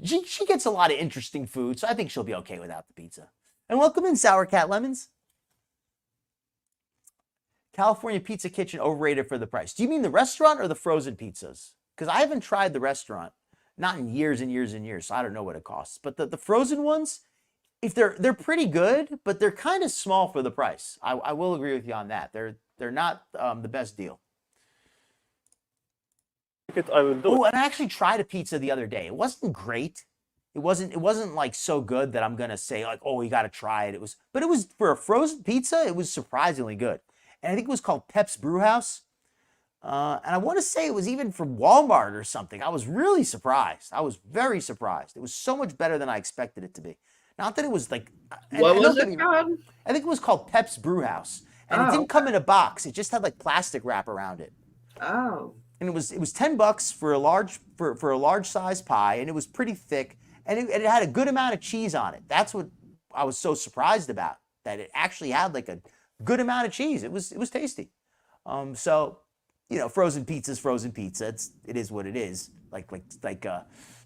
she gets a lot of interesting food, so I think she'll be okay without the pizza. And welcome in, Sour Cat Lemons. California Pizza Kitchen overrated for the price. Do you mean the restaurant or the frozen pizzas? Because I haven't tried the restaurant, not in years and years and years, so I don't know what it costs. But the frozen ones, if they're pretty good, but they're kind of small for the price. I will agree with you on that. They're not the best deal. I will do Oh, it. and I actually tried a pizza the other day. It wasn't great. It wasn't like so good that I'm gonna say like, oh, you got to try it. But it was for a frozen pizza. It was surprisingly good, and I think it was called Pep's Brewhouse. And I want to say it was even from Walmart or something. I was really surprised. I was very surprised. It was so much better than I expected it to be. Not that it was like What was it called? I think it was called Pep's Brewhouse, and it didn't come in a box. It just had like plastic wrap around it. Oh. And it was $10 for a large size pie, and it was pretty thick, and it had a good amount of cheese on it. That's what I was so surprised about, that it actually had like a good amount of cheese. It was tasty. So, frozen pizza's frozen pizza. It is what it is. Like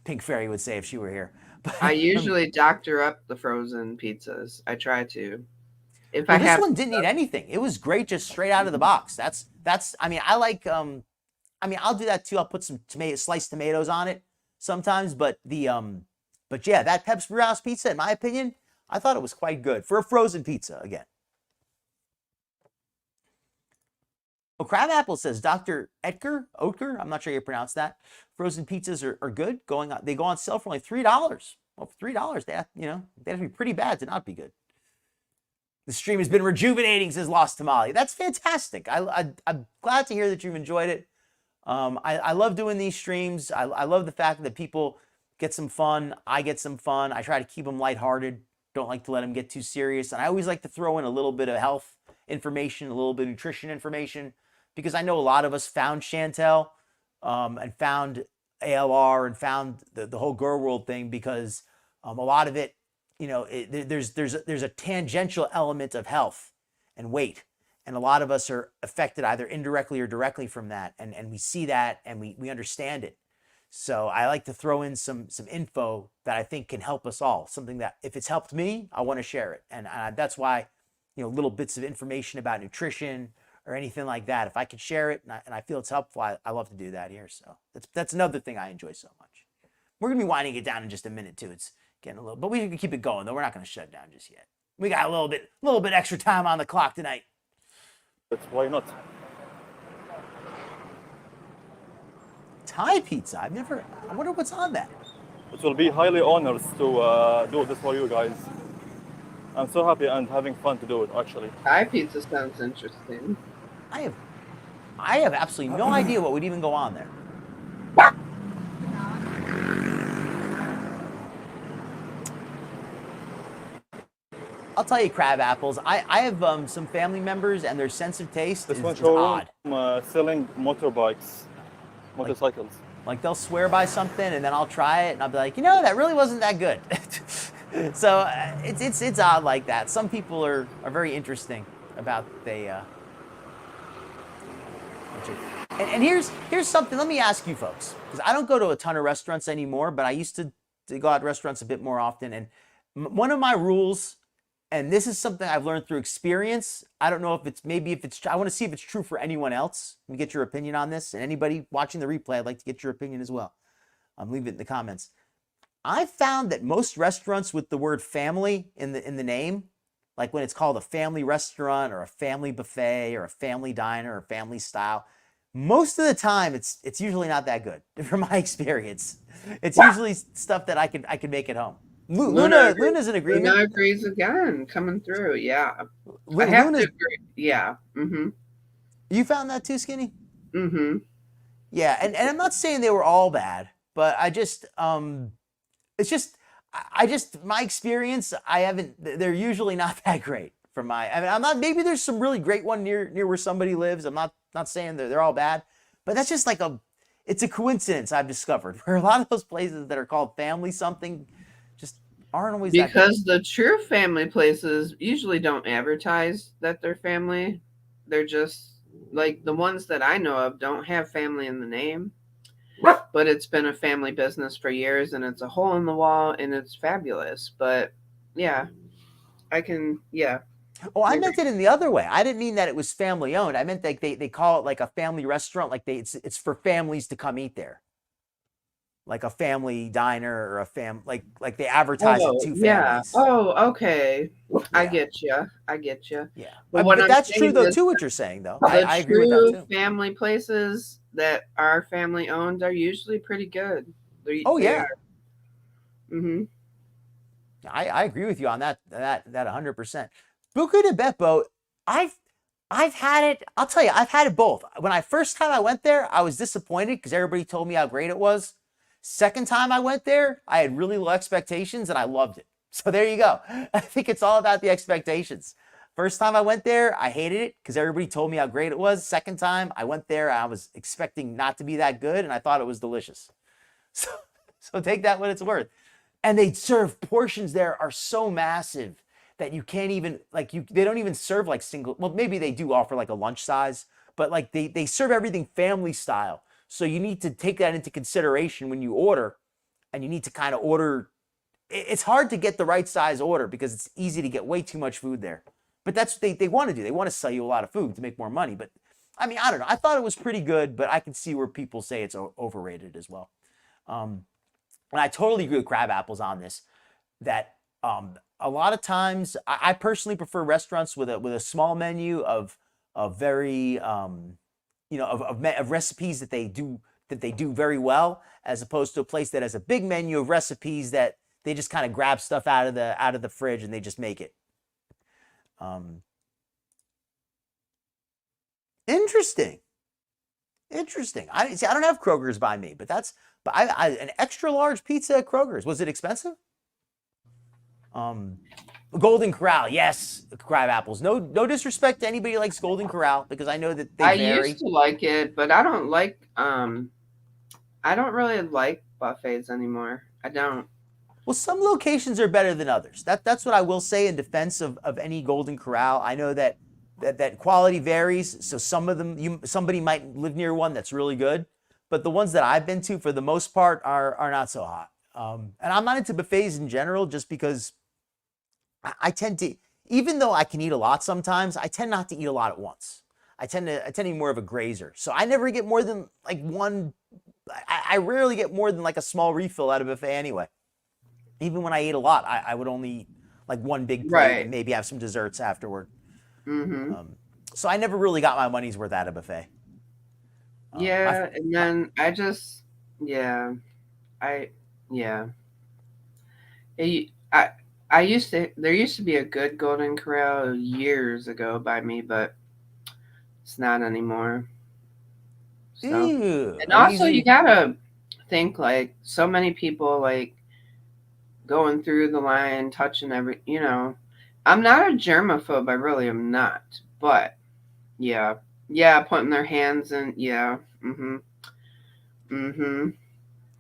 Pink Fairy would say if she were here. But I usually doctor up the frozen pizzas. I try to. If well, I have this one didn't need anything. It was great just straight out of the box. That's I mean, I like I'll do that too. I'll put some sliced tomatoes on it sometimes, but yeah, that Pep's Brewhouse pizza, in my opinion, I thought it was quite good for a frozen pizza again. Oh, Crabapple says, Dr. Oetker, I'm not sure how you pronounce that. Frozen pizzas are good. They go on sale for only $3. Well, for $3, they have to be pretty bad to not be good. The stream has been rejuvenating, says Lost Tamale. That's fantastic. I'm glad to hear that you've enjoyed it. I love doing these streams. I love the fact that people get some fun. I get some fun. I try to keep them lighthearted. Don't like to let them get too serious. And I always like to throw in a little bit of health information, a little bit of nutrition information, because I know a lot of us found Chantal and found ALR and found the whole Gorlworld thing because a lot of it, you know, there's a tangential element of health and weight. And a lot of us are affected either indirectly or directly from that. And we see that and we understand it. So I like to throw in some info that I think can help us all. Something that if it's helped me, I want to share it. And that's why, you know, little bits of information about nutrition or anything like that, if I can share it and I feel it's helpful, I love to do that here. So that's another thing I enjoy so much. We're going to be winding it down in just a minute too. It's getting a little, but we can keep it going though. We're not going to shut it down just yet. We got a little bit extra time on the clock tonight. But why not? Thai pizza. I wonder what's on that. It will be highly honored to do this for you guys. I'm so happy and having fun to do it actually. Thai pizza sounds interesting. I have absolutely no idea what would even go on there. I'll tell you, crab apples. I have some family members, and their sense of taste This is one odd. selling motorcycles. Like they'll swear by something, and then I'll try it, and I'll be like, you know, that really wasn't that good. So it's odd like that. Some people are very interesting about they. And here's something. Let me ask you folks, because I don't go to a ton of restaurants anymore, but I used to go out to restaurants a bit more often. And one of my rules, and this is something I've learned through experience. I don't know if it's I want to see if it's true for anyone else. Let me get your opinion on this. And anybody watching the replay, I'd like to get your opinion as well. Leave it in the comments. I've found that most restaurants with the word family in the name, like when it's called a family restaurant or a family buffet or a family diner or family style, most of the time it's usually not that good from my experience. It's usually stuff that I could make at home. Luna's in agreement. Luna agrees again, coming through. Yeah, I have to agree. Yeah. Mm-hmm. You found that too, Skinny? Mm-hmm. Yeah, and I'm not saying they were all bad, but I just it's just my experience. They're usually not that great. I'm not. Maybe there's some really great one near where somebody lives. I'm not saying they're all bad, but that's just like it's a coincidence I've discovered where a lot of those places that are called family something just aren't always that good. Because the true family places usually don't advertise that they're family. They're just like the ones that I know of don't have family in the name, but it's been a family business for years and it's a hole in the wall and it's fabulous. But yeah, Oh, I meant it in the other way. I didn't mean that it was family owned. I meant like they call it like a family restaurant, like it's for families to come eat there. Like a family diner or a like they advertise it to families. Yeah. Oh, okay. Yeah. I get you. Yeah. But that's true though too, what you're saying though. I agree with that too. Family places that are family owned are usually pretty good. Yeah. Mm-hmm. I agree with you on that 100%. Buca de Beppo, I've had it. I'll tell you, I've had it both. When first time I went there, I was disappointed because everybody told me how great it was. Second time I went there, I had really low expectations and I loved it. So there you go. I think it's all about the expectations. First time I went there, I hated it because everybody told me how great it was. Second time I went there, I was expecting not to be that good and I thought it was delicious. So take that what it's worth. And they serve portions there are so massive that you can't even they don't even serve like single. Well, maybe they do offer like a lunch size, but like they serve everything family style. So you need to take that into consideration when you order, and you need to kind of order. It's hard to get the right size order because it's easy to get way too much food there. But that's what they want to do. They want to sell you a lot of food to make more money. But I mean, I don't know. I thought it was pretty good, but I can see where people say it's overrated as well. And I totally agree with Crab Apples on this. That a lot of times, I personally prefer restaurants with a small menu of very of recipes that they do very well, as opposed to a place that has a big menu of recipes that they just kind of grab stuff out of the fridge and they just make it. Interesting. I don't have Kroger's by me, but an extra large pizza at Kroger's. Was it expensive? Golden Corral, yes, crab apples. No disrespect to anybody who likes Golden Corral, because I know that they I vary. used to like it, but I don't really like buffets anymore. I don't. Well, some locations are better than others. That's what I will say in defense of any Golden Corral. I know that quality varies. So some of them, somebody might live near one that's really good, but the ones that I've been to, for the most part, are not so hot. And I'm not into buffets in general, just because I tend to, even though I can eat a lot sometimes, I tend not to eat a lot at once. I tend to be more of a grazer. So I never get more than like one. I rarely get more than like a small refill at a buffet anyway. Even when I ate a lot, I would only eat like one big plate and maybe have some desserts afterward. So I never really got my money's worth out of buffet. And then there used to be a good Golden Corral years ago by me, but it's not anymore. So, and also you gotta think, like, so many people like going through the line, touching every, I'm not a germaphobe, I really am not, but putting their hands in,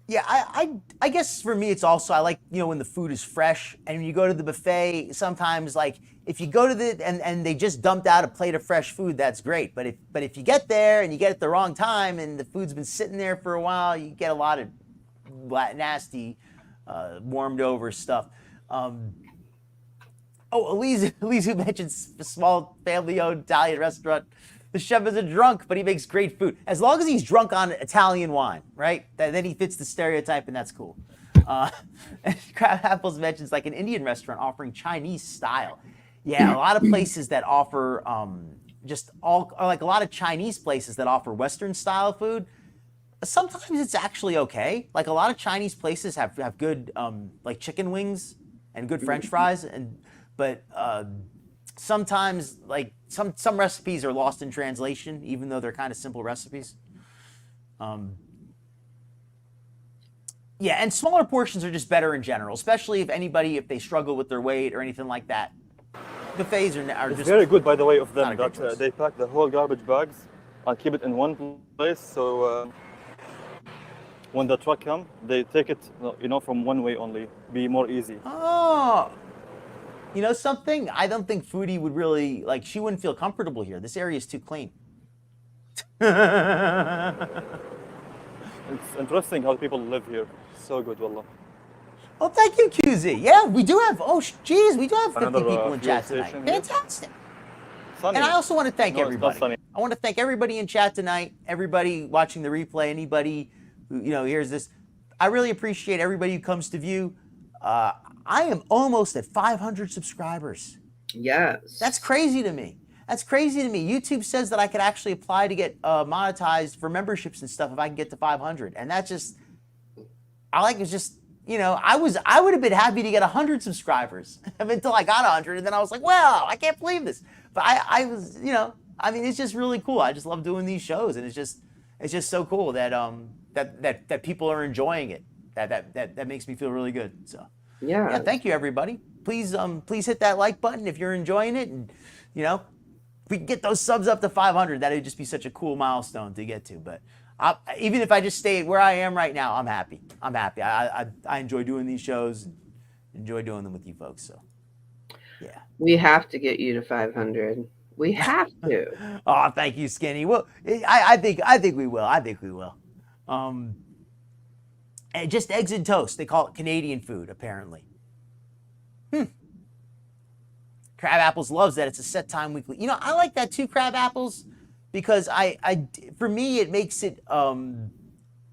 Yeah, I guess for me, it's also, I like, when the food is fresh, and when you go to the buffet, sometimes, like, if you go to and they just dumped out a plate of fresh food, that's great. But if you get there and you get it the wrong time and the food's been sitting there for a while, you get a lot of nasty, warmed over stuff. Elise who mentioned a small family-owned Italian restaurant. The chef is a drunk, but he makes great food. As long as he's drunk on Italian wine, right? Then he fits the stereotype, and that's cool. Crab Apples mentions like an Indian restaurant offering Chinese style. Yeah, a lot of places that offer like a lot of Chinese places that offer Western style food. Sometimes it's actually okay. Like a lot of Chinese places have good like chicken wings and good French fries, but sometimes like some recipes are lost in translation, even though they're kind of simple recipes. And smaller portions are just better in general, especially if they struggle with their weight or anything like that. Buffets are It's just very good, by the way, of them not a great that choice. they pack the whole garbage bags and keep it in one place. So when the truck comes, they take it, from one way only. Be more easy. Oh, you know something? I don't think Foodie would really, like, she wouldn't feel comfortable here. This area is too clean. It's interesting how people live here. So good, wallah. Oh, thank you, QZ. Yeah, we do have, we do have 50 Another, people in fuel chat tonight. station here. Fantastic. Sunny. And I also want to thank No, it's not everybody. sunny. I want to thank everybody in chat tonight, everybody watching the replay, anybody who hears this. I really appreciate everybody who comes to view. I am almost at 500 subscribers. Yes. That's crazy to me. YouTube says that I could actually apply to get monetized for memberships and stuff if I can get to 500. And that's just, I would have been happy to get 100 subscribers until I got 100. And then I was like, well, I can't believe this. But I was, it's just really cool. I just love doing these shows. And it's just so cool that that people are enjoying it. That makes me feel really good. So yeah, thank you everybody. Please hit that like button if you're enjoying it, and if we can get those subs up to 500, that'd just be such a cool milestone to get to. But even if I just stay where I am right now, I'm happy. I enjoy doing these shows, enjoy doing them with you folks. So yeah, we have to get you to 500. We have to. Oh, thank you, Skinny. Well, I think we will. And just eggs and toast. They call it Canadian food, apparently. Crab Apples loves that it's a set time weekly. I like that too, Crab Apples, because for me, it makes it,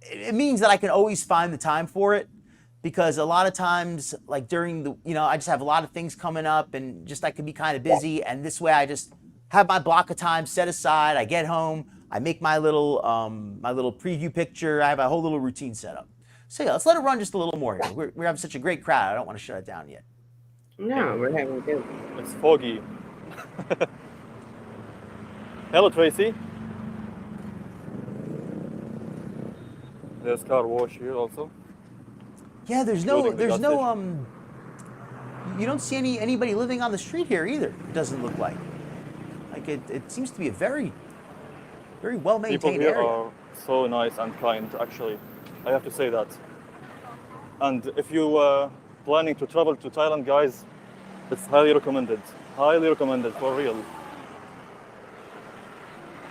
it means that I can always find the time for it, because a lot of times, like during the, I just have a lot of things coming up, and just I can be kind of busy, and this way I just have my block of time set aside. I get home, I make my little preview picture. I have a whole little routine set up. So yeah, let's let it run just a little more here. We're having such a great crowd. I don't want to shut it down yet. No, we're having good. It's foggy. Hello, Tracy. There's car wash here also. Yeah, there's no you don't see anybody living on the street here either. It doesn't look like. Like it seems to be a very well maintained People here area. are so nice and kind, actually. I have to say that. And if you planning to travel to Thailand, guys, it's highly recommended. Highly recommended, for real.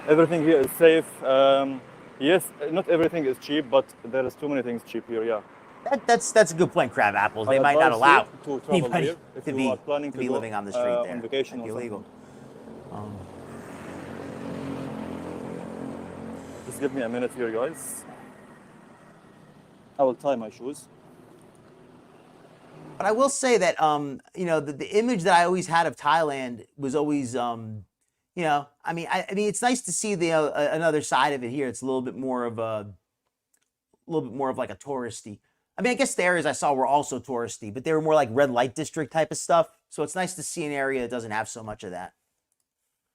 Everything here is safe. Yes, not everything is cheap, but there is too many things cheap here, yeah. That's a good point, crab apples. They I might not advise allow you to travel anybody here if to you be, are planning to go, living on the street there. on vacation That'd or be illegal. something. Just give me a minute here, guys. I will tie my shoes. But I will say that you know, the image that I always had of Thailand was always you know, I mean it's nice to see the another side of it here. It's a little bit more of like a touristy. I mean, I guess the areas I saw were also touristy, but they were more like red light district type of stuff. So it's nice to see an area that doesn't have so much of that.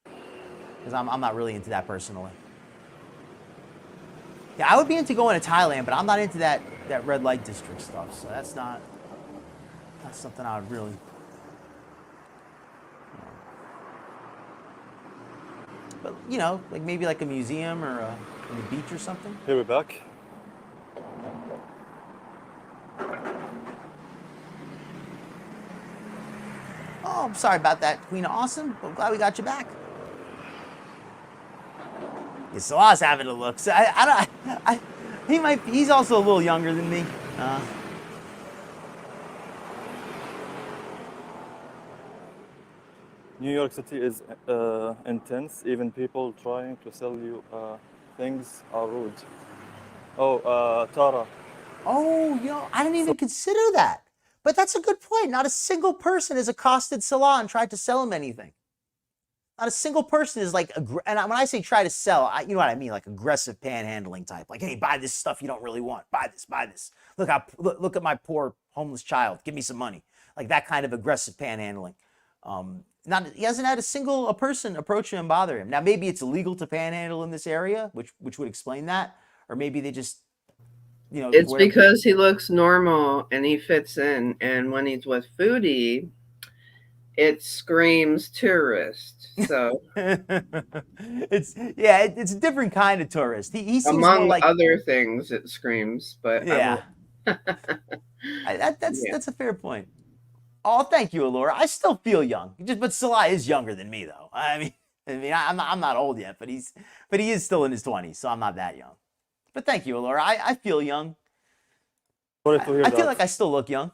Because I'm not really into that personally. Yeah, I would be into going to Thailand, but I'm not into that red light district stuff. So that's something I would really. But you know, like maybe like a museum or on the beach or something. Here we're back. Oh, I'm sorry about that, Queen of Awesome. But I'm glad we got you back. Yeah, Salah's having a look. So he's also a little younger than me. New York City is intense. Even people trying to sell you things are rude. Oh, Tara. Oh, you know, I didn't even consider that. But that's a good point. Not a single person has accosted Salah and tried to sell him anything. Not a single person is like, and when I say try to sell, you know what I mean, like aggressive panhandling type. Like, hey, buy this stuff you don't really want. Buy this, buy this. Look at my poor homeless child. Give me some money. Like that kind of aggressive panhandling. He hasn't had a person approach him and bother him. Now maybe it's illegal to panhandle in this area, which would explain that, or maybe they just, you know, it's because he looks normal and he fits in, and when he's with Foodie, it screams tourist. So it's a different kind of tourist. He seems among more like other things it screams, but yeah. That's a fair point. Oh, thank you, Allura. I still feel young. But Salah is younger than me, though. I mean, I'm not old yet, but he is still in his 20s, so I'm not that young. But thank you, Allura. I feel young. Sorry to hear I that. feel like I still look young.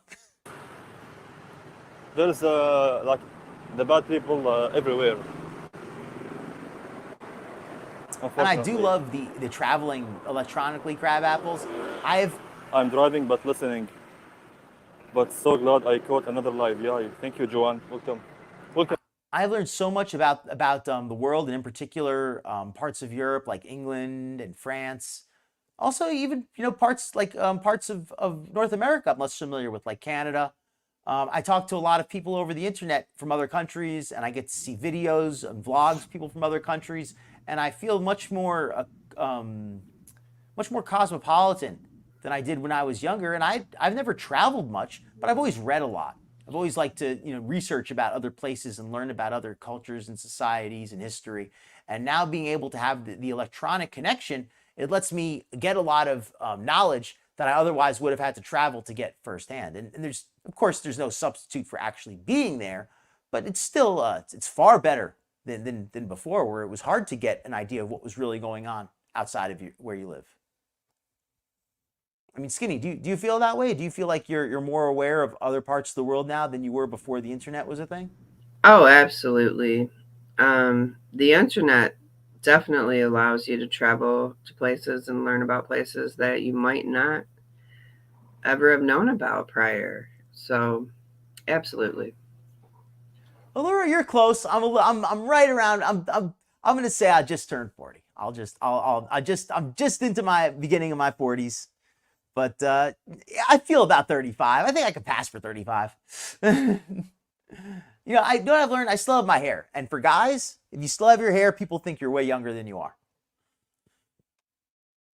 There's like the bad people everywhere. And I do love the traveling electronically crab apples. I'm driving but listening. But so glad I caught another live. Yeah, thank you, Joanne. Welcome. I've learned so much about the world, and in particular parts of Europe like England and France. Also, even parts of North America I'm less familiar with, like Canada. I talk to a lot of people over the internet from other countries, and I get to see videos and vlogs, people from other countries, and I feel much more cosmopolitan than I did when I was younger. And I've never traveled much, but I've always read a lot. I've always liked to research about other places and learn about other cultures and societies and history. And now being able to have the electronic connection, it lets me get a lot of knowledge that I otherwise would have had to travel to get firsthand. And there's no substitute for actually being there, but it's still it's far better than before, where it was hard to get an idea of what was really going on outside of where you live. I mean, Skinny, do you feel that way? Do you feel like you're more aware of other parts of the world now than you were before the internet was a thing? Oh, absolutely. The internet definitely allows you to travel to places and learn about places that you might not ever have known about prior. So, absolutely. Allura, you're close. I'm right around. I'm gonna say I just turned 40. I'm just into my beginning of my 40s. But I feel about 35. I think I could pass for 35. You know what I've learned? I still have my hair. And for guys, if you still have your hair, people think you're way younger than you are.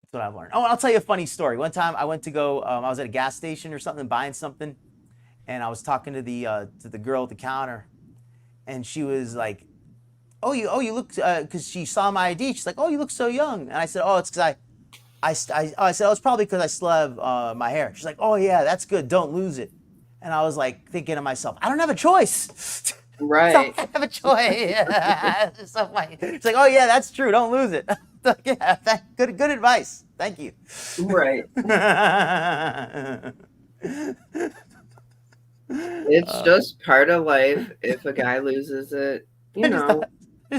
That's what I've learned. Oh, and I'll tell you a funny story. One time I went to go, I was at a gas station or something, buying something. and I was talking to the girl at the counter, and she was like, "Oh, you look," because she saw my ID. She's like, "Oh, you look so young," and I said, "Oh, it's because I said, "Oh, it's probably because I still have my hair." She's like, "Oh yeah, that's good. Don't lose it." And I was like thinking to myself, I don't have a choice. Right. I have a choice. It's so funny. It's like, oh yeah, that's true. Don't lose it. Like, yeah, good advice. Thank you. Right. It's just part of life. If a guy loses it, you know,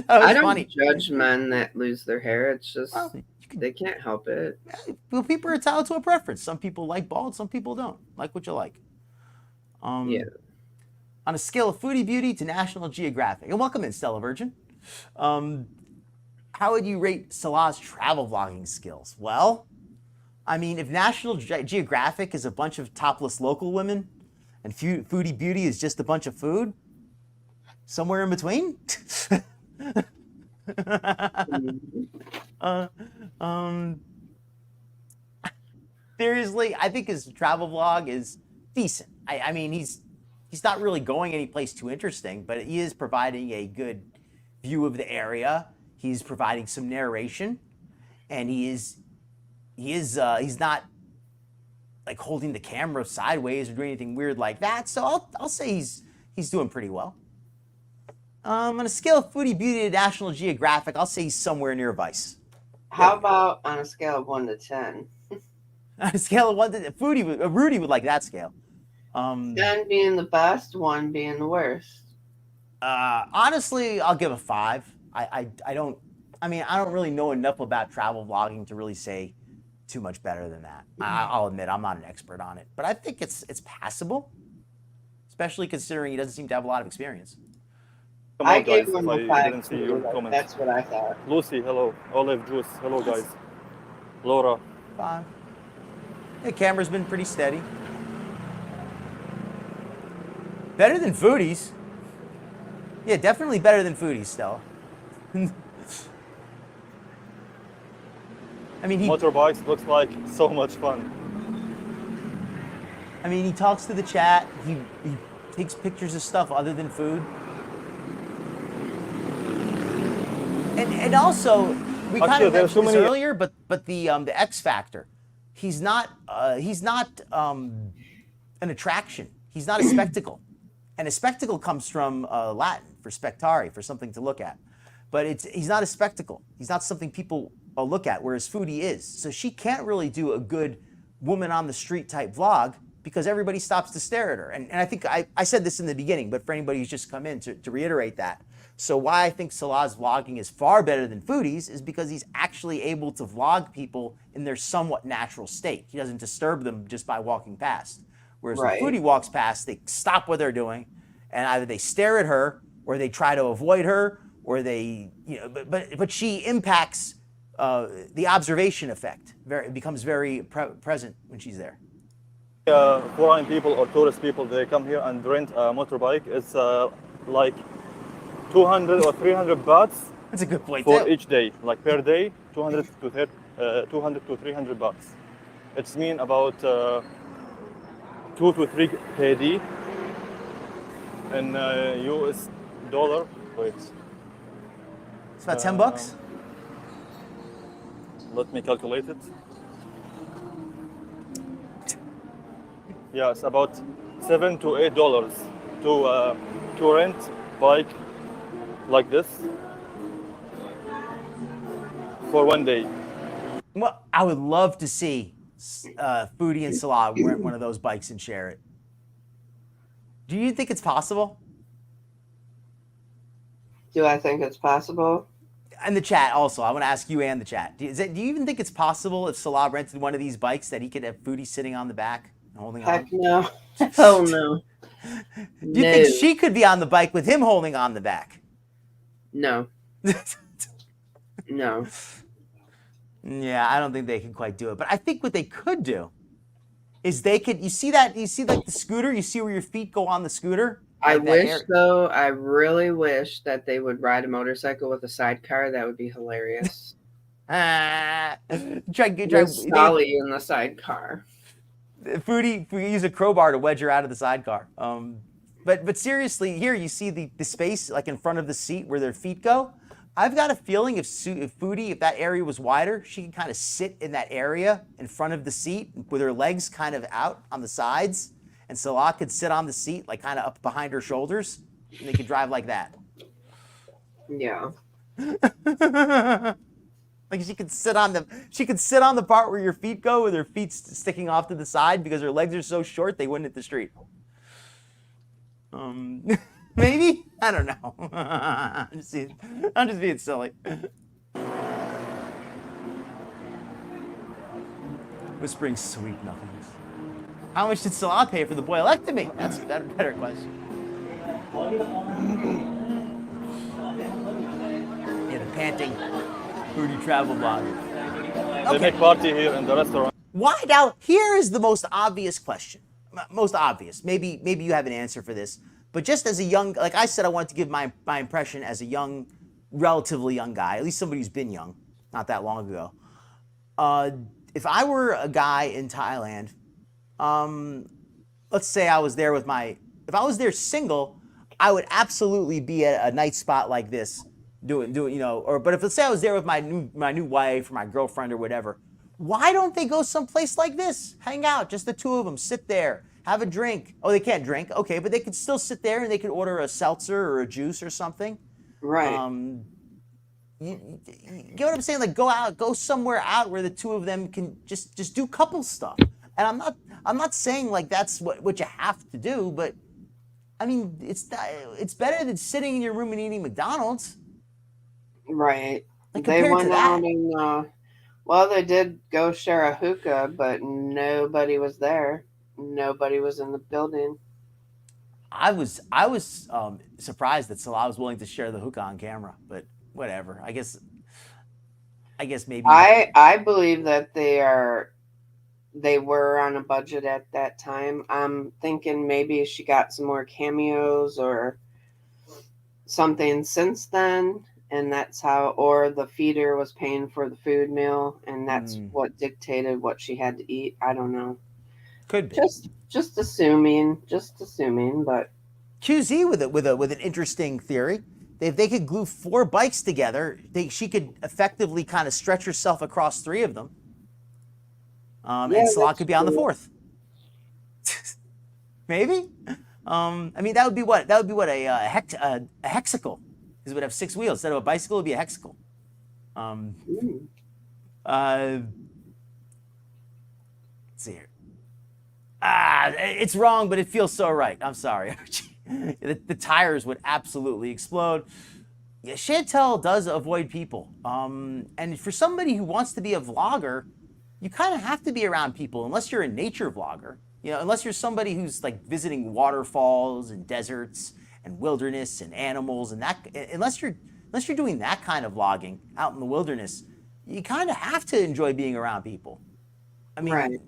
I don't judge men that lose their hair. It's just they can't help it. Well, people are entitled to a preference. Some people like bald, some people don't. Like what you like. Yeah. On a scale of foodie beauty to National Geographic, and welcome in, Stella Virgin. How would you rate Salah's travel vlogging skills? Well, I mean, if National Geographic is a bunch of topless local women, and foodie beauty is just a bunch of food, somewhere in between. Seriously, I think his travel vlog is decent. I mean, he's not really going any place too interesting, but he is providing a good view of the area. He's providing some narration, and he's not like holding the camera sideways or doing anything weird like that. So I'll say he's doing pretty well. On a scale of foodie beauty to National Geographic, I'll say he's somewhere near Vice. How about on a scale of 1 to 10? On a scale of 1 to Rudy would like that scale. 10 being the best, 1 being the worst. Honestly, I'll give a 5. I don't really know enough about travel vlogging to really say too much better than that. I'll admit I'm not an expert on it, but I think it's passable, especially considering he doesn't seem to have a lot of experience. I gave him a 5 too. That's what I thought. Lucy, hello. Olive Juice, hello guys. Laura. 5. The camera's been pretty steady. Better than foodies. Yeah, definitely better than foodies, Stella. I mean, motorbikes looks like so much fun. I mean, he talks to the chat. He takes pictures of stuff other than food. And also, we kind of mentioned this earlier, but the X factor. He's not an attraction. He's not a spectacle. And a spectacle comes from Latin for spectare, for something to look at. But he's not a spectacle. He's not something people look at, whereas foodie is. So she can't really do a good woman on the street type vlog because everybody stops to stare at her. And I think I said this in the beginning, but for anybody who's just come in to reiterate that. So why I think Salah's vlogging is far better than foodie's is because he's actually able to vlog people in their somewhat natural state. He doesn't disturb them just by walking past. Whereas when foodie walks past, they stop what they're doing, and either they stare at her, or they try to avoid her, or they, but she impacts the observation effect. It becomes very present when she's there. Foreign people or tourist people, they come here and rent a motorbike. It's like 200 or 300 bahts. That's a good point for each day, like per day, 200 to 300 bahts. It's mean about 2 to 3 KD in US dollar. Wait. It's about 10 bucks. Let me calculate it. Yeah, it's about $7 to $8 to rent bike like this for 1 day. Well, I would love to see Foodie and Salah rent one of those bikes and share it. Do you think it's possible? Do I think it's possible? And the chat also. I want to ask you and the chat. Do you even think it's possible if Salah rented one of these bikes that he could have Foodie sitting on the back and holding on? Heck no. Oh no. Do you think she could be on the bike with him holding on the back? No. No. Yeah, I don't think they can quite do it. But I think what they could do is they could, you see like the scooter? You see where your feet go on the scooter? I really wish that they would ride a motorcycle with a sidecar. That would be hilarious. Try Sally in the sidecar. Foodie, we use a crowbar to wedge her out of the sidecar. But seriously, here you see the space like in front of the seat where their feet go. I've got a feeling if Foodie, if that area was wider, she could kind of sit in that area in front of the seat with her legs kind of out on the sides, and Salah could sit on the seat like kind of up behind her shoulders, and they could drive like that. Yeah. Like she could sit on the part where your feet go with her feet sticking off to the side because her legs are so short they wouldn't hit the street. Maybe? I don't know. I'm just being silly. Whispering sweet nothings. How much did Salah pay for the boylectomy? That's a better question. Yeah, the panting Rudy travel blogger. They make party here in the restaurant. Why now? Here is the most obvious question. Most obvious. Maybe you have an answer for this. But just as a young, like I said, I wanted to give my impression as a young, relatively young guy, at least somebody who's been young, not that long ago. If I were a guy in Thailand, let's say I was there if I was there single, I would absolutely be at a night spot like this, doing, but if let's say I was there with my new wife or my girlfriend or whatever, why don't they go someplace like this? Hang out, just the two of them, sit there, have a drink. Oh, they can't drink. Okay, but they could still sit there and they could order a seltzer or a juice or something. Right. You get what I'm saying? Like go somewhere out where the two of them can just do couple stuff. And I'm not saying like that's what you have to do, but I mean it's better than sitting in your room and eating McDonald's. Right. Like, They went to that. out and well, they did go share a hookah, but nobody was there. Nobody was in the building. I was surprised that Salah was willing to share the hookah on camera, but whatever. I guess maybe I believe that they were on a budget at that time. I'm thinking maybe she got some more cameos or something since then, and that's how, or the feeder was paying for the food meal, and that's what dictated what she had to eat. I don't know. Could be. Just assuming, but QZ with an interesting theory. If they could glue 4 bikes together, she could effectively kind of stretch herself across 3 of them. And Salah could be on the 4th. Maybe. I mean, that would be what? That would be what a hexicle. Because it would have 6 wheels instead of a bicycle. It would be a hexicle. Let's see here. It's wrong, but it feels so right. I'm sorry. The tires would absolutely explode. Yeah, Chantal does avoid people. And for somebody who wants to be a vlogger, you kind of have to be around people unless you're a nature vlogger. Unless you're somebody who's like visiting waterfalls and deserts and wilderness and animals and that. Unless you're doing that kind of vlogging out in the wilderness, you kind of have to enjoy being around people. I mean, right.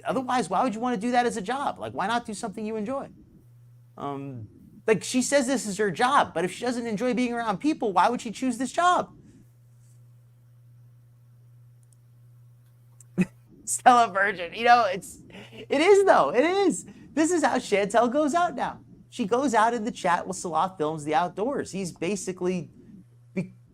Otherwise, why would you want to do that as a job? Like, why not do something you enjoy? Like she says this is her job, but if she doesn't enjoy being around people, why would she choose this job? Stella Virgin, it is though, it is. This is how Chantal goes out now. She goes out in the chat while Salah films the outdoors. He's basically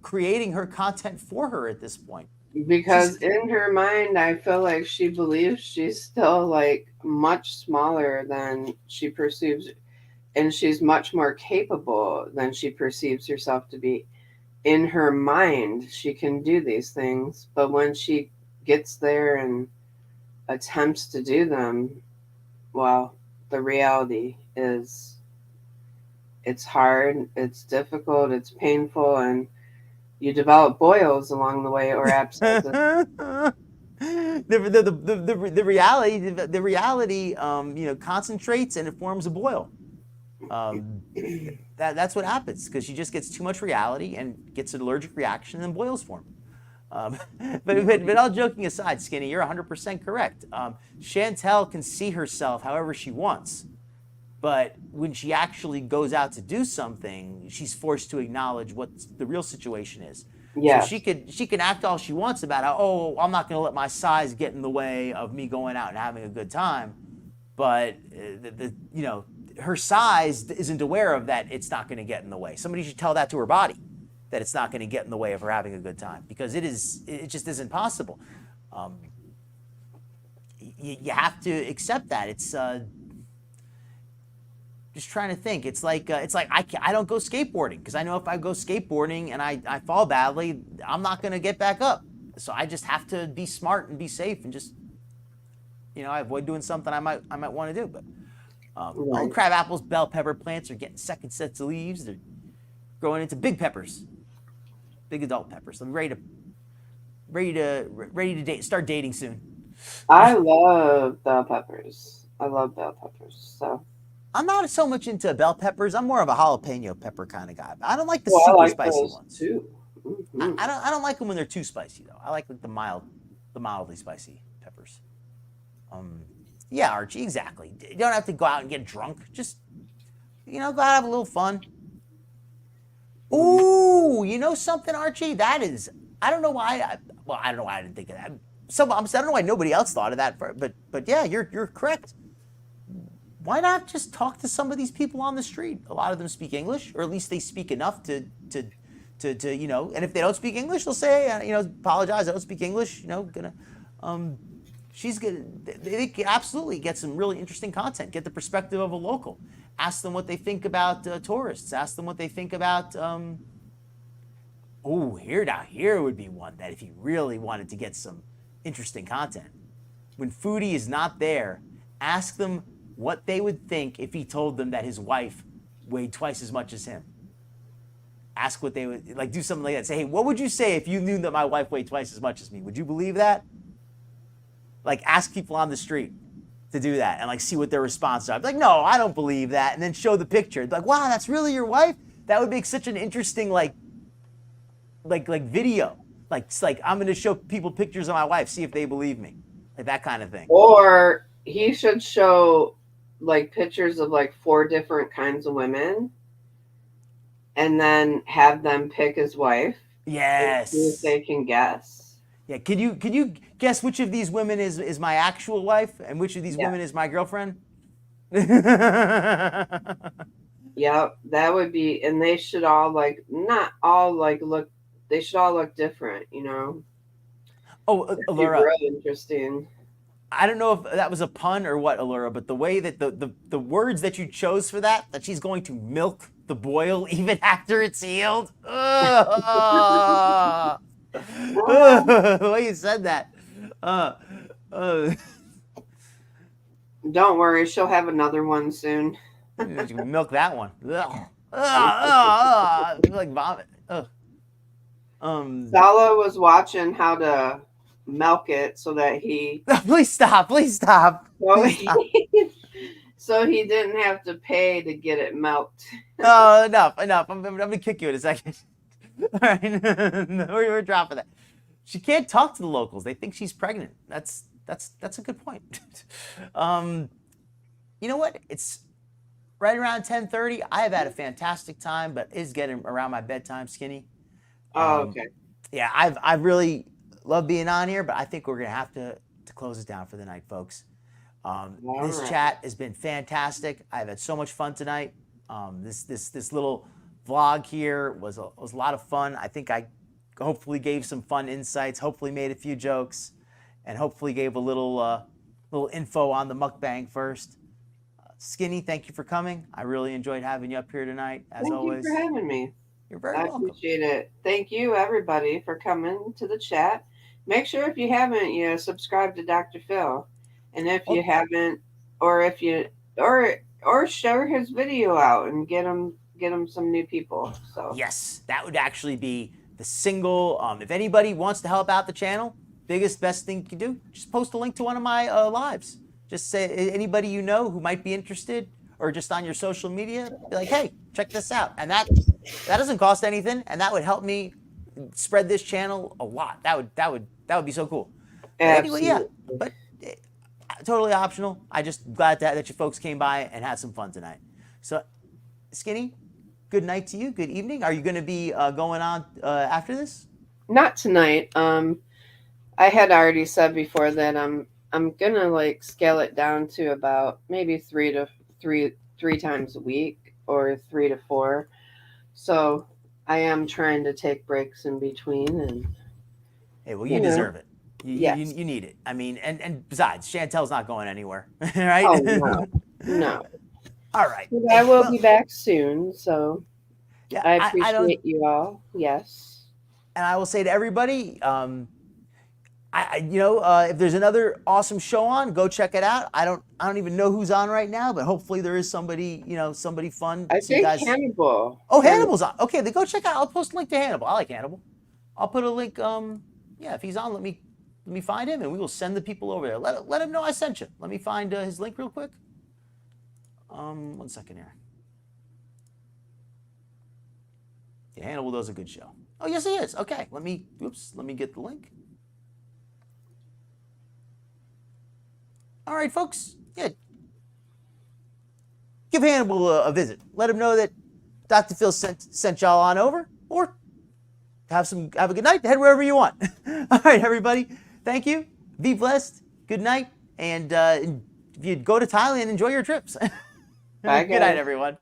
creating her content for her at this point. Because in her mind, I feel like she believes she's still like much smaller than she perceives, and she's much more capable than she perceives herself to be. In her mind, she can do these things, but when she gets there and attempts to do them, well, the reality is it's hard, it's difficult, it's painful, and you develop boils along the way or abscesses. The reality, concentrates and it forms a boil. That's what happens because she just gets too much reality and gets an allergic reaction and boils form. But all joking aside, Skinny, you're 100% correct. Chantal can see herself however she wants. But when she actually goes out to do something, she's forced to acknowledge what the real situation is. Yeah. So she can act all she wants about how, oh, I'm not going to let my size get in the way of me going out and having a good time. But you know, her size isn't aware of that. It's not going to get in the way. Somebody should tell that to her body, that it's not going to get in the way of her having a good time, because it just isn't possible. You have to accept that. It's just trying to think. It's like I don't go skateboarding because I know if I go skateboarding and I fall badly, I'm not going to get back up. So I just have to be smart and be safe and just, you know, I avoid doing something I might want to do. But all crab apples, bell pepper plants are getting second sets of leaves. They're growing into big peppers, big adult peppers. I'm ready to start dating soon. I love bell peppers. I love bell peppers. So I'm not so much into bell peppers. I'm more of a jalapeno pepper kind of guy. I don't like the I super like spicy those ones. too. Mm-hmm. I don't like them when they're too spicy though. I like the mildly spicy peppers. Yeah, Archie, exactly. You don't have to go out and get drunk. Just, you know, go out and have a little fun. Ooh, you know something, Archie? That is, I don't know why. I don't know why I didn't think of that. I don't know why nobody else thought of that. But yeah, you're correct. Why not just talk to some of these people on the street? A lot of them speak English, or at least they speak enough to you know. And if they don't speak English, they'll say, you know, apologize. I don't speak English. You know, gonna. She's gonna. They can absolutely get some really interesting content. Get the perspective of a local. Ask them what they think about tourists. Ask them what they think about. Oh, here would be one that if you really wanted to get some interesting content. When Foodie is not there, ask them what they would think if he told them that his wife weighed twice as much as him. Ask what they would, like, do something like that. Say, hey, what would you say if you knew that my wife weighed twice as much as me? Would you believe that? Like, ask people on the street to do that and, like, see what their response are. Like, no, I don't believe that. And then show the picture. Like, wow, that's really your wife? That would make such an interesting, like video. Like I'm going to show people pictures of my wife, see if they believe me. Like that kind of thing. Or he should show like pictures of like 4 different kinds of women and then have them pick his wife. Yes. See if they can guess. Yeah. Could you guess which of these women is my actual wife and which of these women is my girlfriend? Yep, that would be, and they should all like, not all like look, they should all look different, you know? Oh, Allura. Really interesting. I don't know if that was a pun or what, Allura, but the way that the words that you chose for that she's going to milk the boil even after it's healed. The way you said that. Don't worry, she'll have another one soon. You can milk that one. Like vomit. Salah was watching how to milk it so that he. Please stop! So he didn't have to pay to get it milked. Oh, enough! I'm gonna kick you in a second. All right, we're dropping that. She can't talk to the locals. They think she's pregnant. That's a good point. You know what? It's right around 10:30. I have had a fantastic time, but it's getting around my bedtime, Skinny. Oh, okay. Yeah, I've really loved being on here, but I think we're gonna have to close this down for the night, folks. This chat has been fantastic. I've had so much fun tonight. This little vlog here was a lot of fun. I think I hopefully gave some fun insights. Hopefully made a few jokes, and hopefully gave a little info on the mukbang first. Skinny, thank you for coming. I really enjoyed having you up here tonight, as always. Thank you for having me. You're very welcome. I appreciate it. Thank you, everybody, for coming to the chat. Make sure if you haven't, subscribe to Dr. Phil, and if you haven't, or if you or share his video out and get him some new people. So yes, that would actually be the single. If anybody wants to help out the channel, best thing you can do, just post a link to one of my lives. Just say anybody you know who might be interested, or just on your social media, be like, hey, check this out. And that doesn't cost anything, and that would help me spread this channel a lot. That would be so cool. Anyway, yeah, but totally optional. I just glad that you folks came by and had some fun tonight. So, Skinny, good night to you. Good evening. Are you going to be going on after this? Not tonight. I had already said before that I'm gonna like scale it down to about maybe three times a week or 3 to 4. So I am trying to take breaks in between, and Hey, well, you deserve it. Yes. You need it. I mean, and besides, Chantel's not going anywhere, right? Oh no, no. All right. But I will be back soon. So Yeah, I I don't. appreciate you all. Yes. And I will say to everybody, if there's another awesome show on, go check it out. I don't even know who's on right now, but hopefully there is somebody, somebody fun. I So you think guys... Hannibal. Oh, Hannibal's on. Okay, then go check out. I'll post a link to Hannibal. I like Hannibal. I'll put a link. If he's on, let me find him, and we will send the people over there. Let him know I sent you. Let me find his link real quick. 1 second here. Yeah, Hannibal does a good show. Oh, yes, he is. Okay, let me get the link. All right, folks. Yeah. Give Hannibal a visit. Let him know that Dr. Phil sent y'all on over, or have a good night. Head wherever you want. All right, everybody. Thank you. Be blessed. Good night. And if you go to Thailand, enjoy your trips. Bye, Good night, guys. everyone.